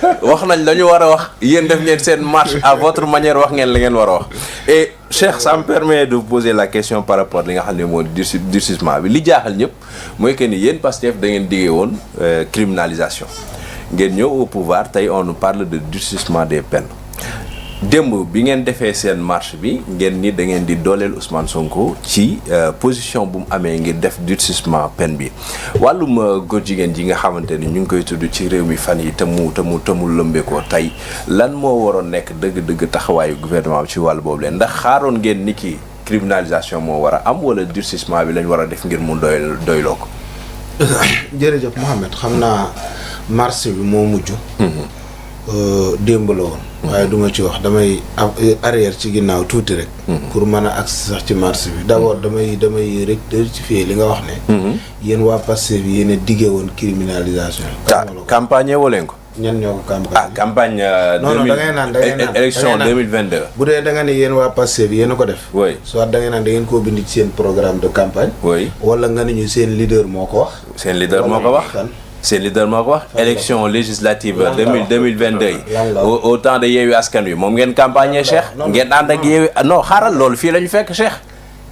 wax nañ la ñu war a wax yéen def ngeen seen marche à votre manière wax ngeen li ngeen war a wax et Cheikh ça me permet de poser la question par rapport li nga xam ne mooy durcissement bi li jaaxal ñëpp mooy que ni yéen Pastef da ngeen diggee woon criminalisation ngeen ñëw au pouvoir tey on nous parle de durcissement des peines démb bi ngeen defee seen marche bi ngeen ni da ngeen di dooleel Ousmane Sonko ci position bu mu amee ngir def durcissement peine bi wàllum góor jigéen ji nga xamante ni ñu ngi koy tudd ci réew mi fan yi te mu lëmbee ko tey lan moo waroon nekk dëgg-dëgg taxawaayu gouvernement bi ci wàllu boobu leen ndax xaaroon ngeen ni ki criminalisation moo war a am wala durcissement bi lañ war a def ngir mu doyloo ko. jërëjëf Mouhamed xam naa marche bi moo mujj. démb la woon. waaye duma ci wax damay arrière ci ginnaaw tuuti rek. pour mën a agsi sax ci marche bi d'abord damay rectifier li nga wax ne. yéen waa Pastef bi yéen a diggee woon criminalisation. campagne woo leen ko. ñan ñoo ko campagne. campagne. non da ngay naan élection 2022. bu dee da nga ne yéen waa Pastef bi yéen a ko def. oui soit da ngay naan da ngeen koo bind ci seen programme de campagne. oui wala nga ne ñu seen leader moo ko wax. seen leader moo ko wax. seen leader moo ko wax élection législative 2022 yi au temps de Yewwi Askan Wi moom ngeen campagne Cheikh ngeen ànd ak Yewwi non xaaral loolu fii la ñu fekk Cheikh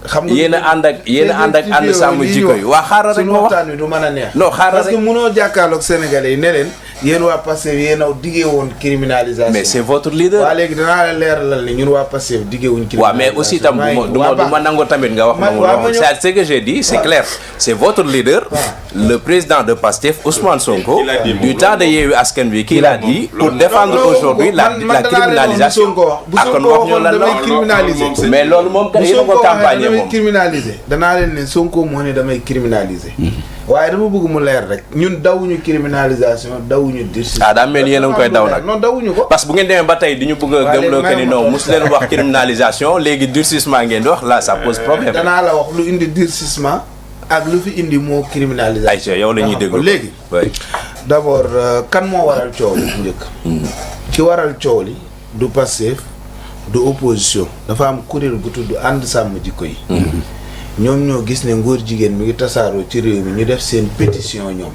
xam nga yéen a ànd ak ànd sàmm jikko yi waa xaaral rek ma wax waxtaan wi du mën a neex non xaaral parce que mënoo jàkkaarloog Sénégalais yi ne leen yéen waa Pastef yéen a diggee woon criminalisation mais c'est votre leader waa léegi danaa la leeralal ni ñun waa Pastef diggee wuñ criminalisation waaw mais aussi tam du ma nangu tamit nga wax ma c'est ce que j'ai dit c'est clair c'est votre leader le président de Pastef Ousmane Sonko du temps de Yewwi Askan Wi qui l'a dit pour défendre aujourd'hui la criminalisation ak kon wax ñu lan damay criminaliser mais loolu moom yéen a ko campagne moom criminaliser danaa leen ne Sonko moo ne damay criminaliser waaye dama bëgg mu leer rek ñun dawuñu criminalisation dawuñu durcissement daa mel ni yéen a ngi koy daw nag non dawuñu ko parce que bu ngeen demee ba tey di ñu bëgg a gëmloo que ni non mos leen wax criminalisation léegi durcissement ngeen di wax là ça pose problème danaa la wax lu indi durcissement ak lu fi indi moo criminalisation ayca yow la ñuy déglu léegi d'abord kan moo waral coow li njëkk ki waral coow li du Pastef du opposition dafa am kuréel gu tudd ànd sàmm jikko yi ñoom ñoo gis ne ngóor jigéen mi ngi tasaaroo ci réew mi ñu def seen pétition ñoom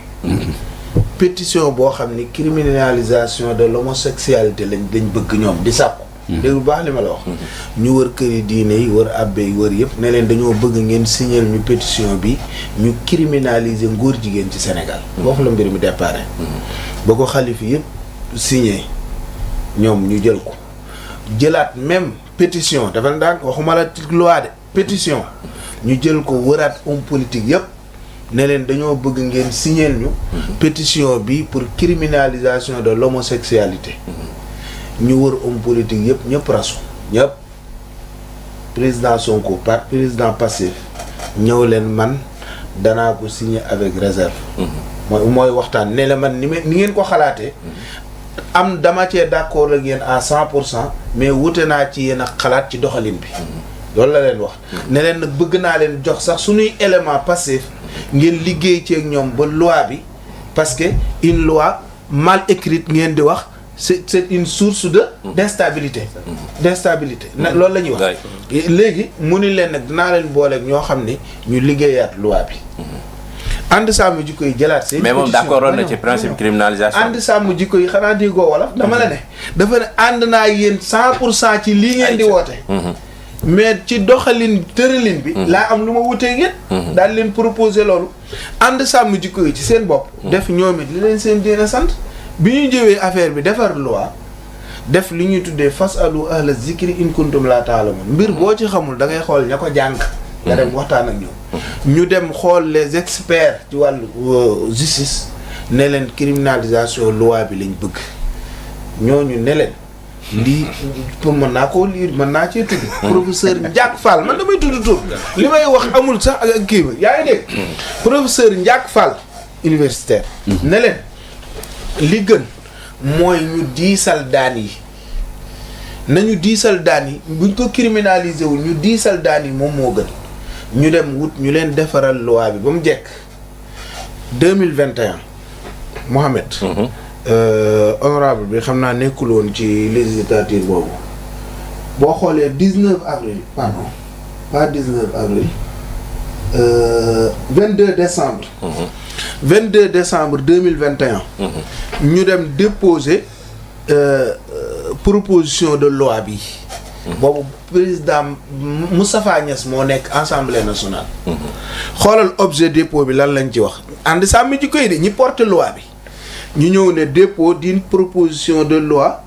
pétition boo xam ni criminalisation de l'homosexualité lañ bëgg ñoom di sàkku dégg bu baax li ma la wax ñu wër kër yi diine yi wër abbé yi wër yëpp ne leen dañoo bëgg ngeen signer ñu pétition bi ñu criminaliser ngóor jigéen ci Sénégal foofu la mbir mi déparé ba ko xalif yëpp signé ñoom ñu jël ko jëlaat même pétition dafa daan waxuma la loi de pétition ñu jël ko wëraat homme politique yëpp ne leen dañoo bëgg ngeen signer ñu pétition bi pour criminalisation de l'homosexualité ñu wër homme politique yëpp ñëpp rasu ñëpp président Sonko par président Pastef ñëw leen man danaa ko signer avec réserve mooy waxtaan ne la man ni ngeen ko xalaatee am dama cee d'accord ak yéen à 100% mais wute naa ci yéen ak xalaat ci doxalin bi loolu la leen wax ne leen nag bëgg naa leen jox sax suñuy élément passif ngeen liggéey ci ak ñoom ba loi bi parce que une loi mal écrite ngeen di wax c'est une source de d'instabilité loolu la ñuy wax léegi mu ni leen nag dinaa leen booleeg ñoo xam ne ñu liggéeyaat loi bi ànd sàmm jikko yi jëlaat seen mais moom d'accord na ci principe criminalisation ànd sàmm jikko yi xanaa déggoo wala dama la ne dafa ne ànd naa yéen 100% ci lii ngeen di woote mais ci doxalin tëralin bi laa am lu ma wutee ngeen daal leen proposer loolu ànd sàmm jikko yi ci seen bopp def ñoom it li leen seen diine sant bi ñu jëwee affaire bi defar loi def li ñuy tuddee fasalu ahla zikri in kuntum la ta'lamun mbir boo ci xamul da ngay xool ña ko jàng nga dem waxtaan ak ñoom ñu dem xool les experts ci wàllu justice ne leen criminalisation loi bi lañ bëgg ñooñu ne leen lii pour mën naa koo lire mën naa cee tudd professeur Ndiak Fall man damay tudd tur li may wax amul sax ak kii ba yaa ngi dégg professeur Ndiak Fall universitaire ne leen li gën mooy ñu diisal daan yi nañu diisal daan yi buñ ko criminaliser wul ñu diisal daan yi moom moo gën ñu dem wut ñu leen defaral loi bi ba mu jekk 2021 Mohamed honorable bi xam naa nekkul woon ci législature boobu boo xoolee 19 avril pardon pas 19 avril 22 décembre 22 décembre 2021 ñu dem déposer proposition de loi bi boobu président Moustapha Niasse moo nekk Assemblée nationale xoolal objet dépôt bi lan lañ ci wax ànd sàmm jikko yi de ñi porte loi bi ñu ñëw ne dépôt d'une proposition de loi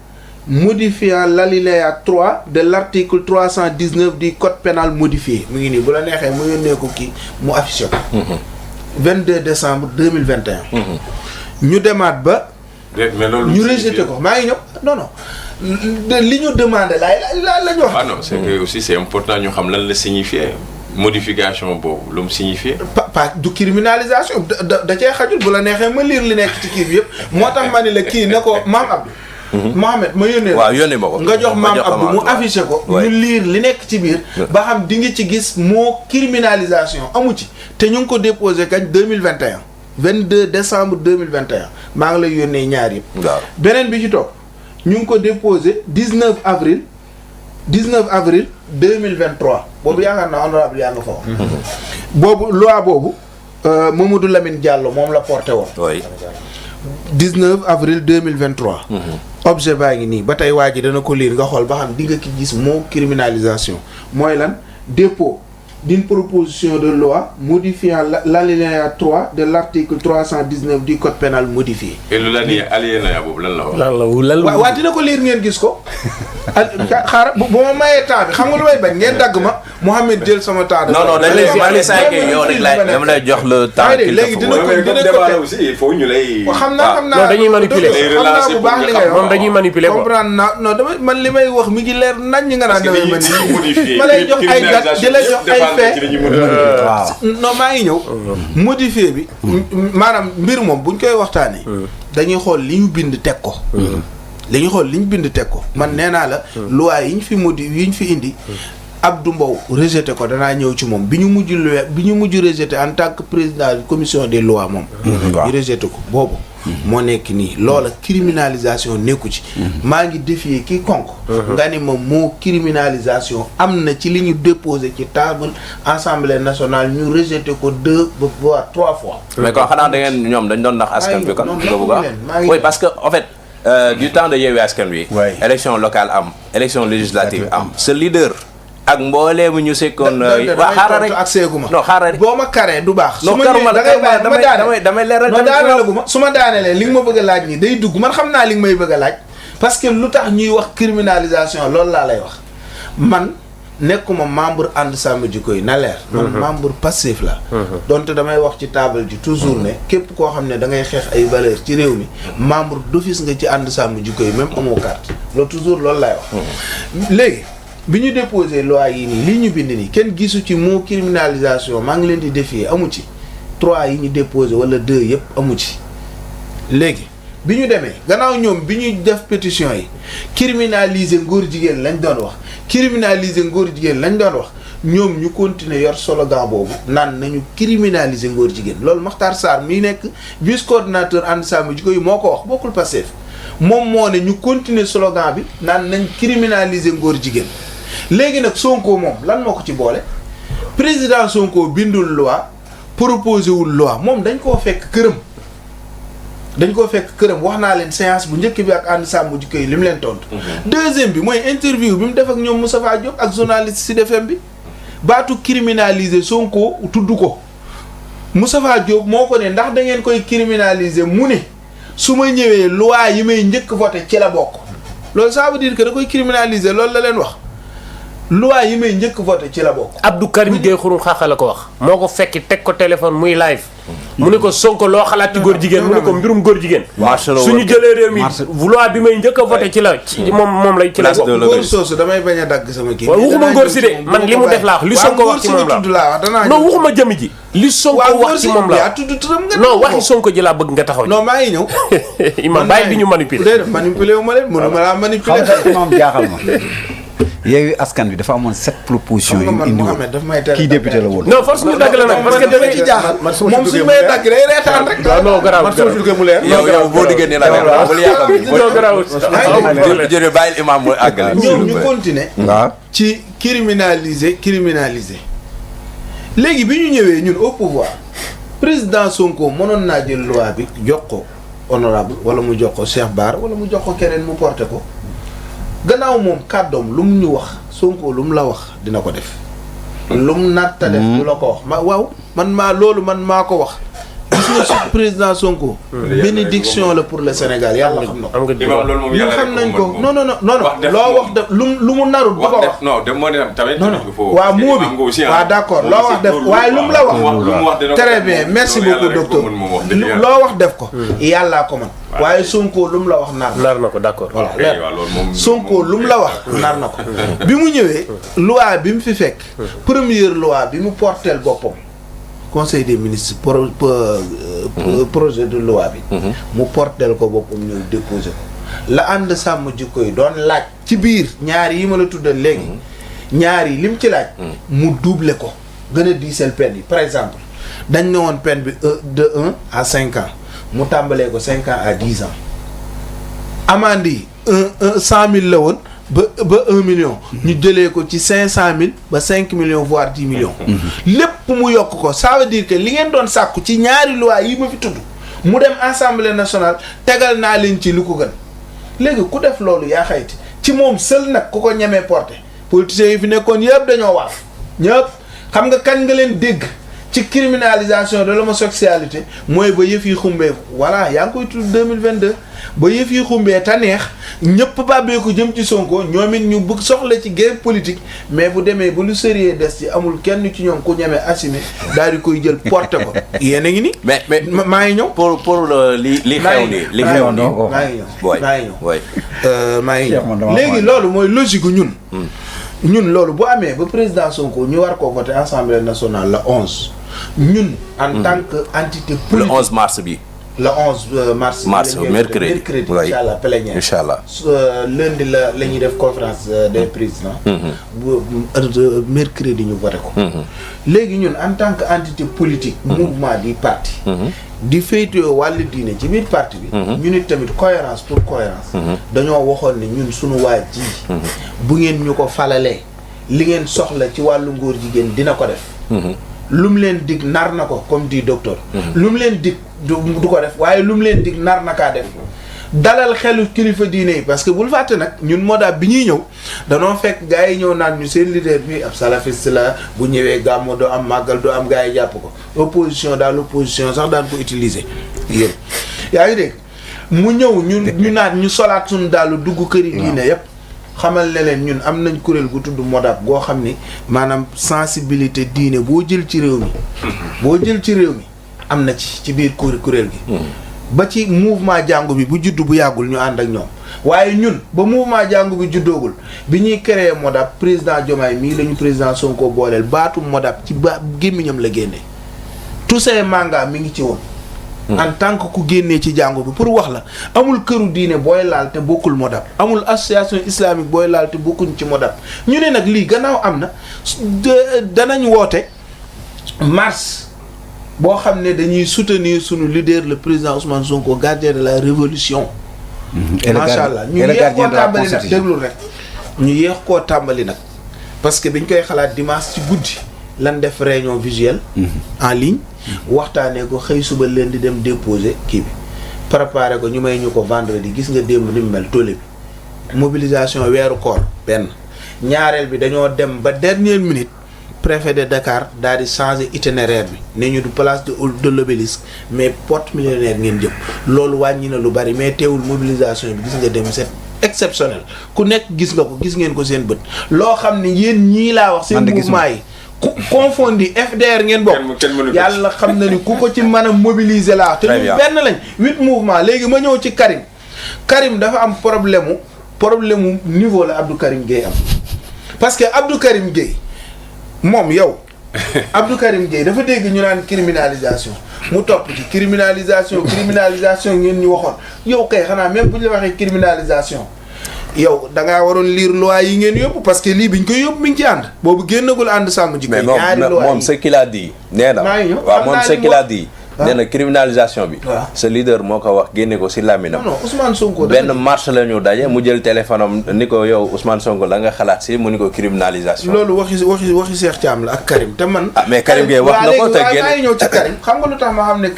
modifiant l'alinéa 3 de l'article 319 du code pénal modifié mu ngi nii bu la neexee mu yónnee ko kii mu affiché ko 22 décembre 2021 ñu demaat ba ñu rejeté ko maa ngi ñëw non li ñu demandé la ñu wax. Ah non, c'est que aussi c'est important ñu xam lan la signifier modification boobu lu mu signifier. pas du criminalisation da cee xajul bu la neexee ma lire li nekk ci kii bi yëpp moo tax ma ne la kii ne ko Maam Abdou. Mohamed ma yónnee waaw yónnee ma ko nga jox Maam Abdou mu affiché ko. ñu lire li nekk ci biir. ba xam di nga ci gis moo criminalisation amu ci. te ñu ngi ko déposé kañ 2021 22 décembre 2021 maa ngi lay yónnee ñaar yëpp. waaw beneen bi ci topp ñu ngi ko déposé 19 avril 2023 boobu yaakaar naa honorable yaa nga fa wax. boobu loi boobu Mamadou Lamine Diallo moom la porté woon. oui. 19 avril 2023. objet baa ngi nii ba tey waa ji dana ko lire nga xool ba xam di nga ki gis moo criminalisation mooy lan dépôt d'une proposition de loi modifiant l'alinéa 3 de l'article 319 du code pénal modifié. et lu la nii alinéa boobu lan la wax. lan la waaw dina ko lire ngeen gis ko. xaaral bu ma mayee temps bi xam nga lu may bañ ngeen dagg ma Mouhamed jël sama temps. non dañ lay yow rek dama lay jox le temps. léegi dina ko aussi il faut ñu lay. xam naa dañuy manipuler xam naa bu baax li ngay wax moom dañuy manipuler ko. comprendre naa non dama man li may wax mi ngi leer nañ ñi nga naan damay modifier ma lay jox ay date di la jox ay fait waaw non maa ngi ñëw modifier bi maanaam mbir moom buñ koy waxtaanee dañuy xool li ñu bind teg ko li ñu xool li ñu bind teg ko man nee naa la loi yi ñu fi yi ñu fi indi Abdou Mbow rejeté ko danaa ñëw ci moom bi ñu mujj rejeté en tant que président commission des lois moom ñu rejeté ko boobu moo nekk nii loola criminalisation nekku ci maa ngi défier quiconque nga ni ma moo criminalisation am na ci li ñu déposé ci table Assemblée nationale ñu rejeté ko 2 voire 3 fois mais kon xanaa da ngeen ñoom dañ doon nax askan bi kon nga bëgg a oui parce que en fait du temps de Yewwi Askan Wi élection locale am élection législative am ce leader ak mboolee bu ñu sekkoon waa xaaral rek ak seeguma non xaaral rek boo ma karee du baax non karuma la damay leeral non daanelaguma su ma daanelee li nga ma bëgg a laaj nii day dugg man xam naa li nga may bëgg a laaj parce que lu tax ñuy wax criminalisation loolu laa lay wax man nekkuma membre ànd sàmm jikko yi na leer man membre passif la donte damay wax ci table ji toujours ne képp koo xam ne da ngay xeex ay valeur ci réew mi membre d'office nga ci ànd sàmm jikko yi même amoo carte loolu toujours loolu laay wax léegi bi ñu déposé loi yi nii lii ñu bind nii kenn gisu ci mot criminalisation maa ngi leen di défier amu ci 3 yi ñu déposé wala 2 yëpp amu ci léegi bi ñu demee gannaaw ñoom bi ñuy def pétition yi criminaliser ngóor jigéen lañ doon wax criminaliser ngóor jigéen lañ doon wax ñoom ñu continuer yor slogan boobu naan nañu criminaliser ngóor jigéen loolu Makhtar Sarr mi nekk vice coordinateur ànd sàmm jikko yi moo ko wax bokkul Pastef moom moo ne ñu continuer slogan bi naan nañ criminaliser ngóor jigéen léegi nag Sonko moom lan moo ko ci boole président Sonko bindul loi proposé wul loi moom dañ koo fekk këram wax naa leen séance bu njëkk bi ak ànd sàmm jikko yi li mu leen tontu. deuxième bi mooy interview bi mu def ak ñoom Moustapha Diop ak journaliste Sud FM bi baatu criminaliser Sonko tudd ko Moustapha Diop moo ko ne ndax da ngeen koy criminaliser mu ne su ma ñëwee loi yi may njëkk voté ci la bokk loolu ça veut dire que da koy criminaliser loolu la leen wax. loi yi may njëkk voté ci la bokk. Abdou Karim Gueye xurul xaaxa la ko wax. moo ko fekki teg ko téléphone muy live. mu ne ko Sonko loo xalaat ci góor jigéen mu ne ko mbirum góor jigéen. suñu jëlee réew mi loi bi may njëkk a voté ci la moom lay ci la bokk. góor soosu damay bañ a dagg sama kii. waaw waxuma góor si de man li mu def laa wax li Sonko wax ci moom la non waxuma jëmi ji. li Sonko wax ci moom la non waxi Sonko ji laa bëgg nga taxaw. non maa ngi ñëw. imam bàyyi bi ñu manipuler. manipuler wu ma leen mënuma laa manipuler. xam nga jaaxal ma. Yewwi Askan Wi dafa amoon 7 propositions yu indi woon kii député la woon. non force ñu dagg la nag parce que dama ci jaaxal moom suñu may dagg day reetaan rek. non garaaw man sama duggee mu leer. yow boo diggee nii la leer bul yaakaar non garaaw jërëjëf bàyyil imam mooy àggale. ñoom ñu continuer. waaw ci criminaliser. léegi bi ñu ñëwee ñun au pouvoir président Sonko mënoon naa jël loi bi jox ko honorable wala mu jox ko Cheikh Bara wala mu jox ko keneen mu porté ko gannaaw moom kàddoom lu mu ñu wax Sonko lu mu la wax dina ko def lu mu natta def du la ko wax waaw man maa ko wax gis nga su président Sonko bénédiction la pour le Sénégal yàlla xam na ko ñu xam nañ ko non loo wax def lu mu narul bu ko wax non de moo dem tamit waaw moo bi waaw d'accord loo wax def waaye lu mu la wax très bien merci beaucoup docteur loo wax def ko yàllaa ko man waaye Sonko lu mu la wax nar na ko d'accord voilà Sonko lu mu la wax nar na ko bi mu ñëwee loi bi mu fi fekk première loi bi mu porteel boppam conseil des ministres projet de loi bi mu porteel ko boppam ñëw déposé ko la ànd sàmm jikko yi doon laaj ci biir ñaar yi ma la tuddal léegi ñaar yi lim ci laaj mu doubler ko gën a diisal peine yi par exemple dañ ne woon peine bi de 1 à 5 ans mu tàmbalee ko 5 ans à 10 ans amende yi 100 000 la woon ba 1 million ñu jëlee ko ci 500 000 ba 5 millions voire 10 millions lépp mu yokk ko ça veut dire que li ngeen doon sàkku ci ñaari loi yi ma fi tudd mu dem assemblée nationale tegal naa leen ci lu ko gën léegi ku def loolu yaa xayti ci moom seul nag ku ko ñemee porté politiciens yi fi nekkoon yëpp dañoo waaf ñëpp xam nga kañ nga leen dégg ci criminalisation de l'homosexualité mooy ba yëf yi xumbee voilà yaa ngi koy tudd 2022 ba yëf yi xumbee te neex ñëpp bàbbee ko jëm ci Sonko ñoom it ñu bëgg soxla ci guerre politique mais bu demee ba lu sérieux des ci amul kenn ci ñoom ku ñemee assumer daal di koy jël porté ko yéen a ngi ni mais maa ngi ñëw pour li xew nii li xew nii maa ngi ñëw léegi loolu mooy logique ñun loolu bu amee ba président Sonko ñu war ko voter assemblée nationale le 11 ñun en tant que entité politique le 11 mars bi le 11 mars mercredi inchallah plénière inchallah lundi la ñuy def conférence des présidents bu mercredi ñu voté ko léegi ñun en tant que entité politique mouvement du parti di féetewoo wàllu diine ci biir parti bi ñu nit tamit cohérence pour cohérence dañoo waxoon ne ñun suñu waa ji bu ngeen ñu ko falalee li ngeen soxla ci wàllu ngóor jigéen dina ko def lu mu leen dig nar na ko comme dit docteur lu mu leen dig du ko def waaye lu mu leen dig nar na kaa def dalal xelu kilifa diine yi parce que bul fàtte nag ñun Modab bi ñuy ñëw danoo fekk gars yi ñëw naan ñu seen leader bi ab salafiste la bu ñëwee gàmmu doo am màggal doo am gars yi jàpp ko opposition daal opposition sax daan ko utiliser yéen yaa ngi dégg mu ñëw ñu naan ñu solaat suñu daal dugg këri diine yépp xamal ne leen ñun am nañ kuréel gu tudd Modab goo xam ni maanaam sensibilité diine boo jël ci réew mi am na ci biir kuréel gi ba ci mouvement jàngu bi bu juddu bu yàggul ñu ànd ak ñoom waaye ñun ba mouvement jàngu bi juddoogul bi ñuy créer Modab président Diomaye mii la ñu président Sonko booleel baatu Modab ci gémmiñam la génne Toussaint Manga mi ngi ci woon en tant que ku génnee ci jàngu bi pour wax la amul këru diine booy laal te bokkul Modab amul association islamique booy laal te bokkuñ ci Modab ñu ne nag lii gannaaw am na danañ woote mars boo xam ne dañuy soutenir sunu leader le président Ousmane Sonko gardien de la révolution macha allah ñu yéex koo tàmbali nag déglul rek ñu yéex koo tàmbali nag parce que biñ koy xalaat dimanche ci guddi lan def réunion visuelle en ligne waxtaanee ko xëy suba leen di dem déposer kii bi préparé ko ñu may ñu ko vendredi gis nga démb ni mu mel tollé bi mobilisation weeru koor benn ñaareel bi dañoo dem ba dernière minute préfet de Dakar daal di changer itinéraire bi ne ñu du place de l'Obélisque mais porte millionnaire ngeen jëm loolu wàññi na lu bari mais teewul mobilisation bi gis nga dem c'est exceptionnel ku nekk gis nga ko gis ngeen ko seen bët loo xam ne yéen ñii laa wax seen mouvement yi ku confondi FDR ngeen bokk yàlla xam na ni ku ko ci mën a mobiliser laa te ñu benn lañ 8 mouvement léegi ma ñëw ci Karim dafa am problème mu niveau la Abdou Karim Gueye am parce que Abdou Karim Gueye moom yow Abdou Karim Gueye dafa dégg ñu naan criminalisation mu topp ci criminalisation ngeen ñu waxoon yow kay xanaa même bu ñu la waxee criminalisation yow da ngaa waroon lire loi yi ngeen yóbbu parce que lii biñ koy yóbbu mi ngi ci ànd boobu génnagul ànd sàmm jikko ñaari loi moom ce qu'il a dit nee na waaw moom ce qu'il a dit nee na criminalisation bi. waaw sa leader moo ko wax génne ko si làmminam. non Ousmane Sonko. benn marche la ñu daje mu jël téléphone am ni ko yow Ousmane Sonko la nga xalaat si mu ni ko criminalisation. loolu waxi Cheikh Thiam la ak Karim te man. mais Karim Gueye wax na ko te génn waaw ñëw ci Karim xam nga lu tax ma xam ne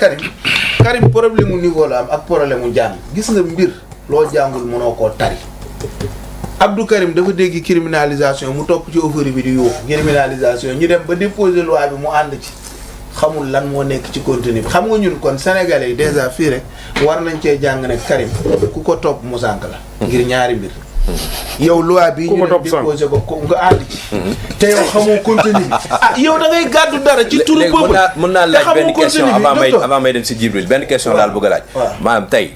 Karim problème mu niveau la am ak problème mu jàng gis nga mbir loo jàngul mënoo koo tari. Abdou Karim dafa dégg criminalisation mu topp ci euphorie bi di yóbbu criminalisation ñu dem ba déposer loi bi mu ànd ci xamul lan moo nekk ci contenu bi xam nga ñun kon sénégalais yi déjà fii rek war nañ cee jàng ne Karim ku ko topp mu sànk la. ngir ñaari mbir. yow loi bi ñu dem déposé ko nga ànd ci. te yow xamoo contenu bi yow da ngay gàddu dara ci turu boobu. mën naa laaj benn question avant may dem si Djibril benn question daal bëgg a laaj. maanaam tey.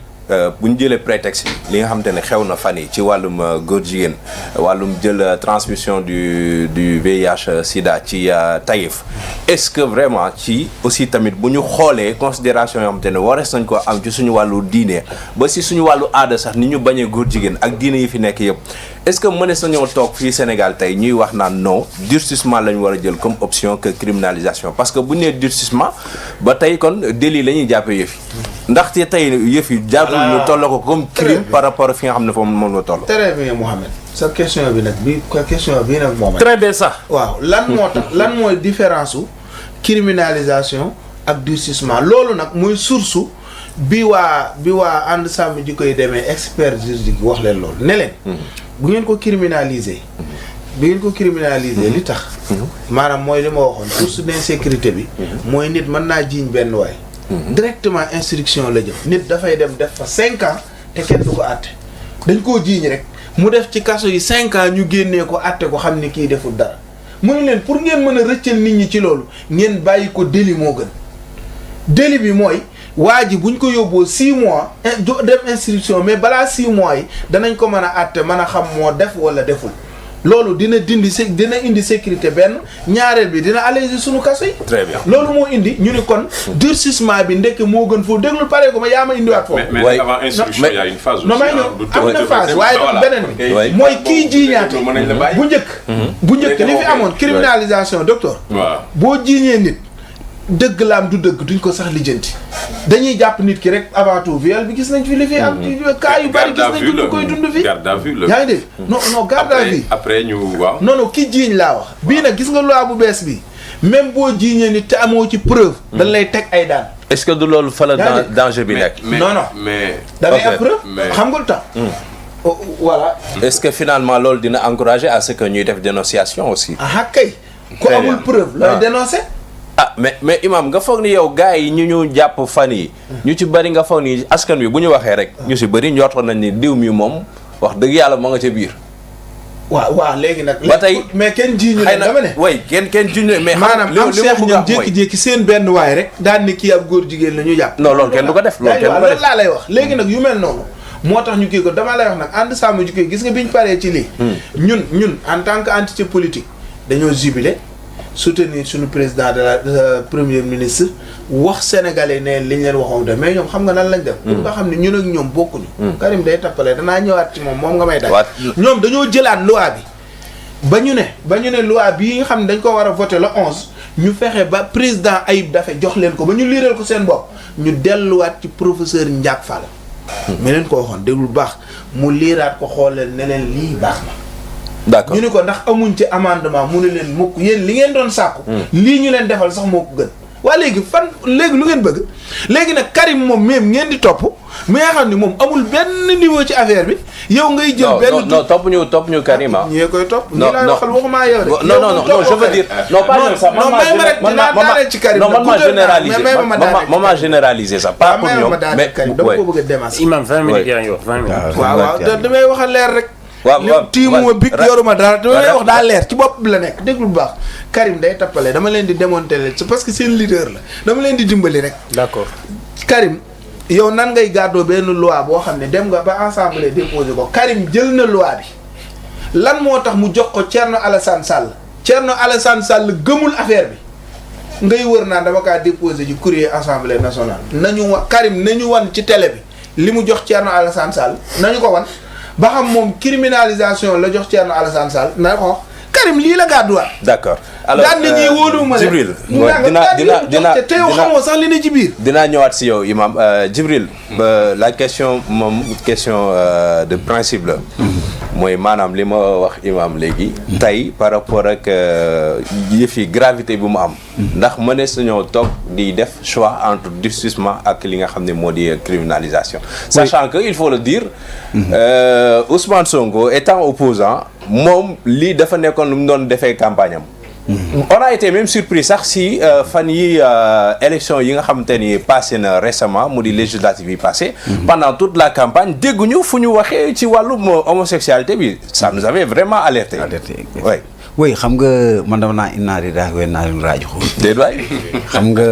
bu ñu jëlee prétexte li nga xamante ne xew na fan yi ci wàllum góor jigéen wàllum jël transmission du VIH sida ci Taïf est-ce que vraiment ci aussi tamit bu ñu xoolee considération yoo xamante ne warees nañ ko am ci suñu wàllu diine ba si suñu wàllu aada sax ni ñu bañee góor jigéen ak diine yi fi nekk yëpp est-ce que mënees nañoo toog fii Sénégal tey ñuy wax naan non durcissement la ñu war a jël comme option que criminalisation parce que bu ñu nee durcissement ba tey kon délit la ñuy jàppee yëf yi ndaxte tey yëf yi jàppul ñu tolloo ko comme crime par rapport fi nga xam ne foofu moom la toll. très bien Mouhamed sa question bi nag moom. très bien sax. waaw lan moo tax lan mooy différence su criminalisation ak durcissement loolu nag mooy source bi waa ànd sàmm ji koy demee expert juridique wax leen loolu ne leen. bu ngeen ko criminaliser. li tax. maanaam mooy li ma waxoon source d'insécurité bi. mooy nit mën naa jiiñ benn waay. directement instruction la jëm nit dafay dem def fa 5 ans te kenn du ko àtte dañ koo jiiñ rek mu def ci kaso yi 5 ans ñu génnee ko àtte ko xam ni kii deful dara mu ne leen pour ngeen mën a rëccal nit ñi ci loolu ngeen bàyyi ko délit moo gën délit bi mooy waa ji buñ ko yóbboo 6 mois dem instruction mais balaa 6 mois yi danañ ko mën a àtte mën a xam moo def wala deful loolu dina indi sécurité benn ñaareel bi dina alléger suñu kaso yi. très bien loolu moo indi ñu ne kon durcissement bi ndekk moo gën foofu déglul pare ko ma yaa ma indiwaat foofu. mais avant instruction il y a une phase. non may ñëw am na phase waaye beneen bi mooy kii jiiñaate bu njëkk li fi amoon criminalisation docteur. waaw boo jiiñee nit dëgg laam du dëgg duñ ko sax lijjanti dañuy jàpp nit ki rek avant tout viol bi gis nañ fi li fi am cas yu bari gis nañ ko ñu koy dund fi garde à vue la yaa ngi dégg non garde à vue après ñu waaw non ki jiiñ laa wax bii nag gis nga loi bu bees bi même boo jiiñee nit te amoo ci preuve dañ lay teg ay daan est-ce que du loolu fa la danger bi nekk non mais da ngay am preuve xam nga lu tax voilà est-ce que finalement loolu dina encourager à ce que ñuy def dénonciation aussi kay ku amul preuve looy dénoncer mais imam nga foog ni yow gars yi ñu jàpp fan yi ñu ci bëri nga foog ni askan wi bu ñu waxee rek ñu si bëri njortoon nañ ni diw mi moom wax dëgg yàlla ma nga ca biir waaw léegi nag ba tey mais kenn jiiñu leen dama ne way kenn jiiñu mais maanaam am seex ñoom jékki-jékki seen benn waay rek daan ni kii ab góor jigéen la ñu jàpp non loolu kenn du ko def loolu laa lay wax léegi nag yu mel noonu moo tax ñu kii ko dama lay wax nag ànd sàmm ji koy gis nga biñu paree ci lii ñun en tant que entité politique dañoo jubilé soutenir suñu président de la premier ministre wax sénégalais ne liñ leen waxoon def mais ñoom xam nga nan lañ def pour nga xam ne ñun ak ñoom bokkuñu Karim day tappalee danaa ñëwaat ci moom nga may daj ñoom dañoo jëlaat loi bi ba ñu ne loi bii nga xam ne dañ ko war a voter le 11 ñu fexe ba président Ayib Daffé jox leen ko ba ñu liiral ko seen bopp ñu delluwaat ci professeur Ndiak Fall mais leen ko waxoon déglu baax mu liiraat ko xool leen ne leen lii baax na d'accord ñu ni ko ndax amuñ ci amendement mu ne leen mukk yéen li ngeen doon sàkku lii ñu leen defal sax moo ko gën waa léegi léegi lu ngeen bëgg léegi nag Karim moom même ngeen di topp mi nga xam ni moom amul benn niveau ci affaire bi yow ngay jël benn non topp ñu Karim ñi koy topp ñi lay waxal waxuma yow de non je veux dire non pas ñoom sax man ma généraliser sax pas pour ñoom mais dama ko bëgg a démasser imam 20 minutes yaa ngi wax 20 minutes waaw damay waxal leer rek waaw tiimuma big yoruma dara damay wax daa leer ci bopp bi la nekk déglu bu baax Karim day tappale dama leen di démonter leen c'est parce que seen leader la dama leen di dimbali rek d'accord Karim yow nan ngay gàddoo benn loi boo xam ne dem nga ba assemblée déposé ko Karim jël na loi bi lan moo tax mu jox ko Thierno Alassane Sall gëmul affaire bi ngay wër naan dama kaa déposé ci courrier assemblée nationale Karim nañu wan ci télé bi li mu jox Thierno Alassane Sall nañu ko wan ba xam moom criminalisation la jox Thierno Alassane Sall na ko Karim lii la gàdduwaat. d'accord alors daan nañuy wóoluwuma leen. Djibril mu dina te yow xamoo sax li ne ci biir. dinaa ñëwaat si yow imam Djibril la question moom question de principe la. mooy maanaam li ma wax imam léegi. tey par rapport ak yëf yi gravité bi mu am. ndax mënees nañoo toog di def choix entre durcissement ak li nga xam ne moo di criminalisation. sachant que il faut le dire. Ousmane Sonko étant opposant moom lii dafa nekkoon lu mu doon defee campagne am. On a été même surpris sax si fan yi élection yi nga xamante ni passé na récemment mu di législative yi passé pendant toute la campagne dégguñu fu ñu waxee ci wàllum homosexualité bi ça nous avait vraiment alerté. oui. oui xam nga man dama naa innaari daa wen naa leen rajo. déedéet waay. xam nga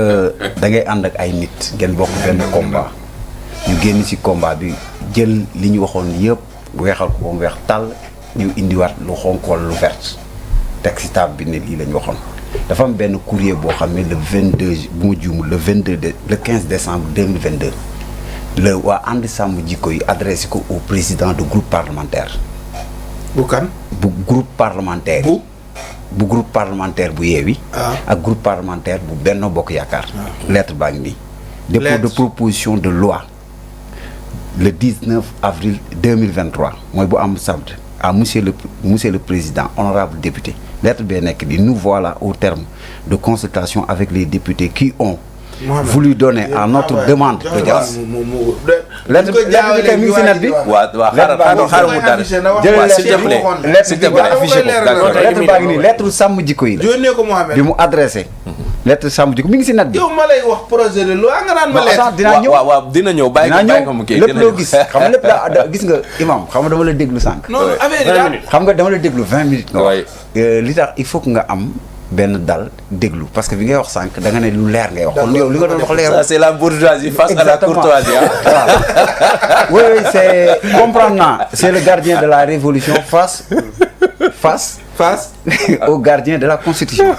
da ngay ànd ak ay nit ngeen bokk benn combat ñu génn ci combat bi jël li ñu waxoon yëpp weexal ko ba mu weex tàll ñu indiwaat lu xonk wala lu vert teg ci table bi ne lii la ñu waxoon dafa am benn courrier boo xam ne le 22 bu ma juumul le 15 décembre 2022 la waa ànd sàmm jikko yi adressé ko au président du groupe parlementaire. bu kan. bu groupe parlementaire. bu groupe parlementaire bu Yewwi. ak groupe parlementaire bu Benno Bokk Yaakaar. lettre baa ngi nii. dépôt de proposition de loi le 19 avril 2023 mooy bu am samedi à monsieur le président honorable député lettre bee nekk di nous voilà au terme de consultation avec les députés qui ont voulu donner à notre demande d'audience. lettre bi kay mi ngi si net bi. waaw xaaral mu dara. s'il te plaît lettre bi nga affiché ko. lettre baa ngi nii lettre sàmm jikko yi la. yónnee ko Mohamed bi mu adressé. lettre sàmm jikko mi ngi si net bi. yow ma lay wax projet de loi nga naan ma lettre. dinaa ñëw waaw dina ñëw bàyyi ko mu kii lépp loo gis xam nga lépp daa gis nga imam xam nga dama la déglu sànq. non affaire yi xam nga dama la déglu 20 minutes. nga wax li tax il faut que nga am benn dal déglu parce que bi ngay wax sànq da nga ne lu leer ngay wax. kon yow li nga doon wax leer. ça c'est la bourgeoisie face à la courtoisie. oui c'est comprendre naa c'est le gardien de la révolution face au gardien de la constitution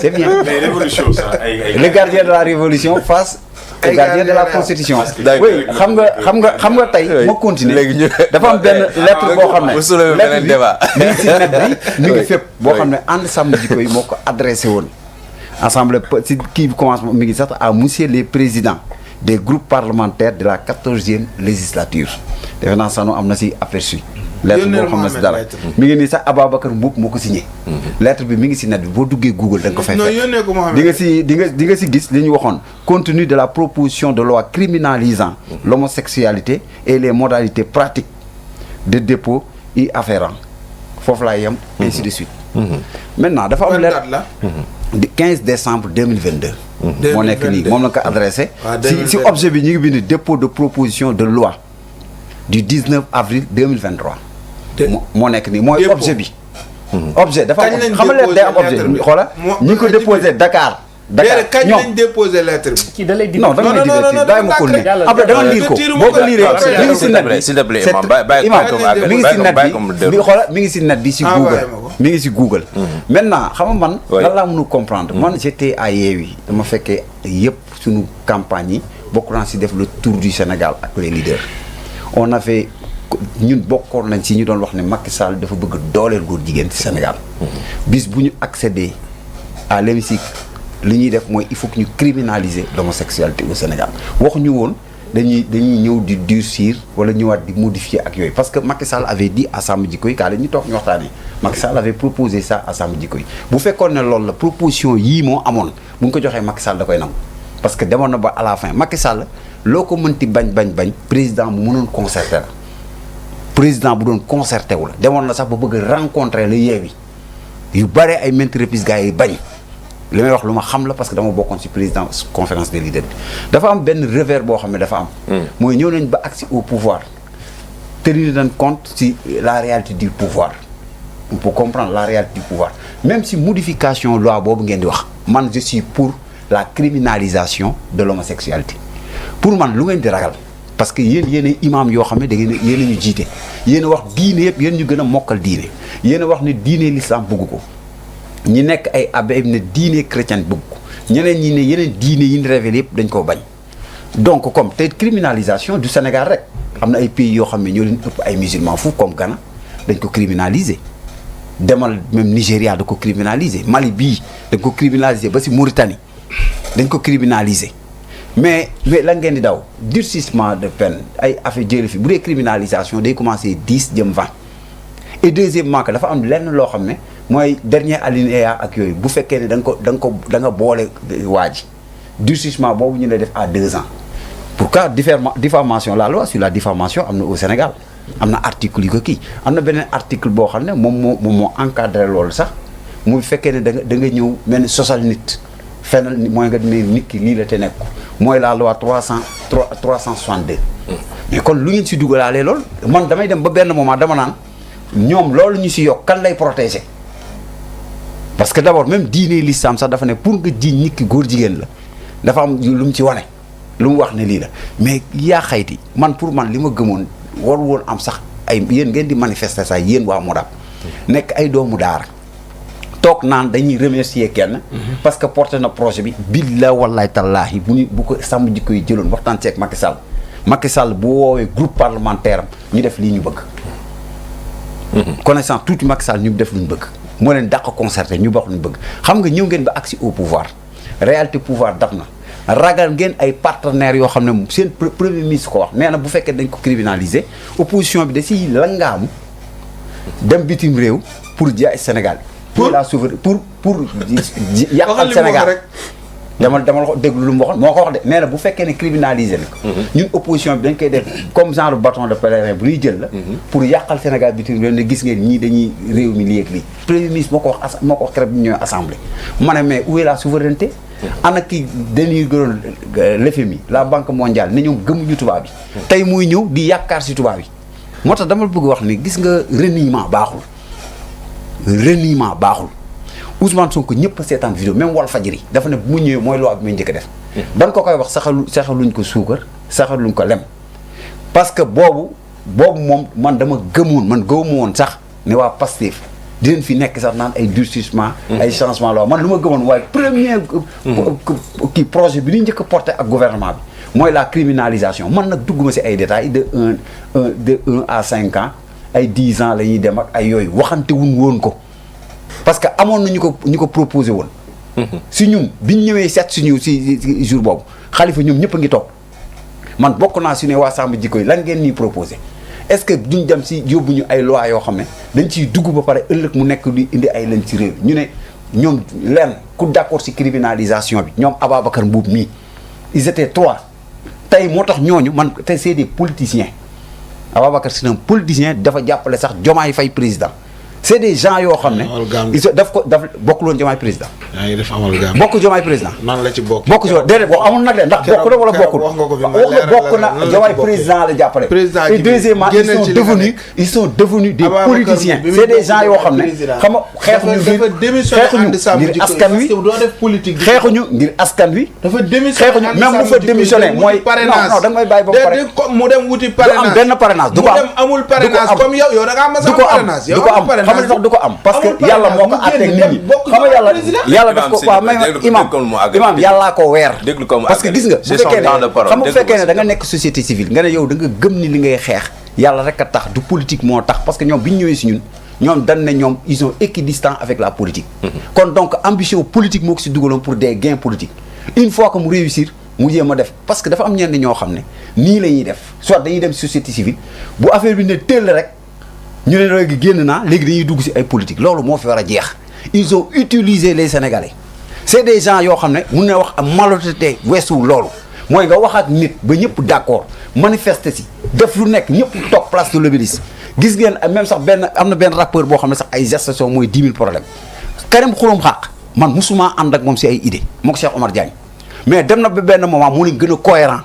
c'est bien. mais révolution ça le gardien de la révolution face au gardien de la constitution. oui xam nga tey ma continuer dafa am benn lettre boo xam ne lettre bi mi ngi si net bi mi ngi fépp boo xam ne ànd sàmm jikko yi moo ko adressé woon assemblée si kii bi commence mi ngi sax à monsieur les présidents des groupes parlementaires de la 14e législature defe naa sanu am na si aperçu lettre boo xam ne si dara mi ngi nii sax Ababacar Mboup moo ko signé lettre bi mi ngi si net bi boo duggee Google da nga ko fay fekk di nga si gis li ñu waxoon contenu de la proposition de loi criminalisant l'homosexualité et les modalités pratiques de dépôt y afférents foofu laa yem ainsi de suite maintenant dafa am lettre de 15 décembre 2022 moo nekk nii moom la ko adressé si objet bi ñu ngi bind dépôt de proposition de loi du 19 avril 2023 moo nekk nii mooy objet bi objet dafa am xam nga lettre day am objet xoola ñu ngi ko déposé Dakar kañ lañ déposé lettre bi. kii da lay non da nga may divertir bàyyi ma ko nii après da nga lire ko boo ko lire mi ngi si net bi s'il te plaît mi ngi si net bi xoola mi ngi si net bi si Google mi ngi si Google maintenant xam nga man lan laa mënu comprendre man j'étais à Yewwi dama fekkee yëpp suñu campagne yi bokk naa si def le tour du Sénégal ak les leaders on avait ñun bokkoon nañ si ñu doon wax ne Macky Sall dafa bëgg dooleel góor jigéen ci Sénégal bis bu ñu accéder à l'hémicycle li ñuy def mooy il faut que ñu criminaliser l'homosexualité au Sénégal waxuñu woon dañuy ñëw di durcir wala ñëwaat di modifier ak yooyu parce que Macky Sall avait dit à Sàmm Jikko Yi kaa la ñu toog ñu waxtaanee Macky Sall avait proposé ça à Sàmm Jikko Yi bu fekkoon ne loolu la proposition yii moo amoon bu ñu ko joxee Macky Sall da koy nangu parce que demoon na ba à la fin Macky Sall loo ko mënti bañ président bu mënoon concerté la président bu doon concerté wu la demoon na sax ba bëgg rencontrer la Yewwi yu bare ay maintes reprises gars yi bañ li may wax lu ma xam la parce que dama bokkoon ci président conférence des leaders bi dafa am benn revers boo xam ne dafa am mooy ñëw nañ ba accès au pouvoir tenir nañ compte ci la réalité du pouvoir on peut comprendre la réalité du pouvoir même si modification loi boobu ngeen di wax man je suis pour la criminalisation de l'homosexualité pour man lu ngeen di ragal parce que yéen imam yoo xam ne da ngeen yéen a ñu jiite yéen a wax diine yëpp yéen ñu gën a mokkal diine yéen a wax ne diine l'islam bëgg ko ñi nekk ay abbé ne diine chrétienne bëgg ko ñeneen ñi ne yeneen diine yi ñu révélé yëpp dañ koo bañ donc comme te criminalisation du Sénégal rek am na ay pays yoo xam ne ñoo leen ëpp ay musulmans fu comme Ghana dañ ko criminaliser demal même Nigéria da ko criminaliser Mali bii dañ ko criminaliser ba si Mauritanie dañ ko criminaliser mais lan ngeen di daw durcissement de peine ay affaire jële fi bu dee criminalisation day commencer 10 jëm 20 et deuxièmement que dafa am lenn loo xam ne mooy dernier alinéa ak yooyu bu fekkee ne da nga boole waa ji durcissement boobu ñu lay def à 2 ans pourquoi diffamation la loi sur la diffamation am na au Sénégal am na article yu ko kii am na beneen article boo xam ne moom moo encadré loolu sax muy fekkee ne da nga ñëw mel ni sosal nit fenal mooy nga ne nit ki lii la te nekk mooy la loi 362 mais kon lu ngeen si dugalaalee loolu man damay dem ba benn moment dama naan ñoom loolu ñu si yokk kan lay protéger parce que d'abord même diine l'islam sax dafa ne pour nga jiiñ nit ki góor jigéen la dafa am lu mu ci wane lu mu wax ne lii la mais yaa xayti man pour man li ma gëmoon war woon am sax ay yéen ngeen di manifester sax yéen waa Modap nekk ay doomu daara toog naan dañuy remercier kenn parce que porté na projet bi billaa wallahi tallaahi bu ko sàmm jikko yi jëloon waxtaan ceeg Macky Sall bu woowee groupe parlementaire am ñu def lii ñu bëgg connaissant tuuti Macky Sall ñu def lu ñu bëgg moo leen dàq concerté ñu wax lu ñu bëgg xam nga ñëw ngeen ba accès au pouvoir réalité pouvoir daf na ragal ngeen ay partenaires yoo xam ne seen premier ministre ko wax nee na bu fekkee dañ ko criminaliser opposition bi da siy langaamu dem bitim réew pour jaay Sénégal pour la souveraineté pour yàqal Sénégal dama la déglu lu mu waxoon moo ko wax de nee na bu fekkee ne criminaliser na ko ñun opposition bi dañ koy def comme genre bâton de pèlerin bu ñuy jël la pour yàqal Sénégal bitim réew ne gis ngeen ñii dañuy réew mi lii ak lii premier ministre moo ko wax keroog bi ñëwee assemblée ma ne mais où est la souveraineté ana kii dañuy gënoon l'FMI la banque mondiale ne ñoom gëmuñu tubaab bi tey muy ñëw di yaakaar si tubaab yi moo tax dama bëgg wax ni gis nga reniement baaxul Ousmane Sonko ñëpp a seetaan vidéo même Walfadjri dafa ne bu mu ñëwee mooy loi bi muy njëkk a def ban ko koy wax saxaluñ ko suukar saxaluñ ko lem parce que boobu moom man dama gëmuma woon sax ne waa Pastef di leen fi nekk sax naan ay durcissement ay changement la man lu ma gëmoon waaye premier kii projet bi ñu njëkk a porté ak gouvernement bi mooy la criminalisation man nag dugguma si ay détails de 1 à 5 ans ay 10 ans la ñuy dem ak ay yooyu waxante wuñ woon ko parce que amoon na ñu ko proposé woon si ñun biñ ñëwee seet suñu si jour boobu Khalifa ñoom ñëpp a ngi toog man bokk naa su ne waa Sàmm Jikko Yi lan ngeen ñuy proposé est-ce que duñ dem si yóbbu ñu ay loi yoo xam ne dañ ciy dugg ba pare ëllëg mu nekk di indi ay leen ci réew ñu ne ñoom lenn ku d'accord si criminalisation bi ñoom Ababacar Mbuub mii ils étaient 3 tey moo tax ñooñu man tey c'est des politiciens Ababacar c'est un politicien dafa jàppale sax Diomaye Faye président c'est des gens yoo xam ne daf bokkul woon Diomaye président yaa ngi def amalgame bokk Diomaye président nan la ci bokk ci déedéet boo amul nag de ndax bokk na wala bokkul bokk na Diomaye président la jàppale et deuxièmement ils sont devenus des politiciens c'est des gens yoo xam ne xam nga xeexuñu ngir askan wi xeexuñu ngir askan wi xeexuñu même bu fa démissionné mooy non da nga may bàyyi ba pare mu dem wuti parrainage benn parrainage du ko am amul parrainage comme yow da nga am parrainage du ko am xam nga sax du ko am parce que yàlla moo ko àtteeg nit ñi xam nga yàlla daf ko waaw may imam yàllaa ko weer parce que gis nga bu fekkee ne da nga nekk société civile nga ne yow da nga gëm ni li ngay xeex yàlla rek a tax du politique moo tax parce que ñoom bi ñu ñëwee si ñoom dañ ne ñoom ils sont équidistants avec la politique kon donc ambition politique moo ko si dugaloon pour des gains politiques une fois que mu réussir mu jéem a def parce que dafa am ñenn ñoo xam ne nii la ñuy def soit dañuy dem société civile bu affaire bi ne teel rek ñu ne léegi génn naa léegi dañuy dugg ci ay politique loolu moo fi war a jeex ils ont utilisé les Sénégalais c'est des gens yoo xam ne mun na wax am malhonnêteté weesuwul loolu mooy nga wax ak nit ba ñëpp d'accord manifester ci def lu nekk ñëpp toog place de l'Obélisque gis ngeen même sax am na benn rappeur boo xam ne sax ay gestation mooy 10 000 problèmes Karim Xurum Xaq man musuma ànd ak moom ci ay idée moo ko Cheikh Omar Diagne mais dem na ba benn moment mu leen gën a cohérent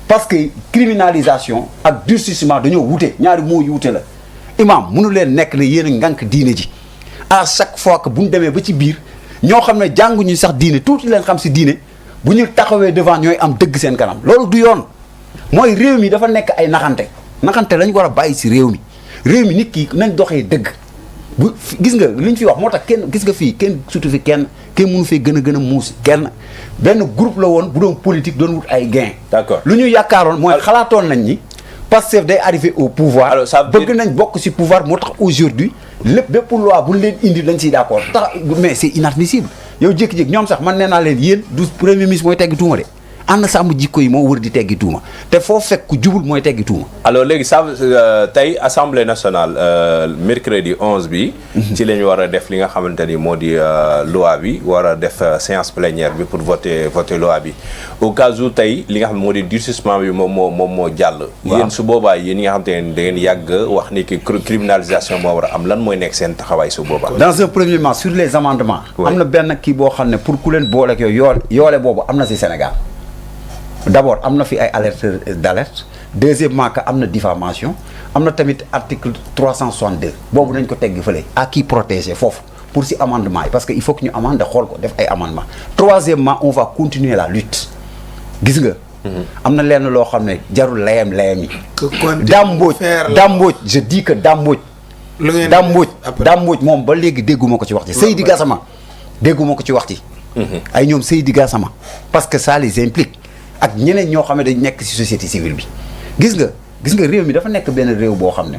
parce que criminalisation ak durcissement dañoo wute ñaari moo yu wute la imam mënu leen nekk ne yéen a ngànk diine ji à chaque fois que bu ñu demee ba ci biir ñoo xam ne jànguñu sax diine tuuti leen xam si diine bu ñu taxawee devant ñooy am dëgg seen kanam loolu du yoon mooy réew mi dafa nekk ay naxante lañ war a bàyyi si réew mi nit ki nañ doxee dëgg bu gis nga li ñu fi wax moo tax kenn gis nga fii kenn surtout fi kenn mënu fee gën a muus kenn benn groupe la woon bu doon politique doon wut ay gain d'accord lu ñu yaakaaroon mooy xalaatoon nañ ni Pastef day arrivé au pouvoir bëgg nañ bokk ci pouvoir moo tax aujourd'hui lépp bépp loi bu ñu leen indi lañ siy d'accord tax mais c'est inadmissible yow jékki-jékki ñoom sax man nee naa leen yéen du premier ministre mooy teggi tuuma de ànd sàmm jikko yi moo wër di teggi tuuma te foo fekk ku jubul mooy teggi tuuma. alors léegi ça tey assemblée nationale mercredi 11 bi. ci la ñu war a def li nga xamante ni moo di loi bi war a def séance plénière bi pour voter loi bi au cas où tey li nga xam ne moo di durcissement bi moom moo jàll. waaw yéen su boobaa yéen ñi nga xamante ne da ngeen yàgg wax ni ki criminalisation moo war a am lan mooy nekk seen taxawaay su boobaa. dans un premier moment sur les amendements. am na benn kii boo xam ne pour ku leen booleeg yooyu yoole boobu am na si Sénégal. d'abord am na fi ay alerteurs d'alerte deuxièmement que am na diffamation am na tamit article 362 boobu nañ ko tegg fële à qui protéger foofu pour si amendement yi parce que il faut que ñu amende xool ko def ay amendement troisièmement on va continuer la lutte gis nga am na lenn loo xam ne jarul layam yi Damboj je dis que Damboj moom ba léegi dégguma ko ci wax ci Seydi Gassama dégguma ko ci wax ci ay ñoom Seydi Gassama parce que ça les implique ak ñeneen ñoo xam ne dañ nekk ci société civile bi gis nga réew mi dafa nekk benn réew boo xam ne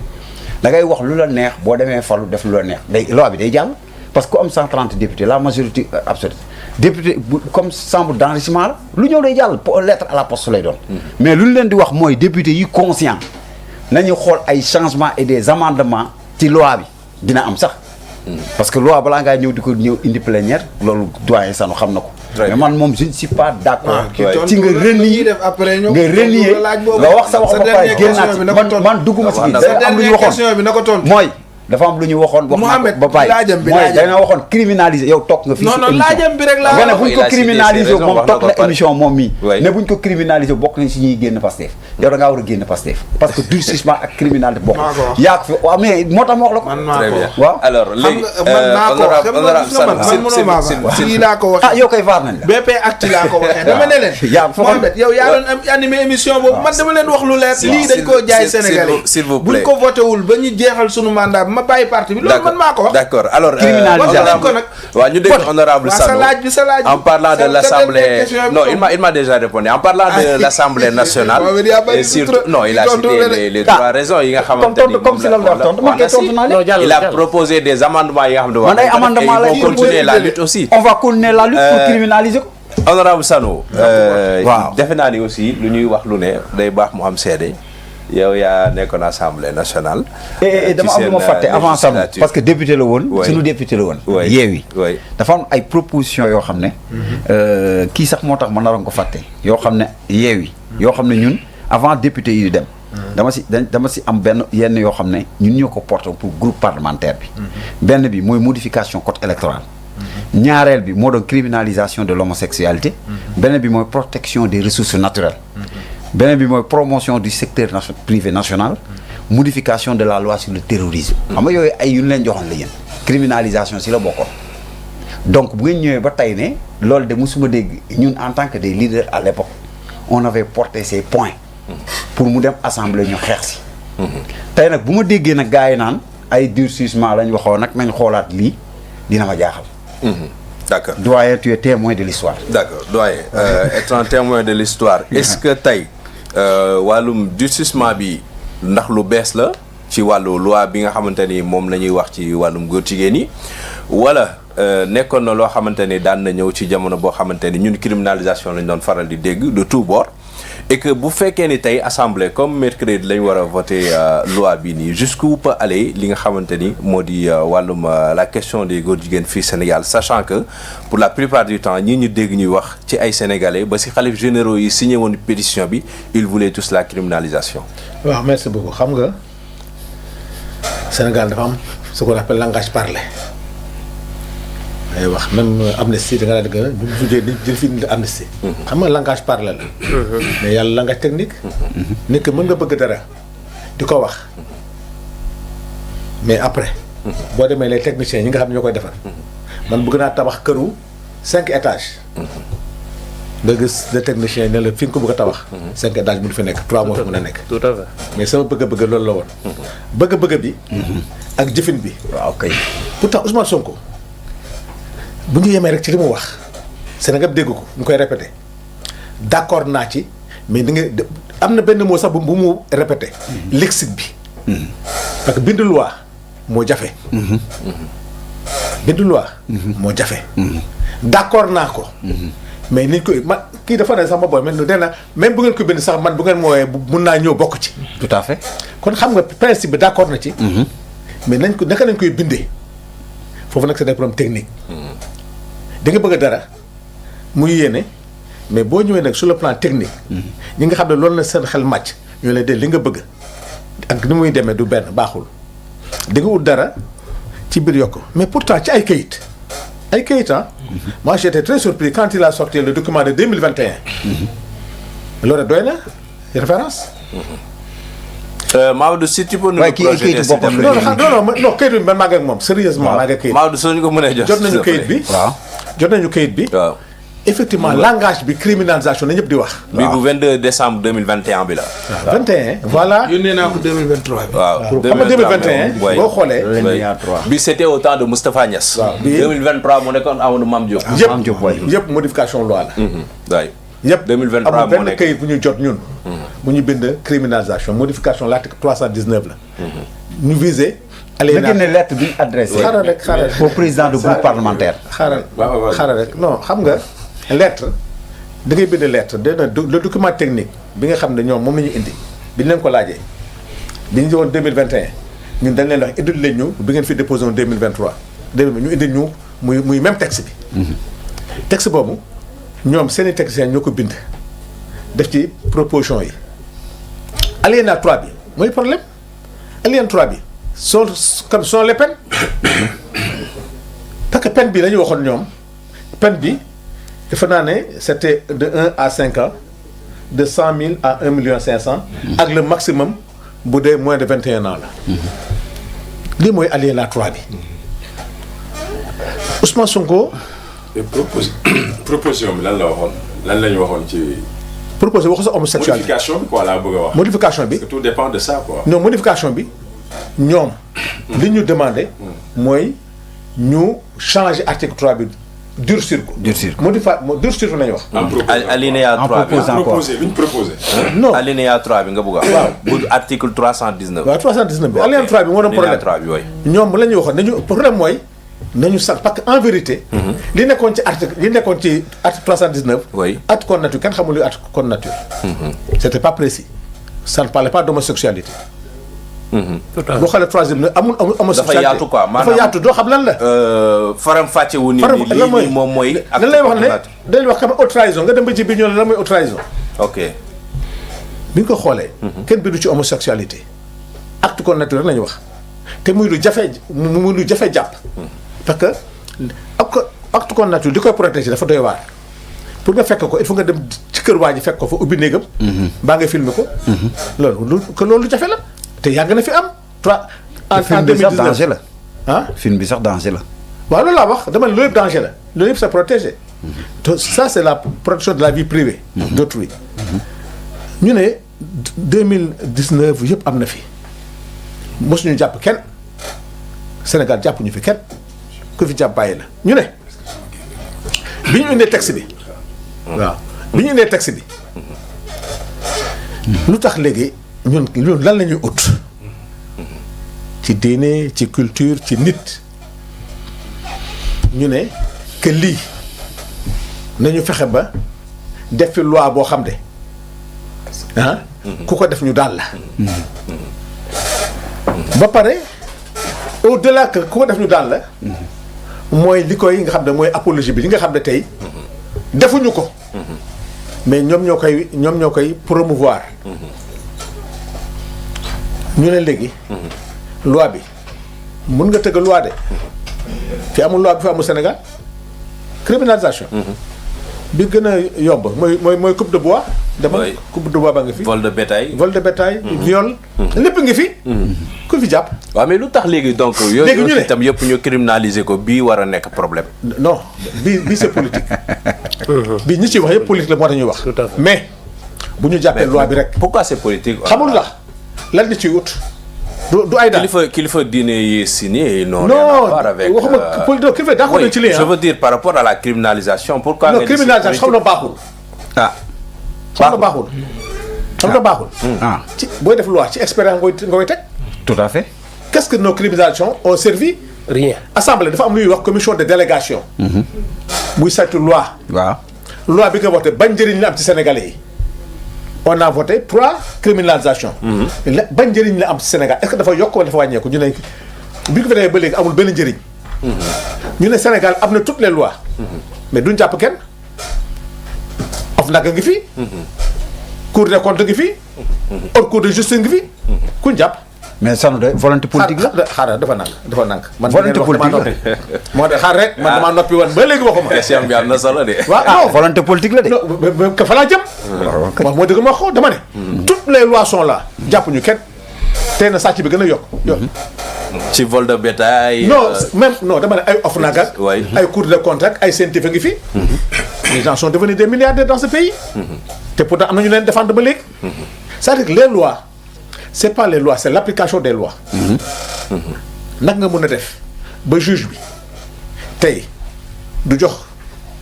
da ngay wax lu la neex boo demee falu def lu la neex loi bi day jàll parce que comme 130 députés la majorité absolue député comme chambre d'enrichissement la lu ñëw day jàll lettre à la poste lay doon mais lu ñu leen di wax mooy député yi conscient nañu xool ay changements et des amendements ci loi bi dina am sax parce que loi balaa ngaa ñëw di ko indi plénière loolu doyen Sano xam na ko mais man moom je ne suis pas d'accord ci nga renier nga wax sa wax ba pare génnaat man dugguma si biir am lu ñu waxoon mooy dafa am lu ñu waxoon wax ba bàyyi mooy dana waxoon criminaliser yow toog nga fii si émission laajam bi rek laa nga ne buñ ko criminaliser moom toog na émission moom mii ne buñ ko criminaliser bokk nañ si ñuy génn Pastef yow da ngaa war a génn Pastef parce que durcissement ak criminalité bokk yaa ko fi waaw mais moo tax ma wax la ko très bien waaw alors léegi laa ko waxee yow koy vaar nañ la BP Actu laa ko waxee dama ne leen Mohamed yow yaa doon animé émission boobu man dama leen wax lu leer lii dañ koo jaay Sénégalais s'il vous plaît buñ ko voté wul ba ñu jeexal sunu mandat ma bàyyi parti bi loolu man maa ko wax d'accord alors criminalisation ko nag waaw ñu dégg honorable Sano en parlant de l'Assemblée non il m'a déjà répondu en parlant de l'Assemblée nationale et surtout non il a cité les trois raisons yi nga xamante ni comme si la wax tontu man kay tontu naa leen il a proposé des amendements yi nga xam ne man ay amendement la ils vont continuer la lutte aussi on va continuer la lutte pour criminaliser ko honorable Sano waaw defe naa ni aussi lu ñuy wax lu ne day baax mu am seede yow yaa nekkoon assemblée nationale. dama am lu ma fàtte avant ça parce que député la woon. suñu député la woon. Yewwi dafa am ay propositions yoo xam ne. kii sax moo tax ma naroon ko fàtte. yoo xam ne Yewwi. yoo xam ne ñun avant député yi dem. dama si am benn yenn yoo xam ne ñun ñoo ko porté pour groupe parlementaire bi. benn bi mooy modification code électoral. ñaareel bi moo doon criminalisation de l'homosexualité. benn bi mooy protection des ressources naturelles. beneen bi mooy promotion du secteur privé national modification de la loi sur le terrorisme xam nga yooyu ay yu ñu leen joxoon la yéen criminalisation si la bokkoon donc bu ngeen ñëwee ba tey ne loolu de musuma dégg ñun en tant que des leaders à l'époque on avait porté ces points pour mu dem assemblée ñu xeex si tey nag bu ma déggee nag gars yi naan ay durcissement lañ waxoon nag nañ xoolaat lii dina ma jaaxal d'accord doyen tu es témoin de l'histoire d'accord doyen étant témoin de l'histoire est-ce que tey wàllum durcissement bi ndax lu bees la ci wàllu loi bi nga xamante ni moom la ñuy wax ci wàllum góor jigéen yi wala nekkoon na loo xamante ni daan na ñëw ci jamono boo xamante ni ñun criminalisation lañ doon faral di dégg de tous bords et que bu fekkee ni tey assemblée comme mercredi lañ war a voter loi bi nii jusqu'où peut aller li nga xamante ni moo di wàllum la question des góor jigéen fii Sénégal sachant que pour la plupart du temps ñi ñu dégg ñuy wax ci ay sénégalais ba si xalif généraux yi signé woon pétition bi ils voulaient tous la criminalisation. waaw merci beaucoup xam nga Sénégal dafa am ce qu'on appelle langage parlé. ay wax même amnistie da nga daan bu ñu jël fi amnistie. xam nga langage parlé la. mais yàlla langage technique. nit ki mën nga bëgg dara di ko wax mais après. boo demee les techniciens ñi nga xam ne ñoo koy defar. man bëgg naa tabax këru 5 étages. nga gis le technicien ne la fi nga ko bëgg a tabax. 5 étages mënu fi nekk 3 moo fi mën a nekk. tout à fait mais sama bëgg-bëgg loolu la woon. bëgg-bëgg bi. ak jëfin bi. waaw kay. pourtant Ousmane Sonko. bu ñu yemee rek ci li mu wax Sénégal dégg ko mu koy répété d'accord naa ci mais di nga am na benn mot sax bu mu répété lexique bi parce que bind loi moo jafe. bind loi. moo jafe. d'accord naa ko. mais niñ koy kii dafa ne sax ma booy même bu ngeen ko bind sax man bu ngeen mooyee mun naa ñëw bokk ci. tout à fait. kon xam nga principe bi d'accord na ci. mais nañ ko naka nañ koy bindee foofu nag c'est des problèmes techniques. di nga bëgg dara muy yéene mais boo ñëwee nag sur le plan technique. ñi nga xam ne loolu la seen xel màcc ñu leen de li nga bëgg ak ni muy demee du benn baaxul di nga ut dara ci biir yokk mais pourtant ci ay kayit ah. Moi j'étais très surpris quand il a sorti le document de 2021. loolu doy na référence. Maodo si tu peux nous projeter non kayit bi man maa ngi ak moom sérieusement maa ngi ak kayit. Maodo soo ñu ko mënee jot nañu kayit bi. waaw jot nañu kayit bi. waaw. effectivement langage bi criminalisation na ñëpp di wax. bi bu 22 décembre 2021 bi la. 21 voilà. yónnee naa ko 2023 bi. waaw xam nga 2021 boo xoolee. bi c'était au temps de Moustapha Niass. waaw 2023 mu nekkoon Amadou Mame Diop. yëpp modification loi la. waay. yëpp 2023 amul moo benn nekk kayit bu ñu jot ñun. bu ñu bind criminalisation modification l'article 319 la. ñu visé. nga génne lettre bi adressé. xaaral rek au président du groupe parlementaire. xaaral rek non xam nga lettre da ngay bind lettre le document technique bi nga xam ne ñoom moom la ñu indi bi ñu leen ko laajee bi ñu ñëwoon 2021 ñun dañ leen wax indil leen ñu bi ngeen fi déposé woon 2023 ñu indil ñu muy même texte bi. texte boobu ñoom seeni techniciens ñoo ko bind def ci proposition yi alinéa 3 bi mooy problème alinéa 3 bi sont les peines parce que peine bi la ñu waxoon ñoom peine bi dafa naa ne c'était de 1 à 5 ans de 100 000 à 1 million 500. ak le maximum bu dee moins de 21 ans la. lii mooy alinéa 3 bi Ousmane Sonko. proposition bi lan la waxoon lan la ñu waxoon ci. proposé waxu sa homosexualité modification bi quoi laa bëgg a wax. modification bi parce que tout dépend de ça quoi. non modification bi ñoom. li ñu demandé. mooy ñu changer article 3 bi durcir ko. durcir ko durcir ko nañu wax. alinéa 3 bi li ñu proposé. non alinéa 3 bi nga bëgg a wax. waaw bu article 319. waaw 319 bi alinéa 3 bi moo doon problème. alinéa 3 bi waay. ñoom la ñu waxoon nañu problème mooy nañu sax parce que en vérité. li nekkoon ci article 319. oui acte contre nature kenn xamul luy acte contre nature. c'était pas précis. ça ne parlait pas d'homosexualité. boo xoolee troisième nag amul homosexualité dafa yaatu quoi maanaam dafa yaatu doo xam lan la. faram fàcce wu ni lii moom mooy. acte lan lay wax contre ne nature. dañuy wax comme haute trahison nga dem ba ci biir ñoo la lan mooy haute trahison. ok. bi ñu ko xoolee. kenn bindu ci homosexualité. acte contre nature la ñu wax te muy lu jafe jàpp. parce que acte contre nature li koy protéger dafa doy waar. pour nga fekk ko il faut nga dem ci kër waa ji fekk ko fa ubbi néegam. mbaa nga filmer ko. loolu jafe la. te yàgg na fi am. en 2019 danger la. ah film bi sax danger la. waaw loolu laa wax dama ne loolu yëpp danger la loolu yëpp c'est protégé. donc ça c'est la protection de la vie privée. d'autrui. ñu ne 2019 yëpp am na fi mosuñu jàpp kenn Sénégal jàpp ñu fi kenn ku fi jàpp bàyyi la ñu ne bi ñu indee texte bi. waaw bi ñu indee texte bi. lu tax léegi. ñun lan la ñuy ut ci diine ci culture ci nit ñu ne que lii nañu fexe ba def fi loi boo xam ne ku ko def ñu daal la ba pare au-delà que ku ko def ñu daal la mooy li koy nga xam ne mooy apologie bi li nga xam ne tey defuñu ko mais ñoom ñoo koy promouvoir ñu ne léegi. loi bi mun nga tëgg loi de. fi amul loi bi fi amul Sénégal criminalisation. bi gën a yomb mooy coupe de bois. dama coupe de bois ba nga fi. vol de bétail. viol. lépp ngi fi. ku fi jàpp. waaw mais lu tax léegi donc. léegi ñu ne yooyu itam yëpp ñu criminaliser ko bii war a nekk problème. non bii c'est politique. bii ñi ciy wax yëpp politique la moo tax ñuy wax. mais bu ñu jàppee loi bi rek. pourquoi c'est politique. xamul la lan la ciy ut. du ay daal kilifa diine yi signé. non avec waxuma politique kilifa d'accord nañ ci lii je veux dire par rapport à la criminalisation. pourquoi non criminalisation xam na baaxul. xam nga baaxul. ah ci booy def loi ci expérience nga koy teg. tout à fait. qu'est-ce que nos criminalisations ont servi. rien. Assemblée dafa am lu ñuy wax commission de délégation. muy saytu loi. waaw. loi bi nga voté ban njëriñ la am ci Sénégalais yi. on a voté 3 criminalisations. ban njëriñ la am ci Sénégal est-ce que dafa yokk wala dafa wàññeeku ñu ne bi ko fi defee ba léegi amul benn njëriñ. ñu ne Sénégal am na toutes les lois. mais duñ jàpp kenn. OFNAC a ngi fi. Cour des comptes ngi fi. haute cour de justice ngi fi. kuñ jàpp. mais sanu de volonté politique la. xaaral dafa nànk. man volonté politique la moo tax xaar rek man damaa noppi woon ba léegi waxuma. question bi am na solo de. waaw non volonté politique la de. non ka fa laa jëm. wax moo dëgg ma xoo dama ne. toutes les lois sont là jàpp ñu kenn tey na sàcc bi gën a yokk. ci vol de bétail. non même non dama ne ay OFNAC ak oui. ay Cour des comptes ak ay CNTF ngi fi. les gens sont devenus des milliardaires dans ce pays. te pourtant am na ñu leen défendre ba léegi. c'est-à-dire que les lois c'est pas les lois c'est l'application des lois. nag nga mën a def ba juge bi tey du jox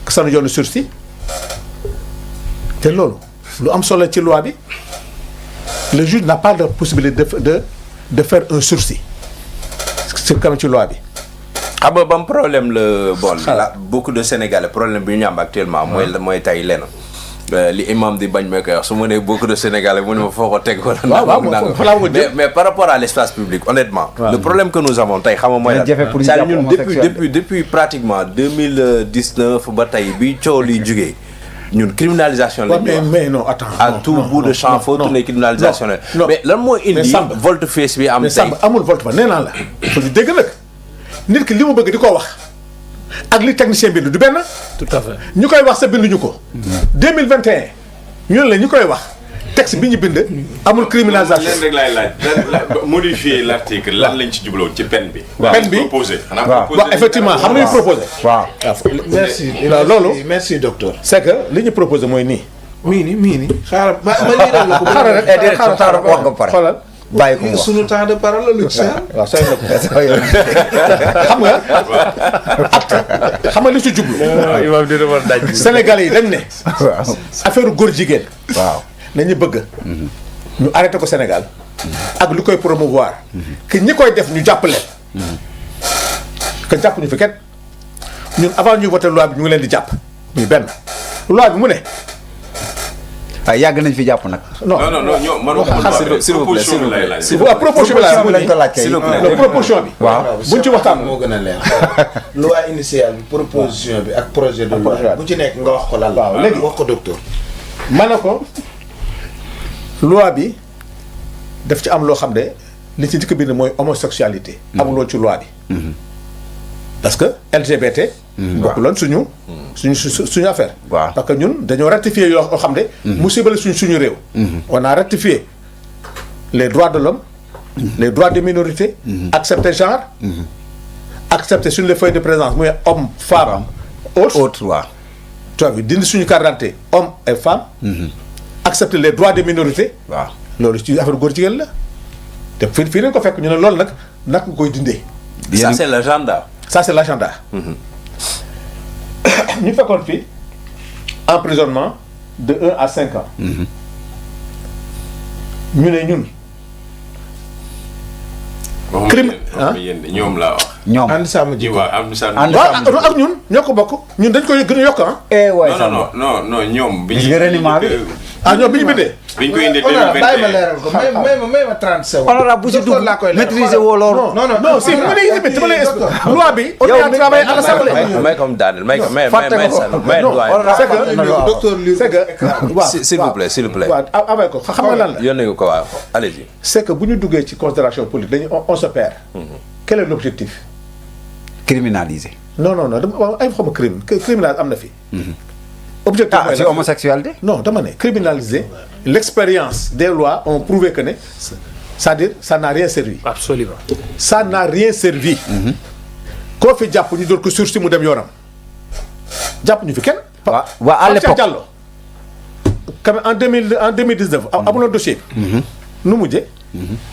sanu yoonu sursis te loolu lu am solo ci loi bi le juge n'a pas de possibilité de faire un sursis c'est comme ci loi bi. xam nga ban problème la bon la beaucoup de Sénégalais problème bi ñu am actuellement mooy tey lenn li imam di bañ ma koy wax su ma nee beaucoup de Sénégalais mu ne ma foo ko teg wala mais par rapport à l'espace public honnêtement le problème que nous avons tey xam nga mooy la c'est-à-dire ñun depuis pratiquement 2019 ba tey bi coow li jugee ñun criminalisation la mais non attends à tout bout de champ faut tourner criminalisation la mais lan moo indi volte-face bi am tey Samba amul volte-face nee naa la faut ñu dégg nag nit ki li mu bëgg di ko wax ak li technicien bind du benn. tout à fait ñu koy wax sa binduñu ko. 2021 ñu ne la ñu koy wax texte bi ñu bind amul criminalisation. leen rek laay laaj modifier l'article lan lañ ci jubloon ci peine bi. peine bi proposé. waaw effectivement xam nga ñu proposé. waaw. merci loolu merci docteur. c'est que li ñu proposé mooy nii. mii nii xaaral ma liiral la ko. xaaral rek xaaral wax nga pare. xoolal. bàyyi ko mu wax sunu temps de parole la lu ci waaw say na ko xam nga xam nga li ci jublu. imam dina war daj. Sénégalais yi dañ ne. affaire góor jigéen. waaw. nañu bëgg. ñu arrêté ko Sénégal. ak lu koy promouvoir. que ñi koy def ñu jàppale. que jàpp ñu fi kenn ñun avant ñuy voté loi bi ñu ngi leen di jàpp. muy benn loi bi mu ne. waaye yàgg nañ fi jàpp nag. non ñoo man s'il vous plaît proposition bi la lañ ko laaj kay. s'il vous plaît. proposition bi. waaw buñ ci waxtaan moo gën a leer. loi initiale bi proposition bi ak projet de loi bu ci nekk nga wax ko lan la. waaw léegi wax ko docteur. ma ne ko loi bi daf ci am loo xam ne li ci njëkk bind mooy homosexualité. amuloo ci loi bi. parce que LGBT. bokkuloon suñu affaire. waaw parce que ñun dañoo ratifier yoo xam ne. musiba la suñu réew. on a ratifié les droits de l'homme les droits des minorités. accepter genre. accepter sur les feuilles de présence muy homme femme. autre waaw. tu vois dindi suñu carte d'identité homme et femme. accepter les droits des minorités. waaw loolu ci affaire góor jigéen la. te fii lañ ko fekk ñu ne loolu nag nga koy dindee. ça c'est l'agenda. ça c'est l'agenda. ñu fekkoon fii emprisonnement de 1 à 5 ans. ñu ne ñun. crime ñoom laa wax. ñoom ànd sàmm ji waaw am na waaw ak ñun ñoo ko bokk ñun dañ koy gën a yokk ah. waay non ñoom. bi gis nga reniement bi. ñoom bi ñu bindee. bi ñu koy indi bàyyi ma leeral ko may ma 30 secondes. honorable bu si dugg maîtriser woo loolu. non si ma lay expliquer dama lay expliquer loi bi. on a travaillé à l'Assemblée. may comme Daniel may c'est que s'il vous plaît. waaw avec ko xam nga lan la. yónnee ko waaw allez-y. c'est que bu ñu duggee ci considération politique dañu on se perd. Quel est l'objectif? Criminaliser. non dama ay xawma crime criminalisé am na fi. objectif c'est homosexualité. non dama ne criminaliser l'expérience des lois ont prouvé que ne c'est-à-dire ça n'a rien servi. absolument. ça n'a rien servi. koo fi jàpp ñu door ko sursis mu dem yoonam jàpp ñu fi kenn. waaw à l'époque Diallo quand même en 2019 amuloon dossier bi. nu mujjee.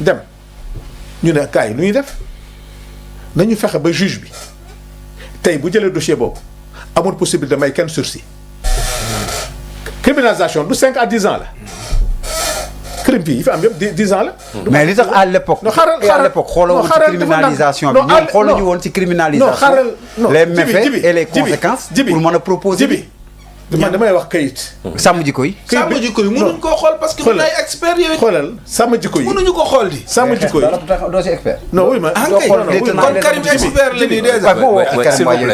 dem ñu ne kaay yi nu ñuy def nañu fexe ba juge bi tey bu jëlee dossier boobu amul possibilité may kenn sursis. criminalisation du 5 à 10 ans la crime fii yi fi am yëpp 10 ans la. mais li tax à l'époque. non xaaral à l'époque xooloo woon ci criminalisation bi ñoom xooluñu woon ci criminalisation. non xaaral non les méfaits et les conséquences. pour mën a proposer jibi man damay wax kayit. sàmm jikko yi. sàmm jikko yi mënuñ koo xool parce que mën ay expert yooyu. xoolal sàmm jikko yi mënuñu ko xool di. sàmm jikko yi doo si expert. non oui ma. kon Karim expert la nii déjà.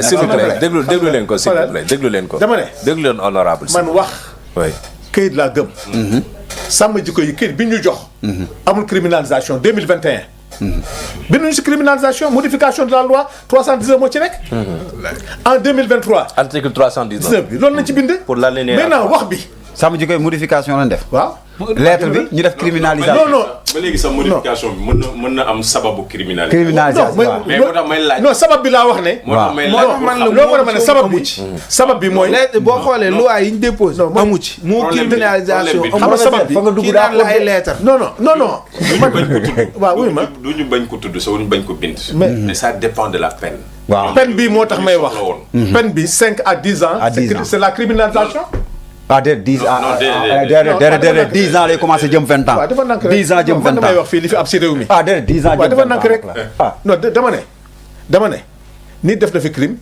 s'il vous plaît déglu leen ko s'il vous plaît déglu leen ko. dama ne déglu leen honorable. man wax. oui kayit laa gëm. sàmm jikko yi kayit bi ñu jox. amul criminalisation 2021. binduñu si criminalisation modification de la loi 319 moo ci nekk. en 2023. article 319 bi loolu lañ ci bind. pour l'alinéa. maintenant wax bi. sàmm jikko yi modification lañ def. waaw. lettre bi ñu def criminalisation. non non ba léegi sax modification bi mën na am sababu criminalité. criminalisation waaw. mais moo tax may laaj. non sabab bi laa wax ne. moo tax may moo laaj tax man la loo war a mën a sabab bi. sabab bi mooy. boo xoolee loi yi ñu déposé. amu ci mu criminalisation. problème bi xam nga sabab bi fa nga dugg kii daa naan la ay lettre. non non non non. waaw wuy ma. du ñu bañ ko tudd sax ñu bañ ko bind. mais ça dépend de la peine. waaw peine bi moo tax may wax. peine bi 5 à 10 ans. À 10 ans. c'est la criminalisation. ah déedéet 10 ans non, déedéet. déedéet 10 ans lay commencé jëm 20 ans. waaw dafa nank rek 10 ans jëm 20 man damay ans. wax fii li fi am si réew mi. ah déedéet 10 ans waaw jëm dafa 20 nank ans rek. ah non dama ne nit def na fi crime.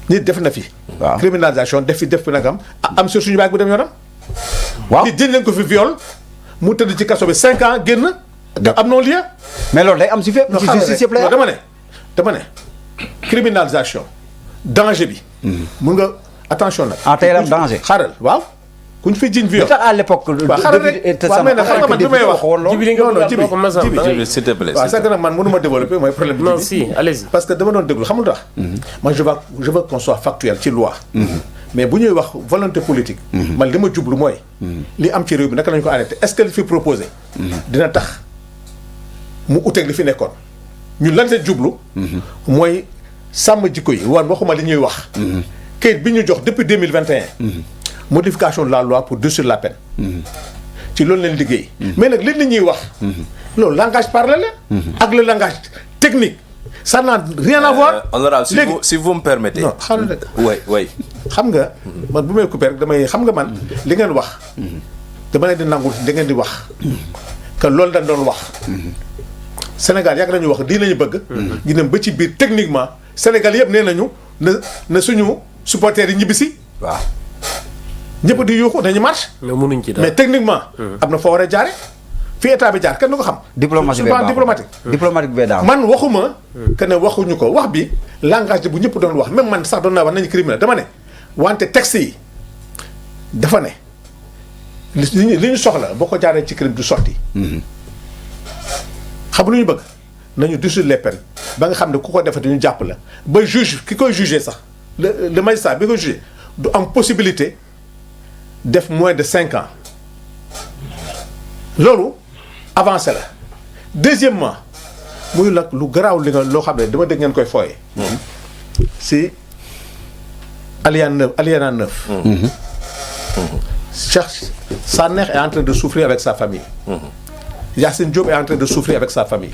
nit def na fi. waaw criminalisation def fi nagam am sur suñu baag bu dem yoonam. waaw nit jël leen ko fi viol mu tëdd ci kaso bi 5 ans génn. am non lieu. mais loolu day am si fépp. non ci xaaral justice rek yëpp lay non am. dama ne criminalisation danger bi. mun nga attention nag. ah tey la am danger. xaaral waaw. ku ñu fi jiñ li viol. tax à l'époque. waaw xaaral rek waaw mais nag xam nga man bi may wax. jibi li nga non non bëgg a jibi wax ma sax jibi da ngay- Jibi, s'il te plaît. waaw c'est que nag man mënu ma développer mooy problème bi. non jibi. si allez-y. parce que dama doon déglu xam nga lu tax. man je veux qu'on soit factuel ci loi. mais bu ñuy wax volonté politique. man li ma jublu mooy. li am ci réew bi naka lañu ko arrêté est-ce que li fi proposé. dina tax mu uteeg li fi nekkoon. ñun lan la jublu. mooy sàmm jikko yi wan waxuma li ñuy wax. kayit bi ñu jox depuis 2021. modification de la loi pour durcir la peine. ci loolu leen liggéey. mais nag li nit ñuy wax. loolu langage parlé la. ak le langage technique. ça n'a rien à voir. honorable léegi si vous me permettez. non xaaral rek. oui xam nga man bu may couper rek damay xam nga man li ngeen wax. dama leen di nangul li ngeen di wax. que loolu dañ doon wax. Sénégal yàgg nañu wax lii lañu bëgg. ñu dem ba ci biir techniquement Sénégal yëpp nee nañu na suñu supporters yi ñibbisi. waaw. ñëpp di yuuxu dañu marche. mais mënuñ ci dara. mais techniquement. am na foo war a jaare fii état bi jaar kenn du ko xam. diplomatie sur bee le plan baaxul. diplomatique. diplomatique bee daaw. man waxuma. que ne waxuñu ko wax bi langage bu ñëpp doon wax même man sax doon naa wax nañu criminel dama ne wante texte yi dafa ne li ñu soxla boo ko jaaree ci crime du sotti. xam lu ñu bëgg nañu durcir les peines ba nga xam ne ku ko defati ñu jàpp la ba juge ki koy jugé sax le magistrat bi koy jugé du am possibilité def moins de 5 ans loolu avancé la deuxièmement muy nag lu garaaw li nga loo xam ne dama dégg ngeen koy fooye si alinéa 9 Cheikh Sanekh est en train de souffrir avec sa famille Yacine Diop est en train de souffrir avec sa famille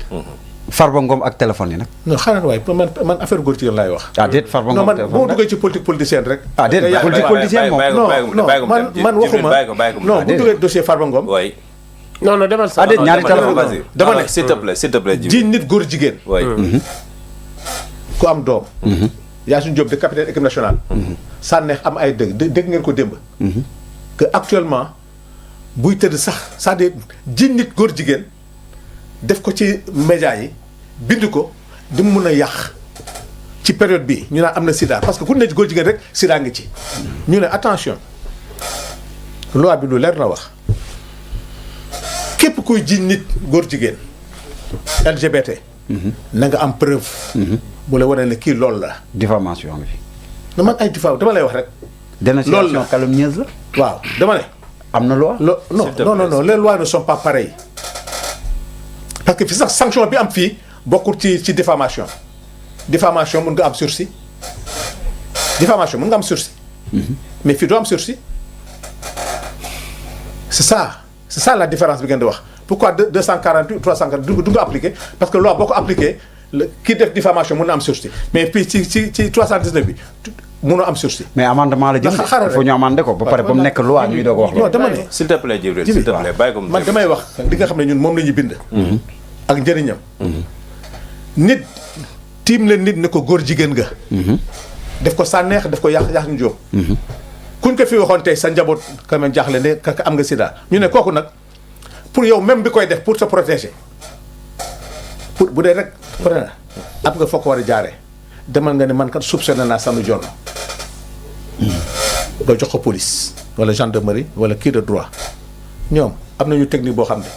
Farba Ngom ak téléphone yi nag. non xaaral waaye man affaire góor jigéen laay wax ah déet Farba non Ngom man téléphone boo duggee ci politique politicienne rek ah déet politique politicien moom. non man waxuma non bu duggee dossier Farba Ngom oui. non non demal sax. ah déet ñaari téléphone. vas-y. dama Non, ne non, s'il te plaît Djibi. ji nit góor jigéen oui. ku am doom Yacine Diop de capitaine équipe nationale Sanekh am ay dégg ngeen ko démb que actuellement buy tëdd sax c'est-à-dire ji nit góor jigéen def ko ci média yi bind ko di mu mun a yàq ci période bi ñu naan am na sida parce que ku ne góor jigéen rek sida ngi ci ñu ne attention loi bi lu leer na wax képp kuy ji nit góor jigéen LGBT na nga am preuve bu la wane ne kii loolu la diffamation bi fi. na man ay diffam dama lay wax rek dénonciation la. calomnieuse la. waaw dama ne am na loi. non les lois ne sont pas pareilles parce que fi sax sanction bi am fii bokkul ci diffamation diffamation mun nga am sursis diffamation mun nga am sursis mais fii doo am sursis c'est ça la différence bi ngeen di wax pourquoi 248 348 du nga appliqué parce que loi boo ko appliqué kii def diffamation mun na am sursis mais puis ci 319 bi mënoo am sursis. mais amendement la jëm de. xaaral il faut ñu amandé ko ba pare ba mu nekk loi ñuy doog a wax non loolu. dama ne s'il te plaît Djibril s'il te plaît bàyyi ko mu man damay wax li nga xam ne ñun moom la ñuy bind. ak njëriñam. nit tiim leen nit ne ko góor jigéen nga. def ko sànneex def ko yàq ñu jóg. kuñ ko fi waxoon tey sa njaboot quand même jaaxle ne ka am nga sida ñu ne kooku nag pour yow même bi koy def pour te protéger pour bu dee rek pare na ab nga foo ko war a jaaree demal nga ne man kat soupçonné naa sanu jonn nga jox ko police wala gendarmerie wala kii de droit ñoom am nañu technique boo xam ne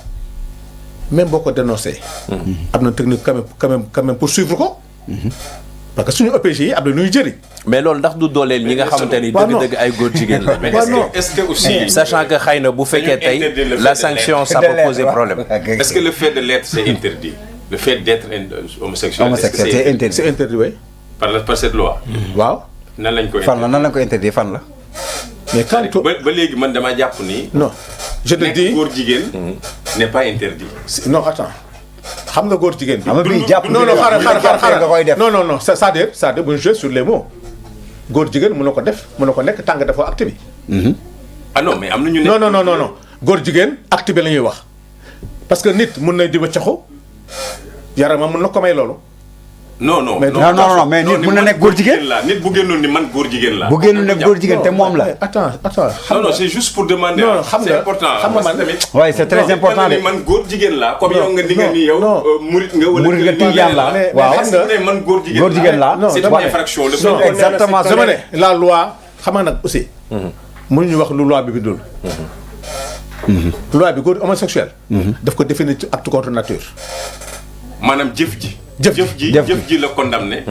même boo ko dénoncé. am na technique quand même pour suivre ko. parce que suñu OPG yi am na lu ñu jëriñ. mais loolu ndax du dooleel ñi nga xamante ni dëgg-dëgg ay góor jigéen la. mais est-ce que aussi. sachant que xëy na bu fekkee tey la sanction ça peut poser problème. est-ce que le fait de l'être c'est interdit. Le fait d'être homosexuel. homosexuel c'est interdit. c'est interdit oui. par cette loi. waaw. nan lañ ko fan la nan lañ ko interdit fan la. mais quand ba léegi man dama jàpp ni. non je te dis nekk góor jigéen. n'est pas interdit. non attends xam nga góor jigéen bi. xam nga bii jàpp non non xaaral nga koy def. non non non c'est-à-dire bu ñu jouer sur les mots góor jigéen mën na ko def mën na ko nekk tàng dafa acte bi. ah non mais am na ñu ne. non góor jigéen acte bi la ñuy wax parce que nit mën na di waccaxu yaramam mën na ko may loolu. non non mais non mais nit mën na nekk góor jigéen. nit bu génnoon ni man góor jigéen la. bu génnoon nekk góor jigéen te moom la. attends non c'est juste pour demander. non xam nga c'est important xam nga man waaye c'est très important de. man góor jigéen la comme yow nga di nga ni yow. murit nga wala murit nga tijaan la waaw xam nga ne man góor jigéen la. góor jigéen la c'est une infraction. non exactement dama ne la loi xam nga nag aussi. mënuñu wax lu loi bi bindul. loi bi góor homosexuel. daf ko définir ci acte contre nature. maanaam jëf ji. jëf ji la condamné.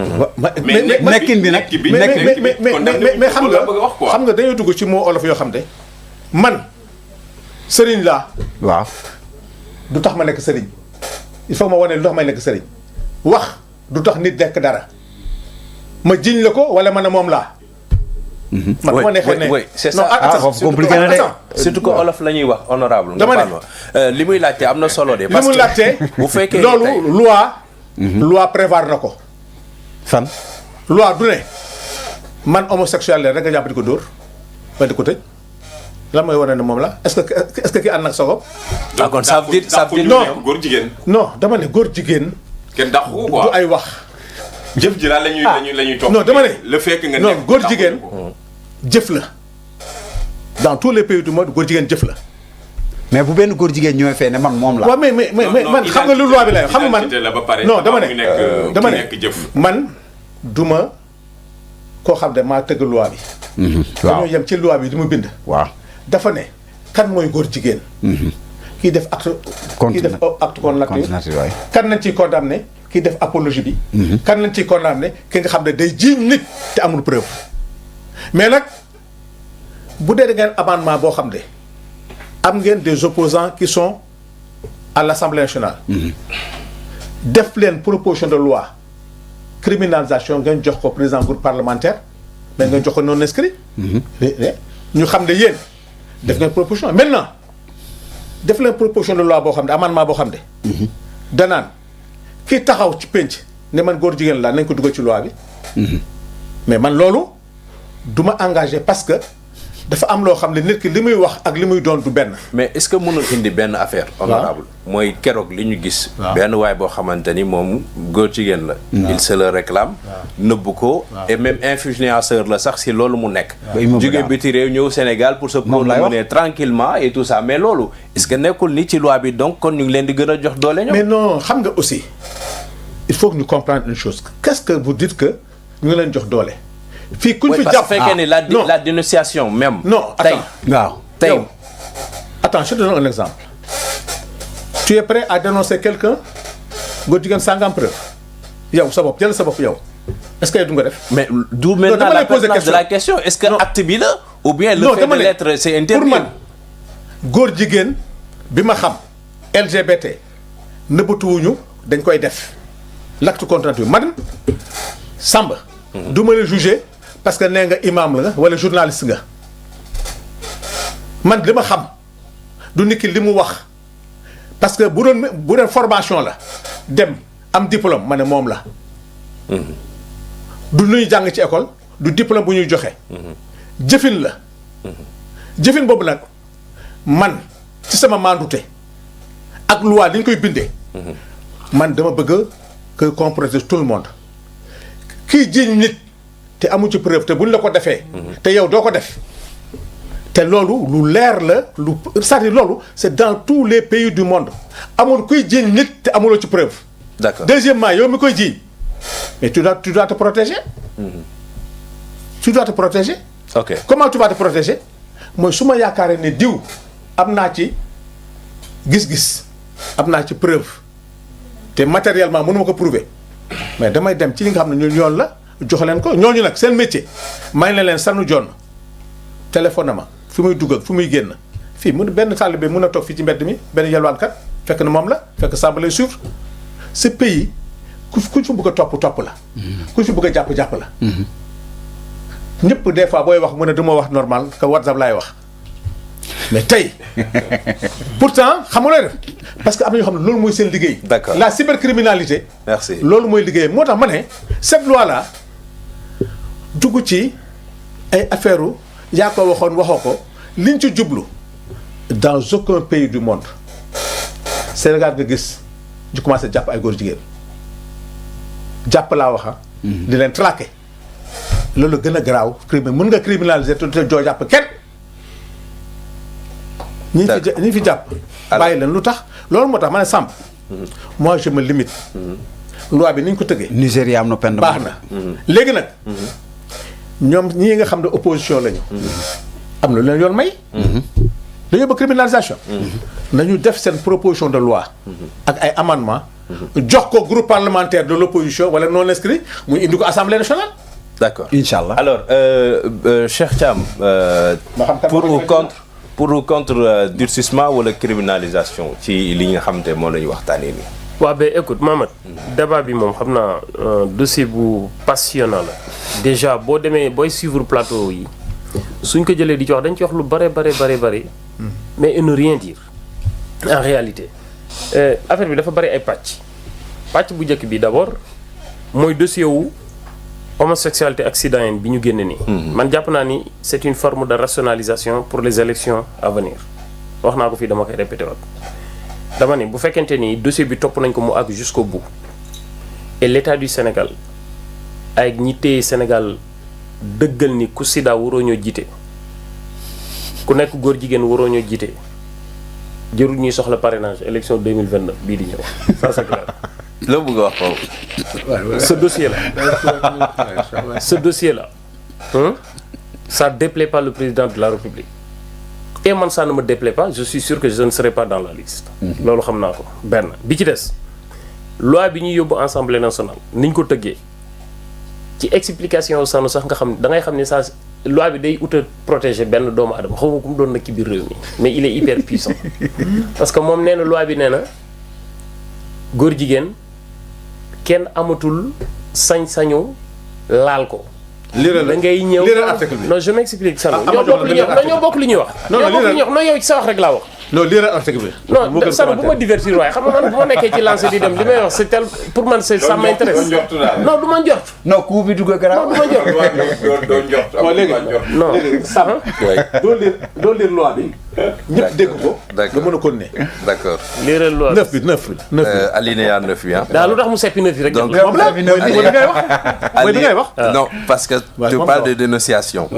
mais nekkin bi nag mais xam nga dañoo dugg ci moo olof yoo xam ne man sëriñ laa. waaw. du tax ma nekk sëriñ il faut ma wane lu tax may nekk sëriñ wax du tax nit nekk dara ma jiñ la ko wala ma ne moom laa. man bu ma neexee ne c'est non ça foofu compliqué na de. surtout que olof la ñuy wax honorable dama ne li muy laajte am na solo de. li mu laajte bu fekkee loolu loi prévoir na ko. fan. loi du ne man homosexuel la rek nga jàpp di ko dóor ba di ko tëj lan mooy wane ne moom la est-ce que ki ànd nag sa bopp. ah kon ça veut dire non góor jigéen. non dama ne góor jigéen. kenn dàqu ko du quoi. ay wax. jëf ji daal la ñuy topp. non dama ne le fait que nga non nekk góor jigéen jëf la dans tous les pays du monde góor jigéen jëf la. mais bu benn góor jigéen ñëwee fee ne man moom la. waaw mais man xam nga lu loi bi lay xam nga man non dama ne man duma koo xam ne maa tëgg loi bi. waaw dañoo yem ci loi bi di mu bind. waaw dafa ne kan mooy góor jigéen. kii def acte. kii def acte contre nature. kan nañ ciy condamné kii def apologie bi. kan nañ ciy condamné ki nga xam ne day jiiñ nit te amul preuve. mais nag bu dee da ngeen amendement boo xam ne am ngeen des opposants qui sont à l'Assemblée nationale. def leen proposition de loi criminalisation ngeen jox ko président groupe parlementaire mais ngeen jox ko non inscrit. ñu xam ne yéen def ngeen proposition maintenant def leen proposition de loi boo xam ne amendement boo xam ne. danaan kii taxaw ci penc ne man góor jigéen laa nañ ko dugal ci loi bi. mais man loolu du ma engagé parce que dafa am loo xam ne nit ki li muy wax ak li muy doon du benn. mais est-ce que mënul indi benn affaire. honorable mooy keroog li ñu gis. benn waay boo xamante ni moom góor jigéen la. il se le réclame. nëbb ko. et même influenceur la sax si loolu mu nekk. jóge biti réew ñëw Sénégal pour se promener tranquillement et tout ça mais loolu est-ce que nekkul ni ci loi bi donc kon ñu ngi leen di gën a jox doole ñoom. mais non xam nga aussi il faut que ñu comprendre une chose qu'est-ce que vous dites que ñu ngi leen jox doole. fii kuñ fi jàpp fekkee ni la dénonciation même. non attends waaw tey attends je te donne un exemple. tu es prêt à dénoncer quelqu'un góor jigéen sangam preuve yow sa bopp jël sa bopp yow est-ce que du nga def. mais d'où maintenant la pertinence de la question est-ce que acte bi la ou bien le fait de l'être c'est interdit. pour man góor jigéen bi ma xam LGBT nëbbatuwuñu dañ koy def l'acte contre nature man Samba. du ma la juger parce que nee nga imam la nga wala journaliste nga man li ma xam du nit ki li mu wax parce que bu doon formation la dem am diplôme ma ne moom la. du nuy jàng ci école du diplôme bu ñuy joxe. jëfin la. jëfin boobu nag man ci sama mandute ak loi li ñu koy bindee. man dama bëgg que qu'on protège tout le monde. kii jiiñ nit te amu ci preuve te buñ la ko defee. te yow doo ko def. te loolu lu leer la lu c'est-à-dire loolu c'est dans tous les pays du monde amul kuy jiiñ nit te amuloo ci preuve. D'accord. Deuxièmement yow mi koy jiiñ mais tu dois te protéger. Tu dois te protéger. Ok. Comment tu vas te protéger mooy su ma yaakaaree ne diw am naa ci gis-gis am naa ci preuve te matériellement mënu ma ko prouver mais damay dem ci li nga xam ne ñun yoon la jox leen ko ñooñu nag seen métier may na leen sanu jonn téléphone ma fi muy dugg ak fi muy génn fii mun benn taalibe mun a toog fii ci mbedd mi benn yalwaankat fekk na moom la fekk sàmba lay suivre ce pays ku fi bëgg a topp la. ku fi bëgg a jàpp la. ñëpp des fois booy wax mu ne du ma wax normal que WhatsApp laay wax mais tey pourtant xam nga looy def parce que am na ñoo xam ne loolu mooy seen liggéey. D'accord. La cybercriminalité. Merci. loolu mooy liggéey moo tax ma ne cette loi là dugg ci ay affaire yaa ko waxoon waxoo ko liñ ci jublu dans aucun pays du monde Sénégal nga gis ñu commencé jàpp ay góor jigéen jàpp laa waxa di leen traqué. loolu gën a garaaw mën nga criminaliser te joo jàpp kenn ñi fi jàpp bàyyi leen lu tax loolu moo tax ma ne Samb moi je me limite loi bi ni ñu ko tëggee Nigéria am na peine de baax mort. na léegi nag ñoom ñii nga xam ne opposition lañu am na lu leen yoon may dañoo ba criminalisation nañu def seen proposition de loi ak ay amendement jox ko groupe parlementaire de l'opposition wala non inscrit muy indi ko assemblée nationale. D'accord. Inch'Allah. Alors, Cheikh Thiam, pour ou contre durcissement ou la criminalisation ci li nga xamante moo la ñu waxtaanee nii. waaw ba écoute Mamad débat bi moom xam naa dossier bu passionnant la déjà boo demee booy suivre plateau yi suñ ko jëlee di ci wax dañ ci wax lu bare mais et ne rien dire en réalité affaire bi dafa bari ay pàcc bu njëkk bi d'abord mooy dossier wu homosexualité ak citoyenne bi ñu génne nii. man jàpp naa ni c'est une forme de rationalisation pour les élections à venir wax naa ko fii dama koy répété waat dama ni bu fekkente ni dossier bi topp nañ ko mu àgg jusqu'au bout et l'État du Sénégal ak ñi téye Sénégal dëggal ni ku sida waroo ñoo jiite ku nekk góor jigéen waroo ñoo jiite jërul ñuy soxla parrainage élection 2029 bii di ñëw ça c'est clair. loo bëgg a wax foofu. ce dossier là ça déplaît pas le président de la République et man ça ne me déplaît pas je suis sûr que je ne serai pas dans la liste. loolu xam naa ko benn bi ci des loi bi ñuy yóbbu Assemblée nationale ni ñu ko tëggee ci explication sanu sax nga xam da ngay xam ne ça loi bi day ut a protéger benn doomu adama xaw ma ku mu doon nag ci biir réew mi mais il est hyper puissant parce que moom nee na loi bi nee na góor jigéen kenn amatul sañ-sañu laal ko. liiral da ngay ñëw liiral article bi. non je m'explique ça. Amath ñoo bokk li ñuy wax. non non liiral non yow ci sa wax rek laa wax. non liiral article bi. non Sanu bu ma divertir waaye xam nga man bu ma nekkee ci lancé di dem li may wax c'est tel pour man c'est ça m'intéresse. non du ma njort. non coup bi dugg garaaw. non du ma njort. doo njort waaw léegi non léegi Samb doo lire loi bi ñëpp dégg ko. D'accord. nga mën a continuer. D'accord. léeral loi 9 bi. Alinéa 9 bi ah. daal lu tax mu seppi nëf yi rek. Donc, moom la mooy li ngay wax. mooy li ngay wax. Non, parce que Ouais, tu moom parles la de dénonciation.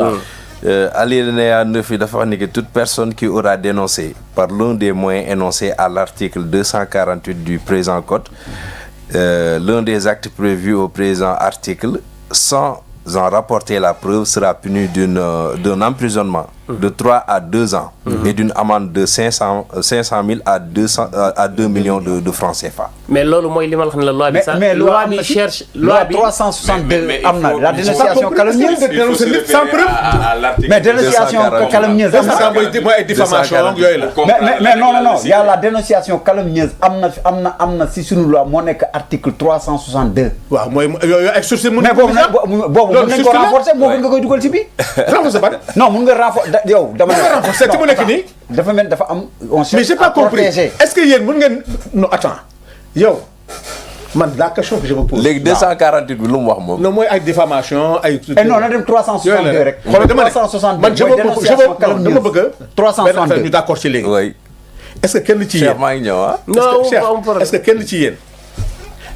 Alinéa 9 yi dafa wax ni que toute personne qui aura dénoncé par l'un des moyens énoncés à l'article 248 du présent code l'un des actes prévus au présent article sans en rapporter la preuve sera puni d'un emprisonnement de 3 à 2 ans et d'une amende de 500 000 à 2 millions de francs CFA. mais loolu mooy li ma la xam ne la loi bi sax. mais loi bi cherche loi bi 362 am na la dénonciation calomnieuse. sans preuve. mais dénonciation calomnieuse am na. mooy ay diffamation yooyu la. mais non il y a la dénonciation calomnieuse am na si sunu loi moo nekk article 362. waaw mooy yooyu ay sursis mun mais boobu nag boobu mën nañ ko renforcer moo gën nga koy dugal ci biir. renforcer ba non mun nga renforcer yow dama ne. renforcer ci mu nekk nii. dafa mel dafa am. on mais j'ai cherche pas à compris protéger. est-ce que yéen mën ngeen non attends yow man la question que je me pose. léegi 248 bi lu mu wax moom. non mooy ay diffamation ay. non na dem 362 rek. xoolal dama ne 362 man dama bëgg a. 362 ñu d'accord ci léegi. oui. est-ce que kenn ci yéen Cheikh maa ngi ñëw ah. non est-ce que kenn ci yéen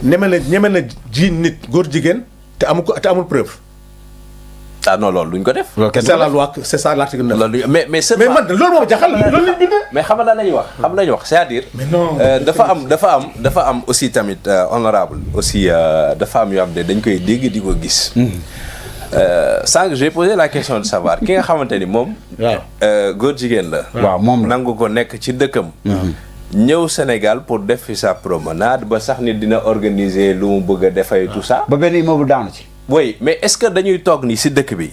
ñeme na ji nit góor jigéen te amul preuve. ah non loolu duñ ko def. c'est ça la loi c'est ça l'article 9. loolu mais mais man loolu moom jaxal loolu lañ bind. mais xam nga lan lañuy wax xam nañu wax c'est-à-dire. mais non dafa am aussi tamit honorable aussi dafa am yoo xam ne dañ koy dégg di ko gis. sànq j'ai posé la question de savoir ki nga xamante ni moom. waaw góor jigéen la. waaw moom la nangu ko nekk ci dëkkam. ñëw Sénégal pour def fi sa promenade ba sax nit dina organiser lu mu bëgg a defay tout ça. ba benn immeuble daanu ci. oui mais est-ce que dañuy toog ni si dëkk bi.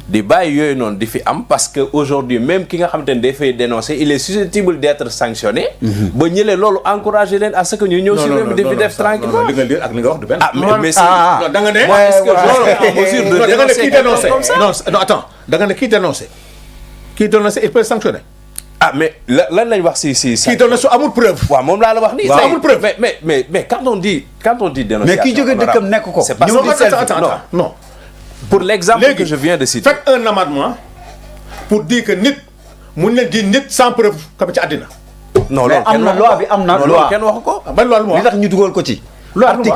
di bàyyi yooyu noonu di fi am parce que aujourd'hui même ki nga xamante ne dafay dénoncer il est susceptible d'être sanctionné. ba ñëlee loolu encourager leen à ce que ñu ñëw si réew mi di fi def tranquillement. li nga lire ak li nga wax du benn. ah mais non da nga ne. est-ce que loolu en mesure de non da nga ne dénoncer kii dénoncé non attends da nga ne kii dénoncé il peut sanctionner. ah mais lan lañ wax si. kii dénoncé amul preuve. waaw moom laa la wax nii. waaw amul preuve mais quand on dit dénonciation. mais kii jógee dëkkam nekk ko. c'est pas non ça. attends non. pour l'exemple que je viens de citer. faites un amendement pour dire que nit mun leen di nit sans preuve comme ci àddina. non mais am na loi bi am na loi kenn waxu ko. ban loi moo li tax ñu dugal ko ci.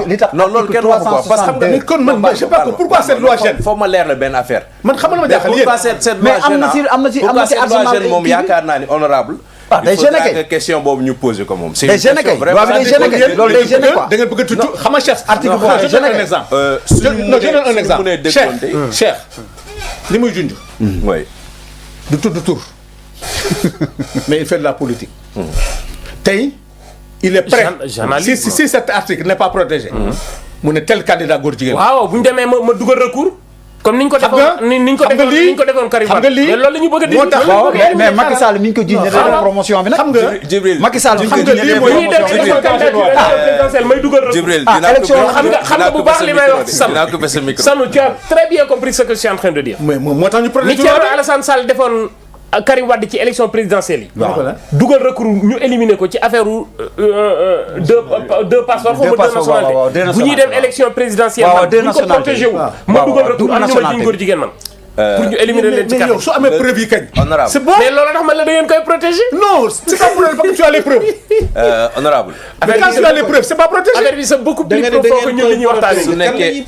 li tax non loolu kenn waxu ko parce que xam nga mais kon man je sais pas pourquoi cette loi gêne. faut ma leer la benn affaire. man xam nga ma jaaxal pourquoi yéen. cette mais loi gêne am na ci pourquoi cette loi gêne moom yaakaar naa ni honorable. ah day gêné kay il faudra que question boobu ñu poser ko moom. c'est day gêné kay loi bi day gêné kay loolu day gêné quoi. da ngeen bëgg a tudd xam nga chef article boobu je donne un exemple. je donne un exemple Cheikh li muy junj. oui. du tudd tur mais il fait de la politique. tey il est prêt si cet article n'est pas protégé. mu ne tel candidat góor jigéen. waaw bu ñu demee ma dugal recours. comme niñ ko defoon niñ ko defoon Karim Wade mais loolu la ñu bëgg a di. moo tax waaw mais Macky Sall mi ngi ko jiñ ne def promotion bi nag. xam nga Jibril Macky Sall mi ngi ko jiñ ne def mooy ñuy dem élection présidentielle may dugal recours. Jibril xam nga bu baax li may wax Sanu. dinaa couper sa micro. Sanu tu as très bien compris ce que je suis en train de dire. mais moo tax ñu ni protéger Thierno Alassane Sall defoon Karim Wade ci élection présidentielle yi. dugal recours ñu éliminer ko ci affaire deux passeports xaw ma deux nationalités bu ñuy dem élection présidentielle bu ñu ko protégé wu ma dugal recours am ñu ma jiñ góor jigéen man pour ñu éliminer leen ci mais yow su amee preuve yi kañ. honorable c'est bon mais loolu tax man la da ngeen koy protéger. non c'est pas preuve parce que tu as les preuves. honorable mais quand tu as les preuves c'est pas protégé. affaire bi c'est beaucoup plus profond que ñun li ñuy waxtaanee. su nekkee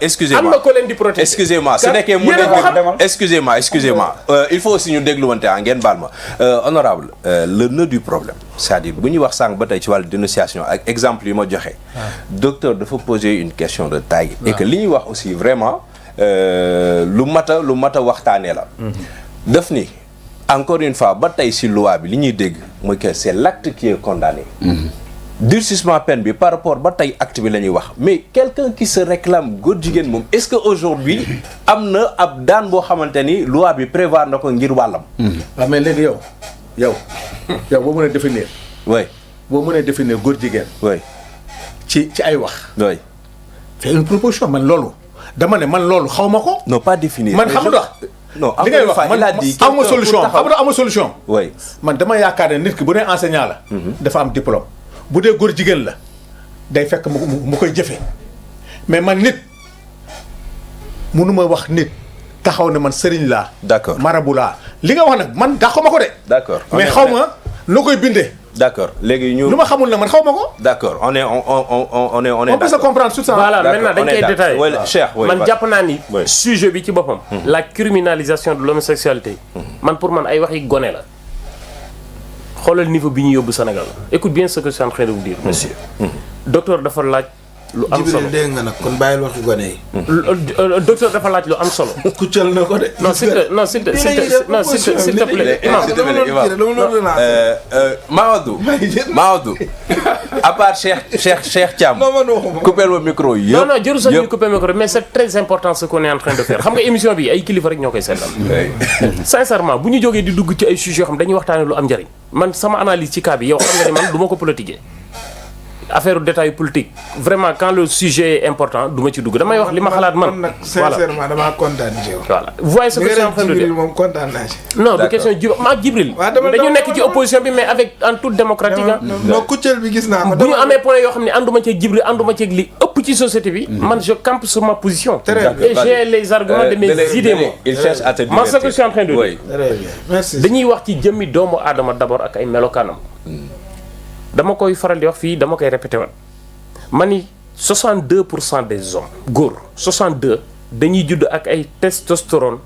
excusez-moi am na ko leen di protéger. excusez-moi su nekkee mu nekk excusez-moi il faut aussi ñu dégluwante ngeen baal ma honorable le nœud du problème c'est-à-dire bu ñuy wax sànq ba tey ci wàllu dénonciation ak exemple yi ma joxe docteur dafa poser une question de taille et que li ñuy wax aussi vraiment lu mat a waxtaanee la daf ni encore une fois ba tey si loi bi li ñuy dégg mooy que c'est l'acte qui est condamné durcissement peine bi par rapport ba tey acte bi la ñuy wax mais quelqu'un qui se réclame góor jigéen moom est-ce que aujourd'hui am na ab daan boo xamante ni loi bi prévoir na ko ngir wàllam waaw mais léegi yow boo mënee définir góor jigéen oui ci ay wax oui c'est une proposition man loolu dama ne man loolu xaw ma ko non pas définir man xam nga non li ngay wax man am solution xam nga am solution oui man dama yaakaar ne nit ki bu dee enseignant la dafa am diplôme bu dee góor jigéen la day fekk mu koy jëfe mais man nit mënuma wax nit taxaw ne man sëriñ laa d'accord marabu laa li nga wax nag man dàqu ma ko de d'accord mais xaw ma noo koy bindee d'accord léegi ñu lu ma xamul nag man xaw ma ko d'accord on est peut se comprendre tout ça voilà maintenant dañ koy détaillé Cheikh man jàpp naa ni sujet bi ci boppam la criminalisation de l'homosexualité man pour man ay waxi gone la xoolal niveau bi ñu yóbbu Sénégal écoute bien ce que je suis en train de vous dire monsieur docteur dafa laaj lu am solo Jibril dégg nga nag kon bàyyil waxi gone yi. docteur dafa laaj lu am solo. kuccal na ko de. non s'il te plaît Maodo à part Cheikh Thiam. coupé le micro yëpp. non jëru sax ñu coupé micro mais c'est très important ce qu'on est en train de faire xam nga émission bi ay kilifa rek ñoo koy seetal. sincèrement bu ñu jógee di dugg ci ay sujets yoo xam dañuy waxtaanee lu am njëriñ man sama analyse ci cas bi yow xam nga ni man du ma ko politiquer affaire détail politique vraiment quand le sujet est important du ma ci dugg damay wax li ma xalaat man. nag sincèrement damaa kontaan ci yow. voilà vous voyez ce que je suis en train de dire. moom kontaan naa ci. non du question Djibril dañu nekk ci opposition bi mais avec en toute démocratique non kuccel bi gis naa ko. bu ñu amee point yoo xam ne ànduma ceeg Djibril ànduma ceeg li ëpp ci société bi. man je campe sur ma position. et j'ai les arguments de mes idées moi. il cherche à te divertir. man ce que je suis en train de dire. très bien merci. dañuy wax ci jëmmi doomu aadama d'abord ak ay melokaanam. dama koy faral di wax fii dama koy répété waat ma ni 62% des hommes góor 62 dañuy judd ak ay testostérone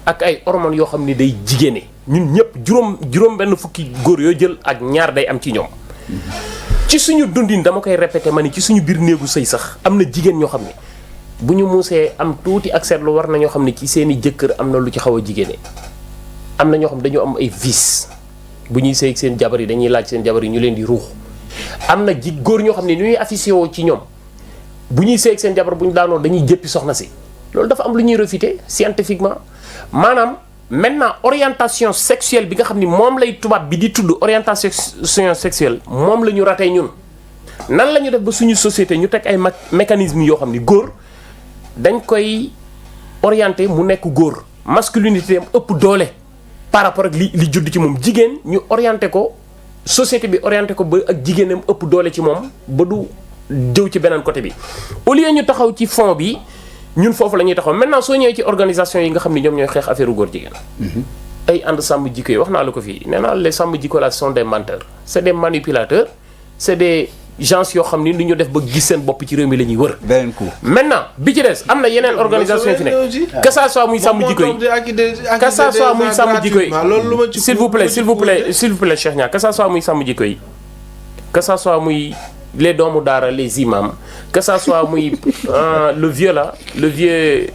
ak ay hormones yoo xam ni day jigéene ñun ñëpp juróom benn fukki góor yoo jël ak ñaar day am ci ñoom. ci suñu dundin dama koy répété ma ni ci suñu biir néegu sëy sax am na jigéen ñoo xam ne bu ñu muusee am tuuti ak seetlu war na ñoo xam ne ci seen i jëkkër am na lu ci xaw a jigéene am na ñoo xam dañoo am ay vices. bu ñuy sëy ak seen jabar yi dañuy laaj seen jabar yi ñu leen di ruux am na góor ñoo xam ne ni ñuy affiché woo ci ñoom bu ñuy sëy ak seen jabar bu ñu daanoo dañuy jëppi soxna si loolu dafa am lu ñuy réfuté scientifiquement maanaam maintenant orientation sexuelle bi nga xam ni moom lay tubaab bi di tudd orientation sexuelle moom la ñu ratee ñun nan la ñu def ba suñu société ñu teg ay mécanismes yoo xam ni góor dañ koy orienté mu nekk góor masculinité am ëpp doole par rapport ak li judd ci moom jigéen ñu orienté ko société bi orienté ko ba ak jigéenam ëpp doole ci moom ba du jëw ci beneen côté bi au lieu ñu taxaw ci fond bi ñun foofu la ñuy taxaw maintenant soo ñëwee ci organisation yi nga xam ne ñoom ñooy xeex affaire góor jigéen ay ànd sàmm jikko yi wax naa la ko fii nee naa les sàmm jikko la sont des menteurs c'est des manipulateurs c'est des gens yoo xam ni lu ñu def ba gis seen bopp ci réew mi la ñuy wër. beneen coup. maintenant bi ci des am na yeneen organisation yi fi nekk que ça soit muy sàmm jikko yi que ça soit muy sàmm jikko yi s'il vous plaît Cheikh Niang que ça soit muy sàmm jikko yi que ça soit muy les doomu daara les imams que ça soit muy le vieux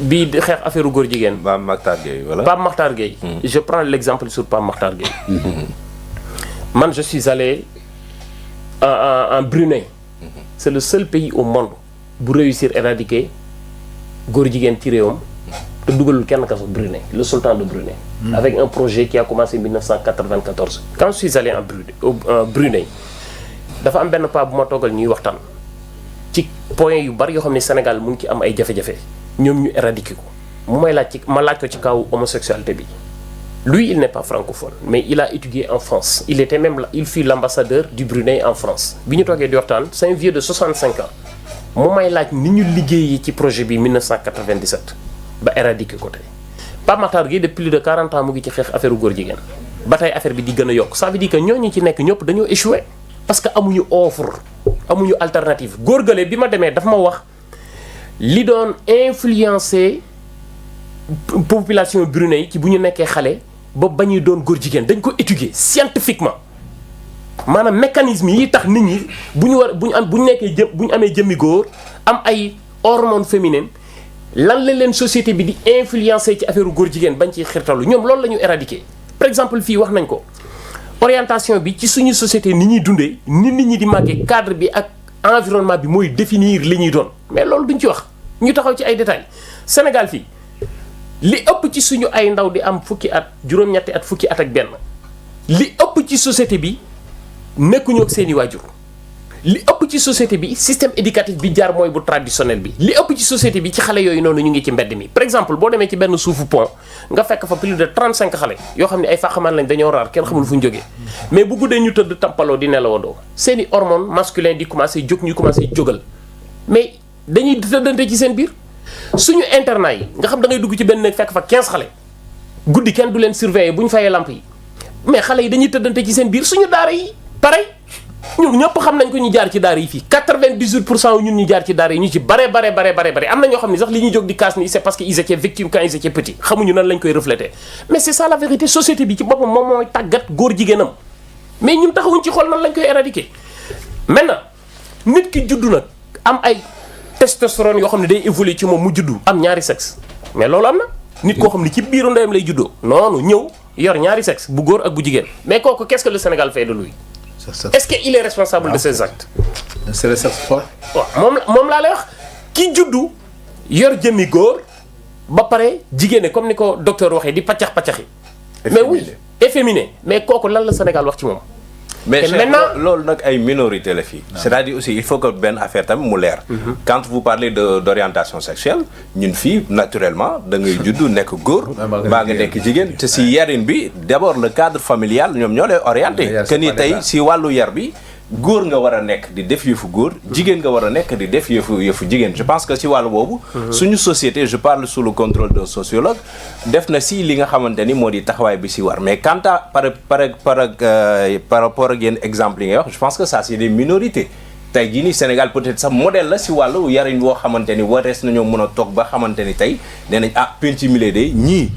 bii di xeex affaire góor jigéen. Pape Makhtar Gueye voilà. Pape Makhtar Gueye. Je prends l'exemple sur Pape Makhtar Gueye. Man je suis allé en Brunei. C'est le seul pays au monde bu réussir éradiquer góor jigéen ci réewam te dugalul kenn kaso Brunei le sultan de Brunei. Avec un projet qui a commencé en 1994. Quand je suis allé en Brunei dafa am benn paa bu ma toogal ñuy waxtaan ci point yu bari yoo xam ne Sénégal mu ngi ci am ay jafe-jafe ñoom ñu éradiquer ko mu may laaj ma laaj ko ci kaw homosexualité bi. Lui, il n'est pas francophone, mais il a étudié en France. Il était même là, il fut l'ambassadeur du Brunei en France. Bi ñu toogee di waxtaan, c'est un vieux de 65 ans. mu may laaj ni ñu liggéeyee ci projet bi 1997 ba éradiquer ko tey. Pape Makhtar Gueye de plus de 40 ans mu ngi ci xeex affaire góor jigéen ba tey affaire bi di gën a yokk ça veut dire que ñooñu ci nekk ñëpp dañoo échoué parce que amuñu offre amuñu alternative góor gële bi ma demee dafa ma wax li doon influencer population Brunei ci bu ñu nekkee xale ba bañuy doon góor jigéen dañ ko étudier scientifiquement maanaam mécanisme yi tax nit ñi bu ñu amee jëmmi góor am ay hormones féminines lan la leen société bi di influencer ci affaire góor jigéen bañ ciy xirtalu ñoom loolu la ñu éradiquer par exemple fii wax nañ ko orientation bi ci suñu société ni ñuy dundee nit ñi di màggee cadre bi ak environnement bi mooy définir li ñuy doon mais loolu duñ ci wax ñu taxaw ci ay détails Sénégal fii li ëpp ci suñu ay ndaw di am fukki at juróom-ñetti at fukki at ak benn li ëpp ci société bi nekkuñu ak seeni waajur li ëpp ci société bi système éducatif bi jaar mooy bu traditionnel bi li ëpp ci société bi ci xale yooyu noonu ñu ngi ci mbedd mi par exemple boo demee ci benn suufu pont nga fekk fa plus de 35 xale yoo xam ne ay fàqamaan lañ dañoo raar kenn xamul fu ñu jógee mais bu guddee ñu tëdd tampaloo di nelawandoo seeni hormone masculin di commencé jóg ñu commencé jógal mais dañuy tëddante ci seen biir suñu internat yi nga xam da ngay dugg ci benn néeg fekk fa 15 xale guddi kenn du leen surveiller bu ñu fayee lamp yi mais xale yi dañuy tëddante ci seen biir suñu daara yi pareil ñun ñëpp xam nañ ko ñu jaar ci daara yi fii 98% ñun ñu jaar ci daara yi ñu ci bare am na ñoo xam ne sax li ñuy jóg di kaas ni c'est parce que ils étaient victimes quand ils étaient petits xamuñu nan lañ koy refléter mais c'est ça la vérité société bi ci boppam moom mooy tàggat góor jigéenam mais ñun taxawuñ ci xool nan lañ koy éradiquer maintenant nit ki juddu nag am ay testostérone yoo xam ne day évoluer ci moom mu juddu am ñaari sexe mais loolu am na nit koo xam ne ci biiru ndeyam lay juddoo noonu ñëw yor ñaari sexe bu góor ak bu jigéen mais kooku qu'est-ce que le Sénégal fait de lui est-ce que il est responsable de ses actes c'est le sexe fort. waaw moom laa lay wax ki juddu yor jëmmi góor ba pare jigéene comme ni ko docteur waxee di paccax-paccaxi mais oui efféminé mais kooku lan la Sénégal wax ci moom mais Et maintenant loolu nag ay minorité la fii c'est-à-dire aussi il faut que benn affaire tamit mu leer quand vous parlez d'orientation sexuelle ñun fii naturellement da ngay juddu nekk góor baa nga nekk jigéen te si yarin bi d'abord le cadre familial ñoom ñoo lay orienté que ni tey si wàllu yar bi góor nga war a nekk di def yëfu góor jigéen nga war a nekk di def yëfu jigéen je pense que ci wàllu boobu suñu société je parle sous le contrôle d'un sociologue def na si li nga xamante ni moo di taxawaay bi si war mais quant à par rapport ak yenn exemple yi ngay wax je pense que ça c'est des minorités tey jii nii Sénégal peut-être sax modèle la si wàllu yarin boo xamante ni warees nañoo mën a toog ba xamante ni tey nee nañ penc mi de ñii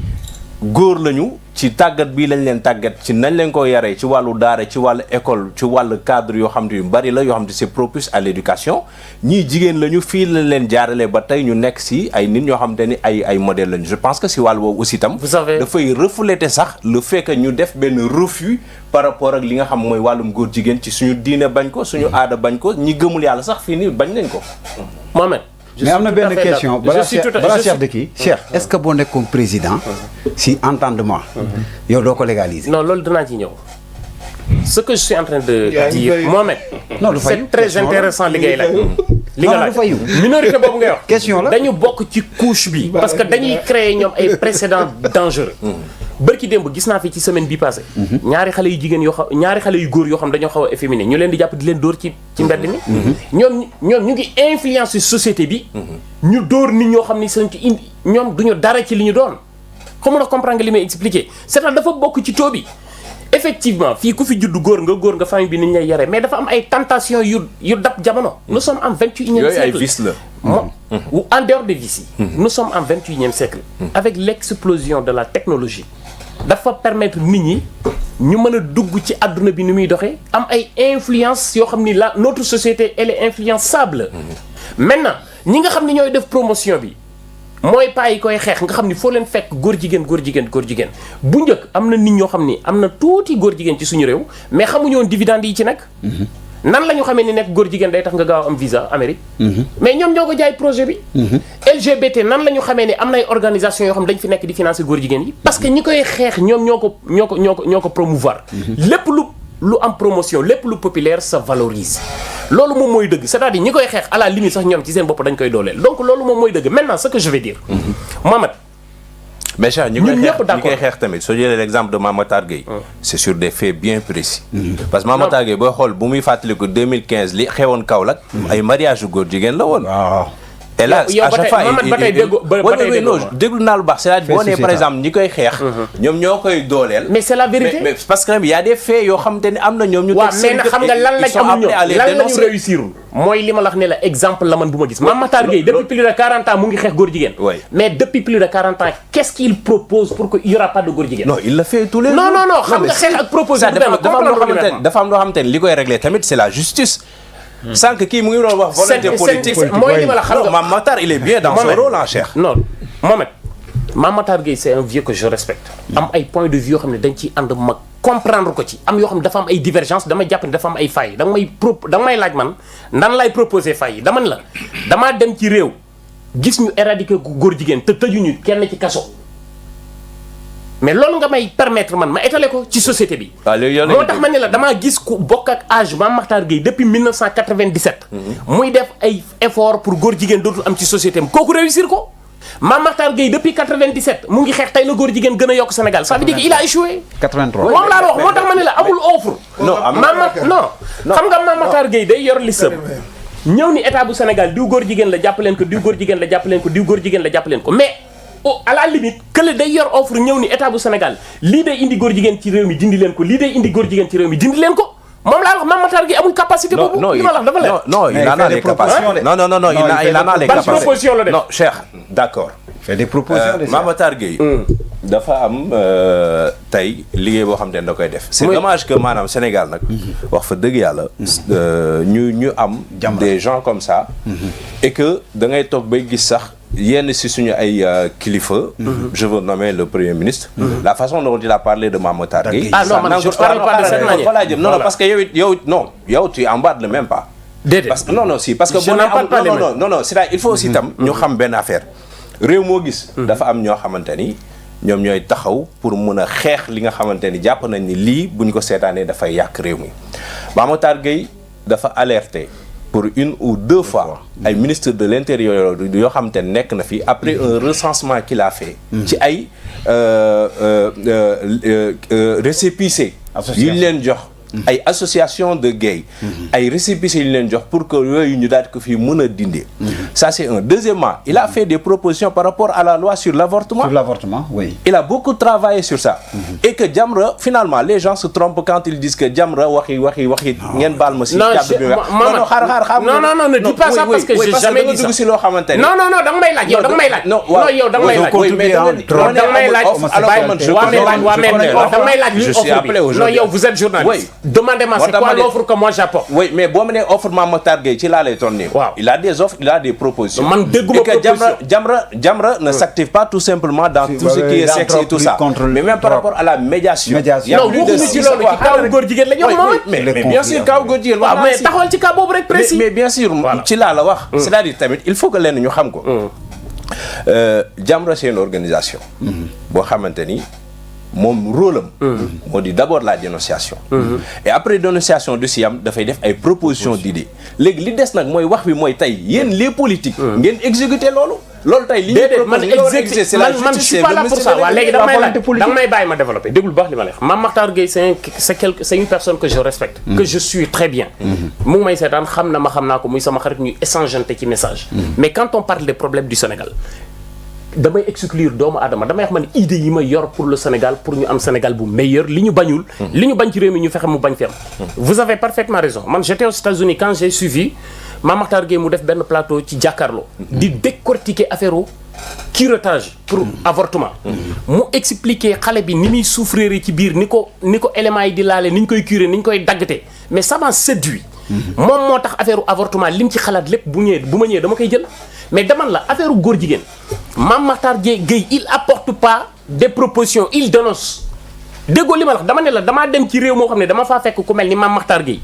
góor lañu ci tàggat bii lañ leen tàggat ci nañ leen ko yaree ci wàllu daara ci wàllu école ci wàllu cadre yoo xam te yu bari la yoo xam te c'est propice à l'éducation ñii jigéen lañu fii lañ leen jaarale ba tey ñu nekk si ay nit ñoo xam te ni ay modèle lañu je pense que si wàllu boobu aussi tam dafay refléter sax le fait que ñu def benn refus par rapport ak li nga xam mooy wàllum góor jigéen ci suñu diine bañ ko suñu aada bañ ko ñi gëmul yàlla sax fii nii bañ nañ ko Mohamed mais am na benn question balaa Cheikh de kii Cheikh est-ce que boo nekkoon président si entendement yow doo ko légaliser. non loolu dinaa ci ñëw ce que je suis en train de dire Mohamed non c'est très intéressant li ngay laaj li nga laaj fayu minorité boobu ngay wax question la dañu bokk ci couche bi parce que dañuy créer ñoom ay précédents dangereux bërki démb gis naa fi ci semaine bi passé ñaari xale yu jigéen yoo xam ñaari xale yu góor yoo xam dañoo xaw a efféminé ñu leen di jàpp di leen dóor ci mbedd mi ñoom ñu ngi influence société bi ñu dóor nit ñoo xam ni seen ci indi ñoom duñu dara ci li ñu doon xam nga comprendre nga li may expliquer c'est-à-dire dafa bokk ci taux bi effectivement fii ku fi judd góor nga famille bi ni ñu lay yaree mais dafa am ay tentation yu dab jamono nous sommes en 21e siècle yooyu ay vices la ou en dehors des vices yi nous sommes en 21e siècle avec l'explosion de la technologie dafa permettre nit ñi ñu mën a dugg ci àdduna bi ni muy doxee am ay influence yoo xam ni notre société elle est influençable maintenant ñi nga xam ni ñooy def promotion bi mooy paa yi koy xeex nga xam ni foo leen fekk góor jigéen bu njëkk am na nit ñoo xam ni am na tuuti góor jigéen ci suñu réew mais xamuñu woon dividende yi ci nekk nan la ñu xamee ni nekk góor jigéen day tax nga gaaw am visa Amérique mais ñoom ñoo ko jaay projet bi LGBT nan la ñu xamee ni am nay organisation yoo xam dañ fi nekk di financer góor jigéen yi parce que ñi koy xeex ñoom ñoo ko promouvoir lépp lu am promotion lépp lu populaire ça valorise loolu moom mooy dëgg c'est-à-dire ñi koy xeex à la limite sax ñoom ci seen bopp dañ koy dooleel donc loolu moom mooy dëgg maintenant ce que je vais dire Mohamed mais Cheikh ñi koy xeex tamit soo jëlee l'exemple de Mame Matar Gueye c'est sur des faits bien précis parce que Mame Matar Gueye booy xool bu muy fàttaliku 2015 li xewoon Kaolack ay mariage yu góor jigéen la woon et là à chaque fois déglu naa lu baax c'est-à-dire boo nee par exemple ñi koy xeex ñoom ñoo koy dooleel mais c'est la vérité mais parce que y a des faits yoo xam te ne am na ñoom ñu waaw mais nag xam nga lan lañ amul ñoom lan lañu réussirul mooy li ma la wax ne la exemple la man bu ma gis Mame Matar Gueye depuis plus de 40 ans mu ngi xeex góor jigéen mais depuis plus de 40 ans qu'est-ce qu'il propose pour que il y aura pas de góor jigéen non il le fait tous les jours non xam nga xeex ak proposer dafa am loo xamante ne li koy régler tamit c'est la justice sànq kii mu ngi doon wax volonté politique mooy li ma la xam nga Mame Matar il est bien dans son rôle en Cheikh non Mohamed Mame Matar Gueye c'est un vieux que je respecte am ay points de vue yoo xam ne dañ ciy ànd mag comprendre ko ci am yoo xam ne dafa am ay divergence dama jàpp ne dafa am ay failles da nga may laaj man nan lay proposer failles yi damaa dem ci réew gis ñu éradiquer ko góor jigéen te tëjuñu kenn ci kaso mais loolu nga may permettre man ma étaler ko ci société bi moo tax ma ne la damaa gis ku bokk ak âge Mame Matar Gueye depuis 1997 muy def ay effort pour góor jigéen dootul am ci société am kooku réussir ko Mame Matar Gueye depuis 97 mu ngi xeex tey la góor jigéen gën a yokk Sénégal ça veut dire qu'il a échoué 83 moom laa wax moo tax ma ne la amul offre non xam nga Mame Matar Gueye day yor listam ñëw ni état bu Sénégal diw góor jigéen la jàppaleen ko diw góor jigéen la jàppaleen ko diw góor jigéen la jàppaleen ko mais à la limite kële day yor offre ñëw ni état bu Sénégal lii day indi góor jigéen ci réew mi dindi leen ko lii day indi góor jigéen ci réew mi dindi leen ko moom laa wax Mame Matar Gueye amul capacité boobu li ma la wax dafa leer non il en a les capacités non il en a les capacités proposition la def non Cheikh d'accord fait des propositions Mame Matar Gueye dafa am tey liggéey boo xam ne da koy def c'est dommage que maanaam Sénégal nag wax fa dëgg yàlla ñu am des gens comme ça et que da ngay toog bay gis sax yenn si suñu ay kilifa je veux nommer le premier ministre la façon dont il a parlé de Mame Matar Gueye non je parle pas de cette manière non parce que yow tu embarques le même pas parce que non si parce que non c'est-à-dire il faut aussi tam ñu xam benn affaire réew moo gis dafa am ñoo xamante ni ñoom ñooy taxaw pour mun a xeex li nga xamante ni jàpp nañ ni lii bu ñu ko seetaanee dafay yàq réew mi Mame Mactar Gueye dafa alerté pour une ou deux fois ay ministre de l'intérieur yoo xamante ne nekk na fi après un recensement qu'il a fait ci ay récépissé yu ñu leen jox ay association de gays ay récépissé yu ñu leen jox pour que yooyu ñu daal ko fii mën a dindi ça c'est un. Deuxièmement il a fait des propositions par rapport à la loi sur l'avortement. Sur l'avortement, oui. Il a beaucoup travaillé sur ça. Et que Jamra, finalement, les gens se trompent quand ils disent que Jamra, ngeen baal ma si kàddu bi non, ne dis pas ça parce que j'ai jamais dit ça. Non, danga may laaj yow danga may laaj. Non, yow danga may laaj. Je suis appelé aujourd'hui. Non, yow vous êtes journaliste. Demandez-moi c'est quoi l'offre que moi j'apporte. Oui, mais boo ma nee offre Mame Mactar Gueye ci laa lay tourner. Il a des offres, il a des propositions. Man dégguma proposition. Jamra ne s'active pas tout simplement dans tout ce qui est sexe et tout ça. Mais même par rapport à la médiation. Non, waxuñu ci loolu ci kaw góor jigéen la ñu wax. Mais bien sûr kaw góor jigéen. waaw mais taxawal ci kaw boobu rek précis. Mais bien sûr ci laa la wax. C'est-à-dire tamit il faut que lenn ñu xam ko. Jamra c'est une organisation. boo xamante ni moom rôle am. moo di d'abord la dénonciation. Et après dénonciation du si am dafay def ay propositions d'idées. léegi li des nag mooy wax bi mooy tey yéen les politiques. ngeen exécuter loolu. loolu tey li ñu proposé c'est la man je suis pas là pour ça waaw léegi danga may bàyyi ma développer déglu baax li ma lay wax Mame Mactar Gueye c'est une personne que je respecte. que je suis très bien. mu ngi may seetaan xam naa ko muy sama xarit ñuy échangeante ci message. mais quand on parle des problèmes du Sénégal. damay exclure doomu aadama damay wax man idée yi ma yor pour le Sénégal pour ñu am Sénégal bu meilleur li ñu bañul. li ñu bañ ci réew mi ñu fexe mu bañ fi am. vous avez parfaitement raison man j'étais aux États-Unis quand j'ai suivi Mame Mactar Gueye mu def benn plateau ci jàkkaarloo. di décortiquer affaire curettage pour avortement. mu expliquer xale bi ni muy souffrir ci biir ni ko éléments yi di laale ni ñu koy curer ni ñu koy daggate mais ça m'a séduit. moom moo tax affaire avortement lim ci xalaat lépp bu ma ñëwee dama koy jël. mais dama la affaire góor jigéen Mame Mactar Gueye il apporte pas des propositions il dénonce déggoo li ma la wax dama ne la damaa dem ci réew moo xam ne dama faa fekk ku mel ni Mame Mactar Gueye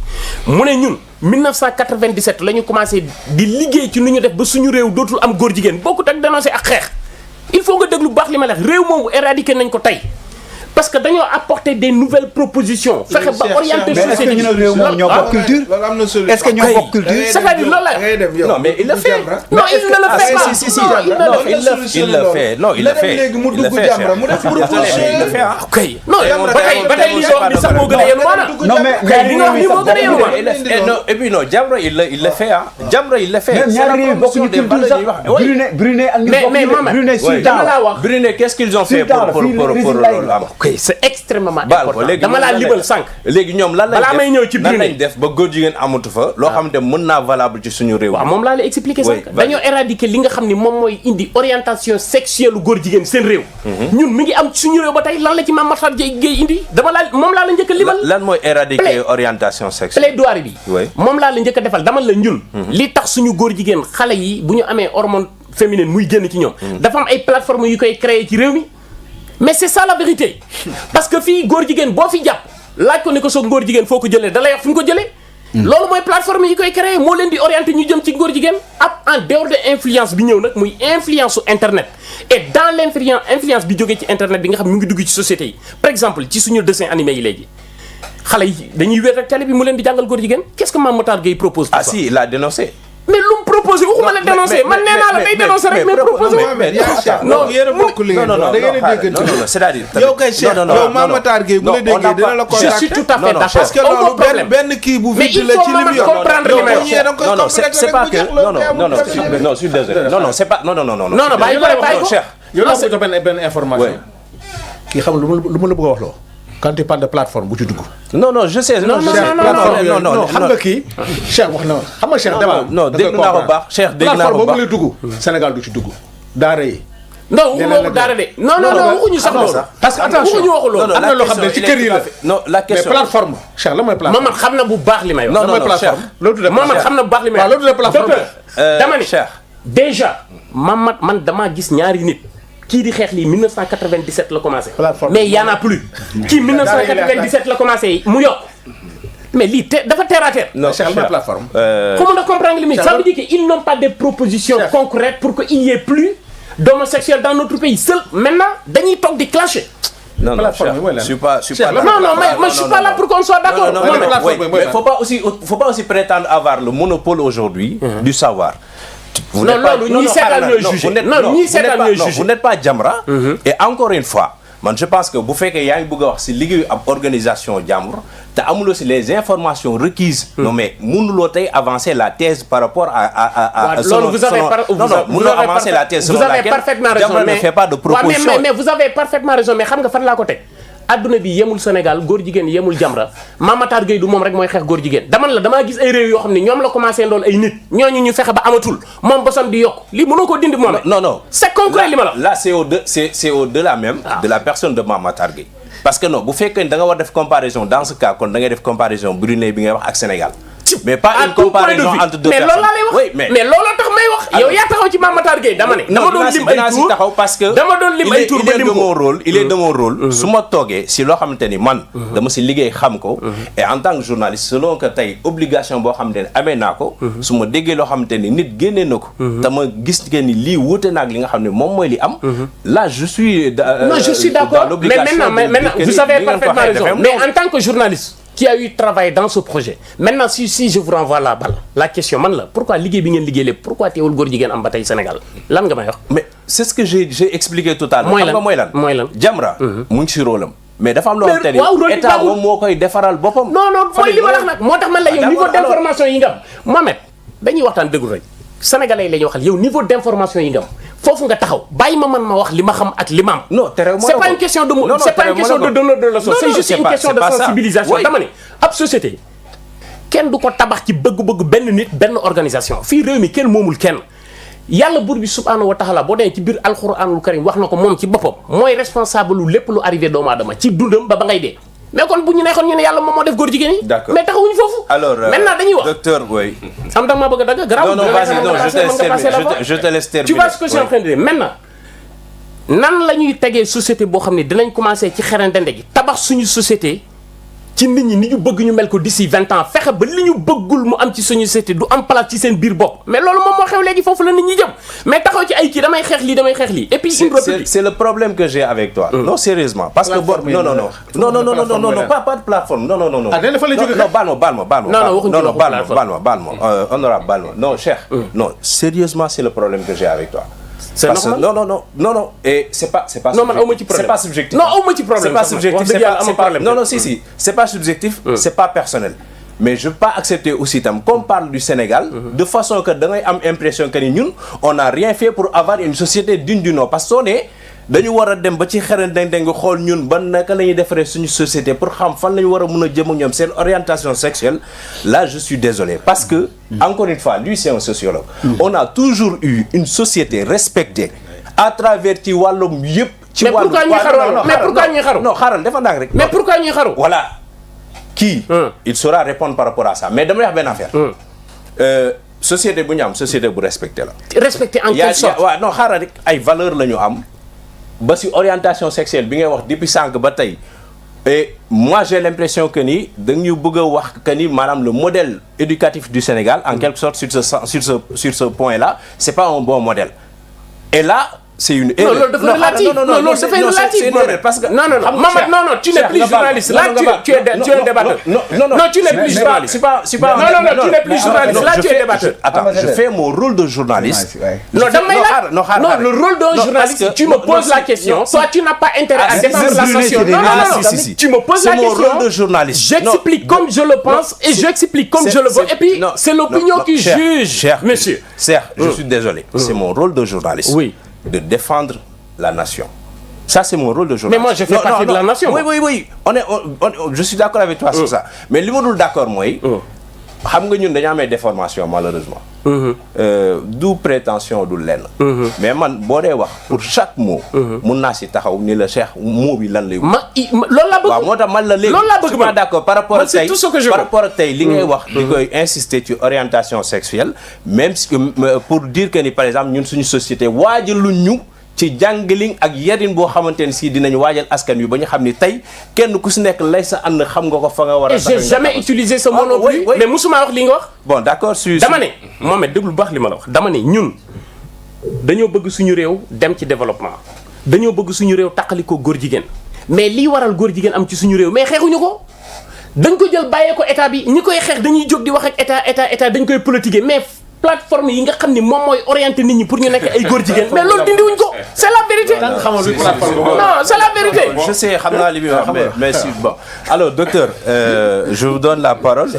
mu ne ñun 1997 la ñu commencé di liggéey ci nu ñu def ba suñu réew dootul am góor jigéen bokkut ak dénoncer ak xeex il faut nga déglu bu baax li ma la wax réew moomu éradiquer nañ ko tey parce que dañoo apporter des nouvelles propositions. fexe ba orienter société. mais est-ce que ñu ne réew moom ñoo bokk culture. est-ce que ñoo bokk culture. c'est-à-dire loolu la. non mais il le fait. non il ne le fait pas. si il le fait. non il le fait. léegi mu dugg Jamra mu def proposition il le fait ah. ok non ba tey li nga wax ni sax moo gën a yem maanaam. non mais li nga wax ni moo gën a yem maanaam. et puis non Jamra il le fait ah. Jamra il le fait. même ñaari réew bokk ñu culture sax. Brunei ak ñu bokk ñu Brunei sultan la. Brunei qu'est-ce qu'ils ont fait pour loolu am. c'est extrêmement important dama laa libal sànq. léegi ñoom lan lañ def ba góor jigéen amatu fa. loo xam ne mën naa valable ci suñu réew. waaw moom laa la expliquer sànq. dañoo éradiquer li nga xam ni moom mooy indi orientation sexuelle góor jigéen seen réew. ñun mi ngi am suñu réew ba tey lan la ci Mame Mactar Gueye indi moom laa la njëkk a libal. lan mooy éradiquer orientation sexuelle. plaidoirie bi. moom laa la njëkk a defal dama la ñun. li tax suñu góor jigéen xale yi bu ñu amee hormone féminine muy génn ci ñoom. dafa am ay plateformes yu koy créer ci réew mi. mais c'est ça la vérité parce que fii góor jigéen boo fi jàpp laaj ko ni ko soo góor jigéen foo ko jëlee da lay wax fu ñu ko jëlee. loolu mooy plateforme yi koy créer moo leen di orienter ñu jëm ci góor jigéen ab en dehors de influence bi ñëw nag muy influence su internet et dans l'influence bi jógee ci internet bi nga xam mu ngi dugg ci société yi par exemple ci suñu dessin animé yi léegi xale yi dañuy wéet rek télé bi mu leen di jàngal góor jigéen qu'est-ce que Mame Mactar Gueye propose. ah si il a dénoncé. mais lu mu proposé waxuma la dénoncé man nee naa la day dénoncé rek mais proposé non yéen a bokk li ngeen da ngeen a dégg non c'est-à-dire yow kay Cheikh yow Mame Mactar Gueye bu la déggee dina la contacter je suis tout à fait d'accord parce que loolu benn kii bu vide la ci lim yor non c'est pas que non je suis désolé non c'est pas non bàyyi ko Cheikh yow la ko benn information kii xam lu ma la bëgg a wax loo quand tu parles de plateforme bu ci dugg. non je sais. non xam nga kii. Cheikh wax na xam nga Cheikh dama. non dégg naa ko baax Cheikh dégg naa ko baax plateforme boobu lay dugg. Sénégal du ci dugg. daara yi. non waxuñu daara de. non waxuñu sax loolu. parce que attention waxuñu waxu loolu. am na loo xam ne ci kër yi la. non la question mais plateforme. Cheikh la mooy plateforme. Mamadou xam na bu baax li may wax. non plateforme. loolu tuddee Mamadou xam na bu baax li may wax. waaw loolu tuddee plateforme. dama ni Cheikh. déjà Mamadou man damaa gis ñaari nit. kii di xeex lii 1997 la commencé. mais y en a plus. kii 1997 la commencé mu yokk. mais lii dafa terre à terre. non Cheikh la plateforme. Comment on comprend les ça veut dire qu'ils n'ont pas de propositions concrètes pour qu'il y ait plus d'homosexuels dans notre pays seul maintenant dañuy toog di clasher. Non, non, Plateforme, cher, oui, là. je suis pas là. non mais je suis pas là pour qu'on soit d'accord. Non, mais plateforme, oui, oui, mais faut pas aussi prétendre avoir le monopole aujourd'hui du savoir. Vous Non, n'êtes pas- loolu ñii seetaan ñooy juger. Non, ñii seetaan ñooy juger. vous n'êtes pas Jamra. Et encore une fois, man je pense que bu fekkee yaa ngi bëgg a wax si liggéeyu ab organisation jàmbur te amuloo si les informations requises. Non mais mënuloo tey avancer la thèse par rapport à. loolu vous avez mënuloo avancer la thèse selon laquelle parfaitement raison Jamra ne fait pas de proposition. mais vous avez parfaitement raison mais xam nga fan laa ko teg. adduna bi yemul Sénégal góor jigéen yemul Jamra Mame Matar Gueye du moom rek mooy xeex góor jigéen damaa gis ay réew yoo xam ne ñoom la commencé doon ay nit ñooñu ñu fexe ba amatul moom bosam di yokk lii mënoo ko dindi moom. Non. c'est concret li ma la wax. Là c'est au-delà même de la personne de Mame Matar Gueye. Parce que non bu fekkee da nga war def comparaison dans ce cas kon da ngay def comparaison Brunei bi ngay wax ak Sénégal. Mais pas une comparaison entre deux personnes. mais loolu laa lay wax. Oui, mais looloo tax may wax. yow yaa taxaw ci Mame Matar Gueye dama ne. dama doon lim ay tour taxaw parce que dama doon lim ay tour ba lim ko. il est de mon rôle su ma toogee si loo xamante ni man dama si liggéey xam ko et en tant que journaliste selon que tey obligation boo xamante ni amee naa ko su ma déggee loo xamante ni nit génnee na ko te ma gis que ni lii wuute naag li nga xam ne moom mooy li am là je suis non je suis d'accord mais maintenant vous avez parfaitement raison mais en tant que journaliste qui a eu travaillé dans ce projet maintenant si je vous renvoie la balle la question man la pourquoi liggéey bi ngeen liggéey lépp pourquoi teewul góor jigéen am ba tey Sénégal lan nga may wax. mais c'est ce que j'ai expliqué tout à l'heure. mooy lan xam nga mooy lan Jamra mu ngi si rôle am mais dafa am loo xamante ni waaw rôle bi état baaxul. moom moo koy defaral boppam. non mooy li ma wax nag moo tax man la yow niveau d'information yi nga am Mohamed dañuy waxtaan dëggul rek sénégalais yi la ñuy waxal yow niveau d'information yi nga am foofu nga taxaw bàyyi ma man ma wax li ma xam ak li ma am. non terewul c'est pas une question de c'est pas une question de donneur de leçon c'est juste une question de sensibilisation dama ne ab société kenn du ko tabax ci bëgg-bëgg benn nit benn organisation fii réew mi kenn moomul kenn yàlla buur bi subhaanahu wa taala boo demee ci biir alxuraanul karim wax na ko moom ci boppam mooy responsable lu lépp lu arrivé doomu aadama ci dundam ba ngay dee mais kon bu ñu neexoon ñu ne yàlla moom moo def góor jigéen yi. D'accord. mais taxawuñu foofu. alors maintenant dañuy wax docteur oui. am da maa bëgg a dagg garaaw. non vas-y non je te laisse terminer. tu vois ce que je suis en train de dire maintenant nan la ñuy tegee société boo xam ne dinañ commencer ci xerandende gi tabax suñu société ci nit ñi ni ñu bëgg ñu mel ko d'ici 20 ans fexe ba li ñu bëggul mu am ci suñu société du am place ci seen biir bopp mais loolu moom moo xew léegi foofu la nit ñi jëm mais taxaw ci ay kii damay xeex lii et puis une république. C'est le problème que j'ai avec toi. Non sérieusement parce que non pas de plateforme non. ah dañu fa la jógee non baal ma honorable baal ma non Cheikh. Non sérieusement c'est le problème que j'ai avec toi. C'est normal non et c'est pas non man awma ci problème c'est pas subjectif. non awma ci problème c'est pas subjectif si c'est pas subjectif c'est pas personnel mais je peux pas accepter aussi tam qu'on parle du Sénégal de façon que da ngay am impression que ni ñun on n'a rien fait pour avoir une société digne du nom parce que soo ne dañu war a dem ba ci xeran deng xool ñun ban naka la ñuy defaree suñu société pour xam fan la ñu war a mun a jëm ak ñoom seen orientation sexuelle là je suis désolé parce que encore une fois lui c'est un sociologue on a toujours eu une société respectée à travers ci wàllum yëpp ci mais pourquoi ñuy xaru non xaaral dafa ndànk rek mais pourquoi ñuy xaru voilà kii il saura répondre par rapport à ça mais dama lay wax benn affaire société bu ñu am société bu respecté la respecté en quelle sorte waaw non xaaral rek ay valeur la ñu am ba si orientation sexuelle bi ngay wax depuis sànq ba tey et moi j'ai l'impression que ni dañu bëgg a wax que ni maanaam le modèle éducatif du Sénégal en quelque sorte sur ce point là c'est pas un bon modèle et là c'est une erreur. Non, loolu dafa relatif. Non, loolu dafa relatif. C'est une erreur parce que non, Mamadou, tu n'es plus journaliste. Là, tu es débatteur. Non, tu n'es plus journaliste. C'est pas. Non, tu n'es plus journaliste. Là, tu es débatteur. Attends, je fais mon rôle de journaliste. Non, le rôle d'un journaliste, tu me poses la question. Toi, tu n'as pas intérêt à défendre la société. Non. Tu me poses la question. C'est mon rôle de journaliste. J'explique comme je le pense et j'explique comme je le veux. Et puis, c'est l'opinion qui juge, monsieur. Certes, je suis désolé. C'est mon rôle de journaliste. Oui. De défendre la nation. Ça, c'est mon rôle de journaliste. Mais moi, je fais partie de la nation. Oui. Je suis d'accord avec toi sur ça. Mais li ma dul d'accord mooy. xam nga ñun dañoo amee déformation malheureusement. du prétention du lenn. mais man boo dee wax pour chaque mot. mun naa si taxaw ni la Cheikh mot bi lan lay. loolu laa bëgg. waaw moo tax man la léegi. loolu laa bëgg man d'accord par rapport ak tey par rapport ak tey li ngay wax. di koy insister ci orientation sexuelle même si pour dire que ni par exemple ñun suñu société waajaluñ ñu. ci jàngaling ak yarin boo xamante ne si dinañ waajal askan wi ba ñu xam ni tey kenn ku si nekk lay sa ànd xam nga ko fa nga war a. et j'ai jamais utilisé ce mot non plus mais musuma wax li nga wax. bon d'accord dama ne Mohamed déglu bu baax li ma la wax dama ne ñun dañoo bëgg suñu réew dem ci développement dañoo bëgg suñu réew taqali ko góor jigéen mais lii waral góor jigéen am ci suñu réew mais xeexuñu ko dañ ko jël bàyyee ko état bi ñi koy xeex dañuy jóg di wax ak état dañ koy politiquer mais plateforme yi nga xam ni moom mooy orienter nit ñi pour ñu nekk ay góor jigéen mais loolu dindiwuñ ko c'est la vérité. non c'est la vérité. Je sais xam naa li muy wax mais si bon alors docteur je vous donne la parole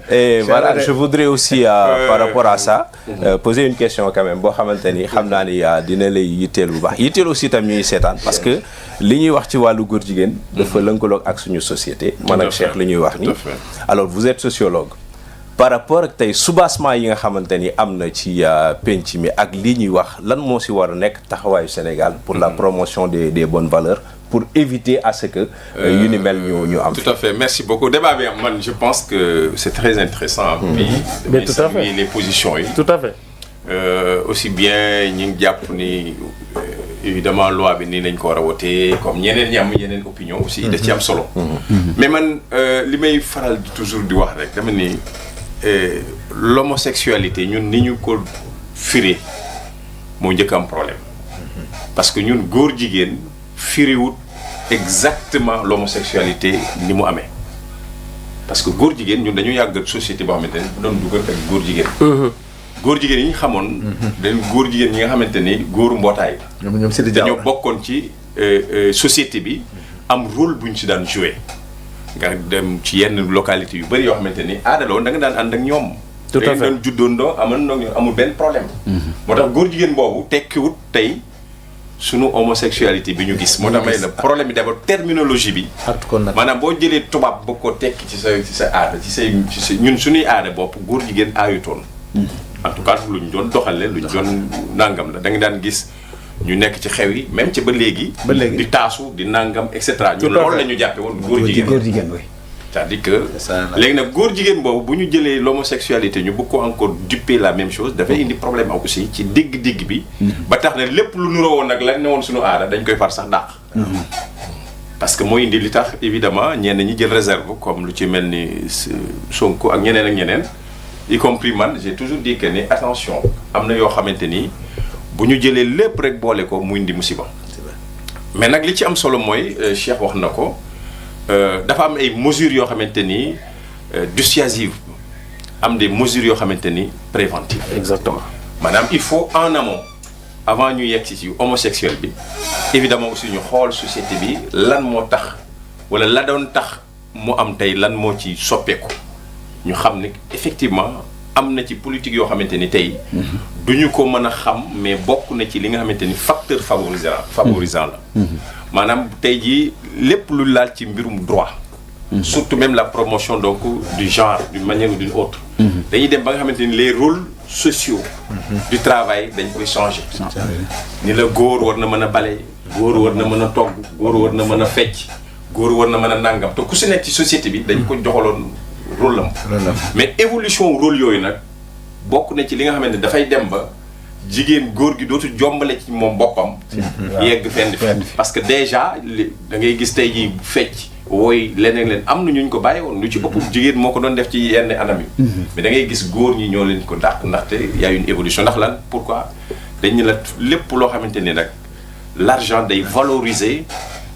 et voilà je voudrais aussi par rapport à ça poser une question quand même boo xamante ni xam naa ni dina lay yitteel bu baax yitteel aussi tam ñuy seetaan parce que li ñuy wax ci wàllu góor jigéen dafa lënkaloog ak suñu société man ak Cheikh li ñuy wax ni alors vous êtes sociologue par rapport ak tey soubassement yi nga xamante ni am na ci penc mi ak li ñuy wax lan moo si war a nekk taxawaayu Sénégal pour la promotion des bonnes valeurs pour éviter à ce que yu ni mel ñu am. Tout à fait, merci beaucoup. Débat bi man je pense que c'est très intéressant. Mais tout à fait les positions yi. Tout à fait. Aussi bien ñi ngi jàpp ni évidemment loi bi nii lañ ko war a wote comme ñeneen ñi am yeneen opinion aussi da ci am solo. Mais man li may faral di toujours di wax rek dama ni l'homosexualité ñun ni ñu ko firee moo njëkk am problème parce que ñun góor jigéen firiwut exactement l'homosexualité ni mu amee parce que góor jigéen ñun dañu yàgg société boo xamante ne doon dugal ak góor jigéen. góor jigéen yi ñu xamoon. dañ góor jigéen ñi nga xamante ni góoru mbootaay la. ñoom dañoo bokkoon ci société bi am rôle bu ñu ci daan jouer. nga dem ci yenn localité yu bëri yoo xamante ni aada la woon da nga daan ànd ak ñoom. tout à fait doon juddoondoo amul benn problème. moo tax góor jigéen boobu tekkiwut tey sunu homosexualité bi ñu gis. moo tax may la problème bi d'abord terminologie bi. maanaam boo jëlee tubaab ba ko tekki ci sa aada ci say ñun suñuy aada bopp góor jigéen aayutoon. en tout cas lu ñu doon doxalee lu ñu doon nangam la da nga daan gis ñu nekk ci xew yi même ci ba léegi. di taasu di nangam et cetera. ñu loolu la ñu jàppe woon góor jigéen oui. c'est-à-dire que léegi nag góor jigéen boobu bu ñu jëlee l'homosexualité ñu bëgg ko encore duper la même chose dafay indi problème ak aussi ci digg-digg bi. ba tax na lépp lu nuroo woon nag la ne woon suñu aada dañ koy far sax dàq. parce que mooy indi li tax évidemment ñenn ñi jël réserve comme lu ci mel ni Sonko ak ñeneen ak ñeneen. y compris man j'ai toujours dit que ni attention am na yoo xamante ni bu ñu jëlee lépp rek boole ko mu indi musiba. mais nag li ci am solo mooy Cheikh wax na ko dafa am ay mesures yoo xamante ni dissuasives am des mesures yoo xamante ni préventives. exactement maanaam il faut en amont avant ñu yegg ci homosexuel bi évidemment aussi ñu xool société bi lan moo tax wala la doon tax mu am tey lan moo ci soppeeku. ñu xam ne effectivement am na ci politique yoo xamante ni tey du ñu ko mën a xam mais bokk na ci li nga xamante ni facteur favorisant la maanaam tey jii lépp lu laal ci mbirum droit surtout même la promotion donc du genre d'une manière ou d'une autre dañuy dem ba nga xamante ni les rôles sociaux du travail dañ koy changer ni la góor war na mën a bale góor war na mën a togg góor war na mën a fecc góor war na mën a nàngam te ku si nekk ci société bi dañ ko joxaloon rôle am mais évolution rôle yooyu nag bokk na ci li nga xamante ne dafay dem ba jigéen góor gi dootu jombale ci moom boppam yegg fenn fi parce que déjà da ngay gis tey ji fecc wooy leneen am na ñu ko bàyyi woon lu ci ëpp jigéen moo ko doon def ci yenn anam yi mais da ngay gis góor ñi ñoo leen ko dàq ndaxte y a une évolution ndax lan pourquoi dañu la lépp loo xamante ni nag l'argent day valoriser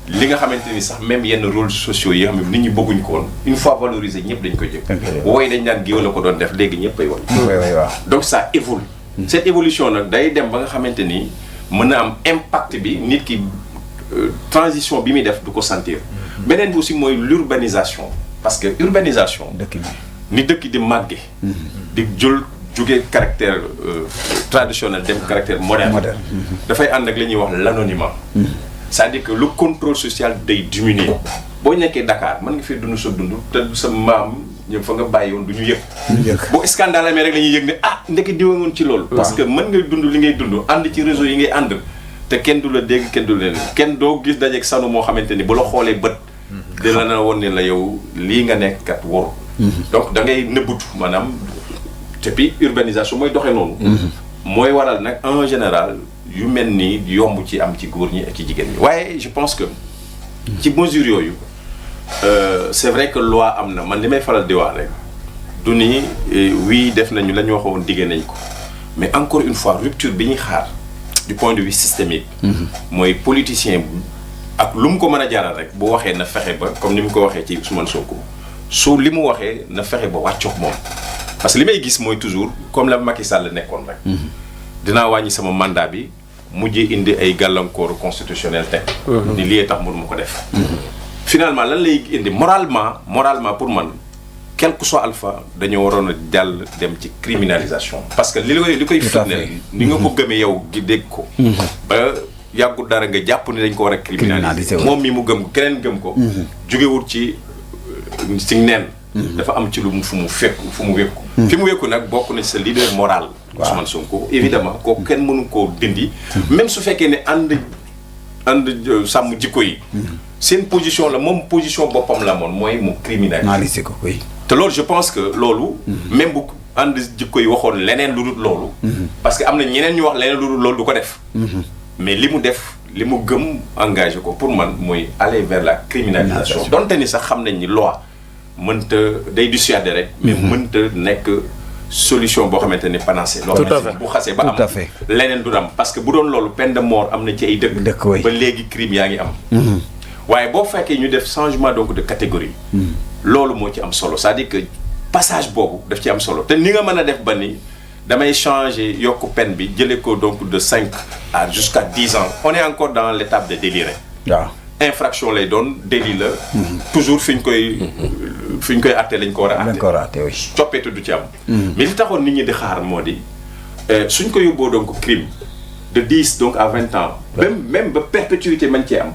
li nga xamante ni sax même yenn rôles sociaux yi nga xam ne nit ñi bëgguñ ko woon une fois valorisé ñëpp dañ koy jël wooy dañ daan géew la ko doon def léegi ñëpp ay woon donc ça évolue cette évolution nag day dem ba nga xamante ni mën na am impact bi nit ki transition bi muy def du ko sentir beneen bi aussi mooy l'urbanisation parce que urbanisation ni dëkk di màgge di jóge caractère traditionnel dem caractère moderne dafay ànd ak li ñuy wax l'anonymat c'est-à-dire que le contrôle social day diminuer boo nekkee Dakar mën nga fee dund sa dund te sa maam ñoom fa nga bàyyi woon du ñu yëg boo scandale amee rek la ñuy yëg ne ndekk diwa ngoon ci loolu parce que mën nga dund li ngay dund ànd ci réseau yi ngay ànd te kenn du la dégg kenn du la kenn doo gis dajeeg sanu moo xamante ni bu la xoolee bët di la na woon ne la yow lii nga nekk kat waru donc da ngay nëbbutu maanaam te puis urbanisation mooy doxee noonu mooy waral nag en général yu mel nii yomb ci am ci góor ñi ak ci jigéen ñi waaye je pense que ci mesure yooyu c'est vrai que loi am na man li may faral di wax rek du ni oui def nañu la ñu waxoon diggee nañ ko mais encore une fois rupture bi ñuy xaar du point de vue systémique mooy politicien ak lu mu ko mën a jaaral rek bu waxee na fexe ba comme ni mu ko waxee ci Ousmane Sonko su li mu waxee na fexe ba wàccoog moom parce que li may gis mooy toujours comme la Macky Sall nekkoon rek dinaa wàññi sama mandat bi mujjee indi ay gàllankooru constitutionnel teg ni lii tax mënu ma ko def finalement lan lay indi moralement pour man quel que soit alpha dañoo waroon a jàll dem ci criminalisation parce que li koy firndeel ni nga ko gëmee yow gi dégg ko ba yàggul dara nga jàpp ni dañ ko war a criminaliser moom mi mu gëm ko keneen gëm ko jógewul ci neen dafa am ci lu fu mu wékku fi mu wékku nag bokk na ci sa leader moral Ousmane Sonko évidemment kooku kenn mënu koo dindi même su fekkee ne ànd sàmm jikko yi seen position la moom position boppam la moon mooy mu criminaliser ko te loolu je pense que loolu même bu ànd jikko yi waxoon leneen lu dul loolu parce que am na ñeneen ñu wax leneen lu dul loolu du ko def mais li mu def li mu gëm engagé ko pour man mooy aller vers la criminalisation donte ni sax xam nañ ni loi mënta day dissuader rek mais mënta nekk solution boo xamante ni panacée loo xamante ni bu xasee ba am leneen du am parce que bu doon loolu peine de mort am na ci ay dëkk ba léegi crime yaa ngi am waaye boo fekkee ñu def changement donc de catégorie loolu moo ci am solo c'est-à-dire que passage boobu daf ci am solo te ni nga mën a def ba ni damay changer yokk peine bi jëlee ko donc de 5 à jusqu'à 10 ans on est encore dans l'étape de délire waaw infraction lay doon délit la toujours fi ñu koy àtte lañ ko war a àtte coppeetu du ci am mais li taxoon nit ñi di xaar moo di suñ ko yóbboo donc crime de 10 donc à 20 ans même ba perpétuité man cee am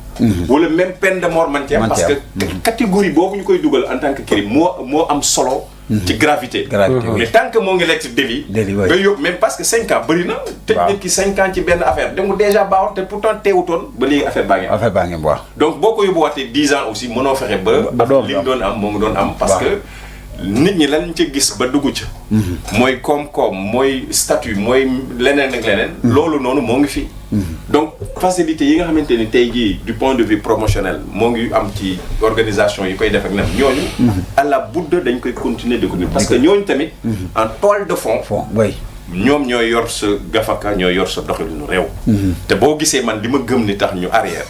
wala même peine de mort man cee am parce que catégorie boobu ñu koy dugal en tant que crime moo am solo ci gravité mais tant que moo ngi lekk ci délit nga yóbbu même parce que 5 ans bëri na tëj nit ki 5 ans ci benn affaire donc déjà baaxoon te pourtant teewutoon ba léegi affaire baa ngi am donc boo ko yóbbuwaatee 10 ans aussi mënoo fexe ba li mu doon am moo ngi doon am parce que nit ñi lan ca gis ba dugg ca mooy koom-koom mooy statut mooy leneen ak leneen loolu noonu moo ngi fi donc facilité yi nga xamante ni tey jii du point de vue promotionnel moo ngi am ci organisation yi koy def ak nag ñooñu à la budde dañ koy continuer de ko parce que ñooñu tamit en toile de fond ñoom ñooy yor sa gafaka ñooy yor sa doxalinu réew te boo gisee man li ma gëm ni tax ñu arrière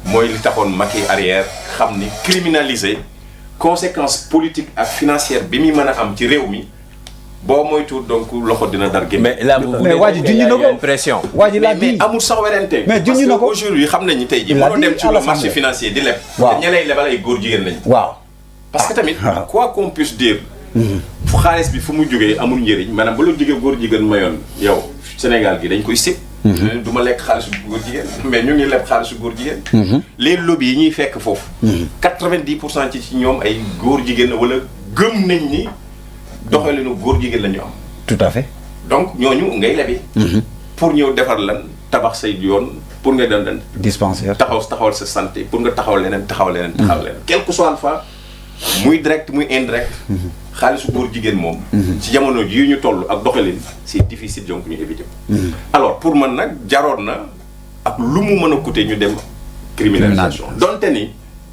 mooy li taxoon Macky arrière xam ni criminaliser conséquence politique ak financière bi muy mën a am ci réew mi boo moytu donc loxo dina dar génn. mais là vous voulez waa ji junj na ko pression. waa ji laa mais amul sax werante. mais junj na ko parce que aujourd'hui xam nañu tey jii mënoo dem ci le marché financier di leb. waaw te ña lay lebal ay góor jigéen lañu. waaw parce que tamit quoi qu'on puisse dire. fu xaalis bi fu mu jógee amul njëriñ maanaam ba la jógee góor jigéen mayoon yow Sénégal gi dañ koy sib. du ma lekk xaalisu góor jigéen mais ñu ngi leb xaalisu góor jigéen. les lobby yi ñuy fekk foofu. 90% ci ñoom ay góor jigéen wala gëm nañ ni doxalinu góor jigéen la ñu am. tout à fait. donc ñooñu ngay lebi. pour ñëw defar lan tabax say yoon pour nga dem dispensaire taxawal sa santé pour nga taxaw leneen. quel que soit alpha muy direct muy indirect. xaalisu góor jigéen moom. ci jamono yi ñu toll ak doxalin c'est difficile donc ñu éviter. alors pour man nag jaroon na ak lu mu mën a coûter ñu dem. criminalisation donte ni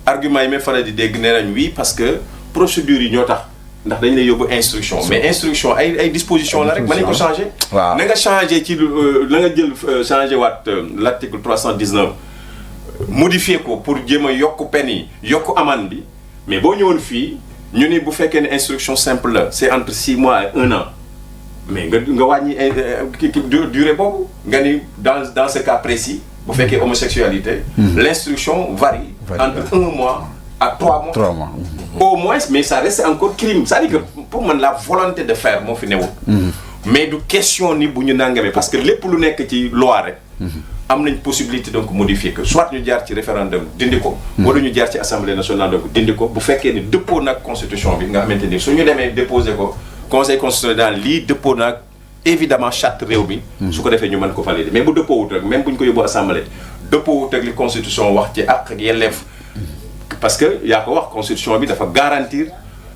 argument yi may faral di dégg nee nañ oui parce que procédures yi ñoo tax. ndax dañu lay yóbbu instruction mais instruction ay disposition la rek mën nañu ko changer. waaw na nga changer ci la nga jël changer waat l'article 319 modifier ko pour jéem a yokk peine yi yokk amende bi mais boo ñëwoon fii ñu ni bu fekkee ne instruction simple la c'est entre 6 mois et 1 an mais nga wàññi durée boobu nga ni dans ce cas précis bu fekkee homosexualité l'instruction varie entre 1 mois à 3 mois. 3 mois. Au moins, mais ça reste encore crime. C'est-à-dire que pour moi, la volonté de faire, moi, mais de question ni bu ñu nangamee parce que lépp lu nekk ci loi rek. am nañ possibilité donc modifier que soit ñu jaar ci référendum dindi ko. wala ñu jaar ci assemblée nationale donc dindi ko bu fekkee ni dëppoo nag constitution bi nga xamante ni su ñu demee déposer ko conseil constitutionnel lii dëppoo nag évidemment charte réew bi. su ko defee ñu mën ko valider mais bu dëppoo wut rek même bu ñu ko yóbbu assemblée dëppoo wut ak li constitution wax ci àq ak yelleef. parce que yaa ko wax constitution bi dafa garantir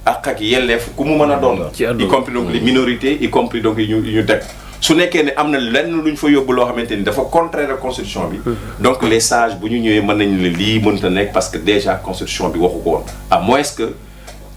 ak yelleef ku mu mën a doon. y compris donc les minorités y compris donc yi ñu teg su nekkee ne am na lenn lu ñu fa yóbbu loo xamante ni dafa contraire constitution bi. donc les sages bu ñu ñëwee mën nañu ne lii mënta nekk parce que déjà constitution bi waxu ko woon à moins que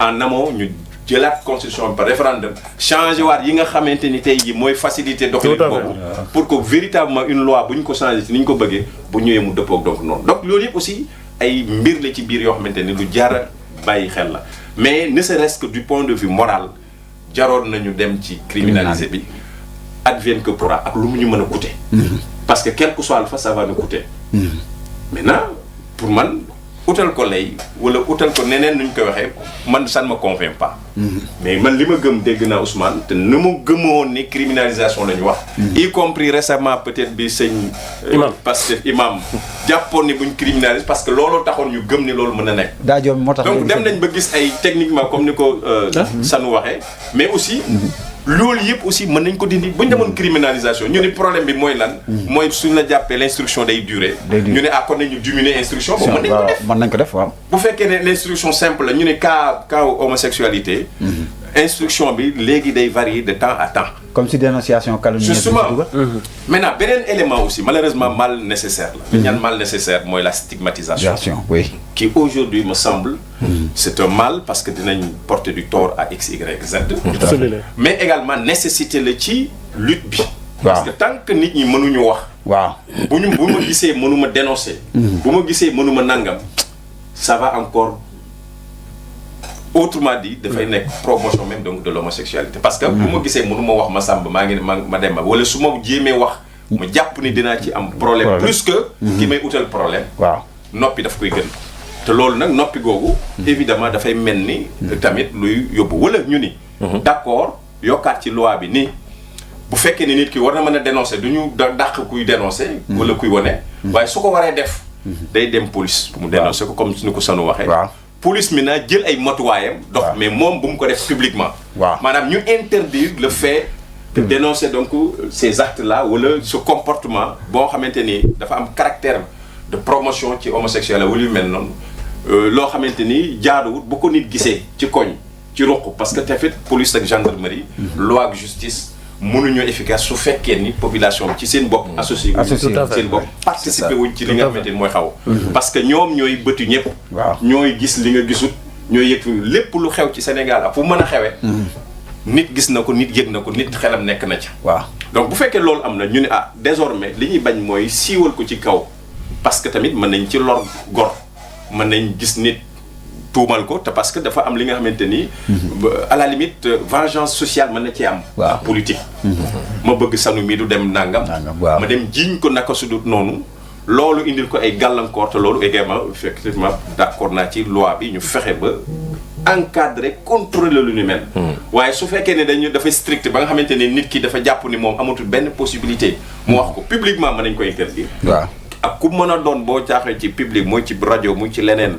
en amont ñu jëlaat constitution bi par référendum changé waat yi nga xamante ni tey jii mooy facilité doxalin boobu pour que véritablement une loi bu ñu ko changé ci ni ñu ko bëggee bu ñëwee mu dëppoog donc noonu donc loolu yëpp aussi ay mbir la ci biir yoo xamante ni lu jar a bàyyi xel la mais ne serait-ce que du point de vue moral jaroon nañu dem ci criminaliser bi advienne que pourra ak lu mu ñu mën a coûter parce que quel que soit le fa ça va nous coûter maintenant pour man utal ko lay wala utal ko neneen nuñ koy waxee man ça ne me convainc pas mais man li ma gëm dégg naa Ousmane te nu mu gëmoon ni criminalisation la ñu wax y compris récemment peut-être bi sëñ parce que imam jàppoon ni buñ criminaliser parce que looloo taxoon ñu gëm ni loolu mën na nekk daa joom moo tax donc dem nañ ba gis ay techniquement comme ni ko Sanu waxee mais aussi loolu yëpp aussi mën nañ ko dindi bu ñu demoon criminalisation ñu ni problème bi mooy lan mooy suñ la jàppee l'instruction day durer ñu ne kon nañu diminuer instruction boobu mën nañ ko def waaw bu fekkee ne l'instruction simple la ñu ne cas homosexualité instruction bi léegi day varier de temps à temps comme si dénonciation calomnieuse justement maintenant beneen élément aussi malheureusement mal nécessaire la ñaan mal nécessaire mooy la stigmatisation oui qui aujourd'hui me semble c'est un mal parce que dinañ porter du tort à X, Y, Z mais également nécessité la ci lutte bi parce que tant que nit ñi mënuñu wax waaw bu ma gisee mënuma dénoncer bu ma gisee mënuma nangam ça va encore autrement dit dafay nekk promotion même donc de l'homosexualité parce que bu ma gisee mënuma wax ma sàmb maa ngi ma dem wala su ma jéemee wax ma jàpp ni dinaa ci am problème plus que ki may utal problème waaw noppi daf koy gën te loolu nag noppi googu évidemment dafay mel ni tamit luy yóbbu wala ñu ni d'accord yokkaat ci loi bi ni bu fekkee ni nit ki war na mën a dénoncer du ñu dàq kuy dénoncer wala kuy wane waaye su ko waree def day dem police bu mu dénoncer ko comme ni ko Sanu waxee police mi naa jël ay matuwaayam dox mais moom bu mu ko def publiquement maanaam ñu interdire le fait de dénoncer donc ces actes là wala ce comportement boo xamante ni dafa am caractère de promotion ci homosexuel wala yu mel noonu loo xamante ni jaaduwut bu ko nit gisee ci koñ ci ruq parce que tamit police ak gendarmerie loi ak justice mënuñoo efficace su fekkee ni population ci seen bopp associé seen bopp participer wuñ ci li nga xamante ni mooy xaw parce que ñoom ñooy bëtu ñëpp ñooy gis li nga gisut ñooy yëg lépp lu xew ci Sénégal ak fu mën a xewee nit gis na ko nit yëg na ko nit xelam nekk na ca donc bu fekkee loolu am na ñu ne désormais li ñuy bañ mooy siiwal ko ci kaw parce que tamit mën nañ ci lor gor mën nañ gis nit tuumal ko te parce que dafa am li nga xamante ni à la limite vengeance sociale mën na ci am ak politique ma bëgg Sanu mi du dem nangam ma dem jiiñ ko naka su dul noonu loolu indil ko ay gàllankoor te loolu également effectivement d'accord naa ci loi bi ñu fexe ba encadrer contrôler lu ni mel waaye su fekkee ne dafa strict ba nga xamante ne nit ki dafa jàpp ni moom amatul benn possibilité mu wax ko publiquement mën nañ ko interdire ak ku mën a doon boo jaaxee ci public muy ci rajo muy ci leneen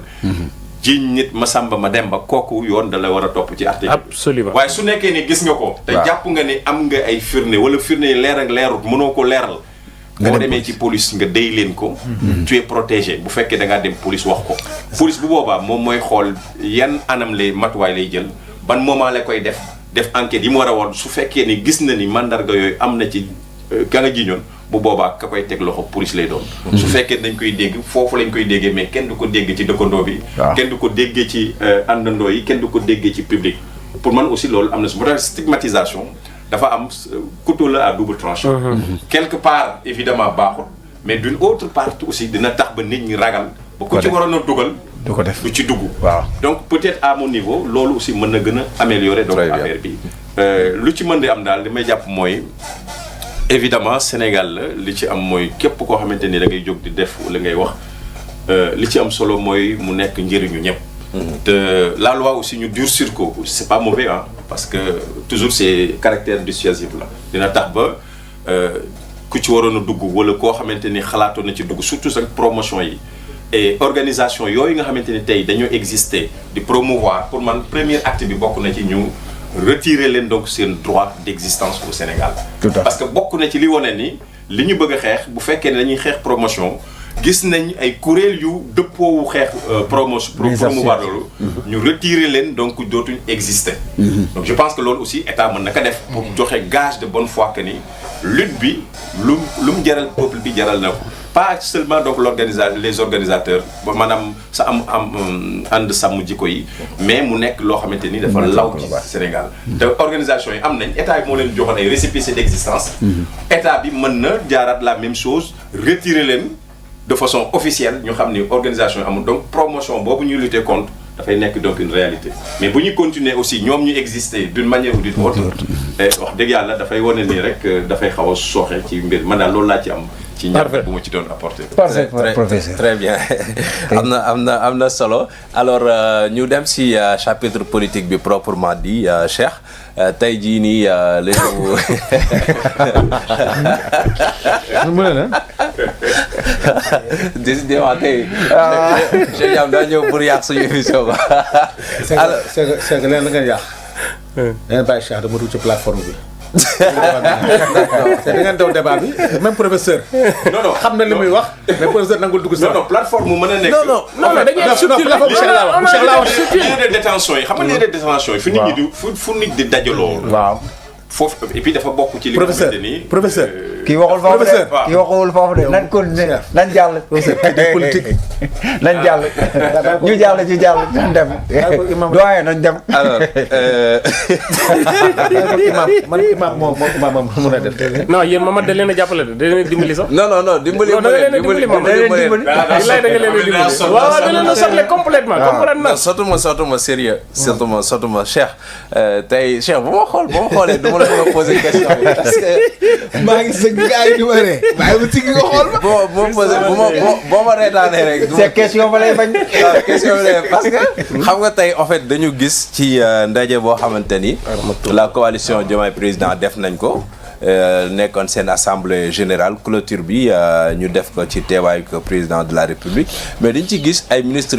jiñ nit ma sàmba ma dem ba kooku yoon da la war a topp ci article absolument waaye su nekkee ni gis nga ko te jàpp nga ni am nga ay firnde wala firnde yi leer ak leerut mënoo ko leeral boo demee ci police nga déy leen ko tu es protégé bu fekkee da ngaa dem police wax ko police bu boobaa moom mooy xool yan anam lay matuwaay lay jël ban moment la koy def enquête yi mu war a woon su fekkee ni gis na ni mandarga yooyu am na ci ka nga jiñoon bu boobaa ka koy teg loxo police lay doon su fekkee dañ koy dégg foofu lañ koy déggee mais kenn du ko dégg ci dëkkandoo bi kenn du ko déggee ci àndandoo yi kenn du ko déggee ci public pour man aussi loolu am na su moo tax stigmatisation dafa am couteau la à double tranchant quelque part évidemment baaxul mais d'une autre part aussi dina tax ba nit ñi ragal ba ku ci waroon a dugal du ko def du ci dugg donc peut-être à mon niveau loolu aussi mën na gën a améliorer donc affaire bi lu ci mën di am daal li may jàpp mooy évidemment Sénégal la li ci am mooy képp koo xamante ni da ngay jóg di def wala ngay wax li ci am solo mooy mu nekk njëriñu ñëpp te la loi aussi ñu durcir ko c'est pas mauvais parce que toujours c'est caractère dissuasif la dina tax ba ku ci waroon a dugg wala koo xamante ni xalaatoon na ci dugg surtout sa promotion yi et organisation yooyu nga xamante ni tey dañoo exister di promouvoir pour man premier acte bi bokk na ci ñu retirer leen donc seen droit d'existence au Sénégal parce que bokk na ci li wane ni li ñu bëgg a xeex bu fekkee ne dañuy xeex promotion gis nañ ay kuréel yu dëppoowu xeex promouvoir loolu ñu retirer leen donc dootuñ exister donc je pense que loolu aussi état mën na ko def pour joxe gage de bonne foi que ni lutte bi lu mu jaral peuple bi jaral na ko pas seulement donc les organisateurs ba maanaam sa am ànd sàmm jikko yi mais mu nekk loo xamante ni dafa law ci Sénégal te organisation yi am nañ état bi moo leen joxoon ay récépissé d'existence état bi mën na jaaraat la même chose retirer leen de façon officielle ñu xam ni organisation yi amul donc promotion boobu ñuy lutter contre dafay nekk donc une réalité mais bu ñu continuer aussi ñoom ñu exister d'une manière ou d'une autre wax dëgg yàlla dafay wane nii rek dafay xaw a sooxe ci mbir man daal loolu laa ci am ci ñaar bu ma ci doon apporter. Parfait, professeur. Très bien am na solo alors ñu dem si chapitre politique bi proprement dit Cheikh tey jii nii léegi mu ne la décidément tey Cheikh Yam daa ñëw pour yàq suñu émission ba alors c'est que leen la ngeen yàq leen bàyyi Cheikh dama dugg ci plateforme bi da ngeen daw débat bi même professeur non xam na li muy wax mais professeur nangul dugg si non plateforme mu mën a nekk non dañuy subtil lieu de détention yi xam nga lieu de détention yi fu nit ñi di fu nit di dajaloo waaw foofu et puis dafa bokk ci li nga xamante ni professeur kii waxul foofu de Professeur. kii waxul foofu de nañ ko nañ jàll politique nañ jàll ñu jàll nañ dem doyen nañ dem alors imam moom mun a def non yéen ma da leen a jàppale de da leen a dimbali sax non dimbali non da leen a dimbali moom wallaay da nga leen a dimbali waaw da leen a sotle complètement non sottuma sérieux sottuma Cheikh tey Cheikh bu ma xoolee du ma la mën a poser question bi parce que maa ngi sëgg gars yi di ma ree waaye bu siggi nga xool ma boo ma reetaanee rek c'est question ba lay bañ waaw question bi parce que xam nga tey en fait dañu gis ci ndaje boo xamante ni la coalition Diomaye Président def nañ ko nekkoon seen assemblée générale clôture bi ñu def ko ci teewaayu président de la République mais dañ ci gis ay ministres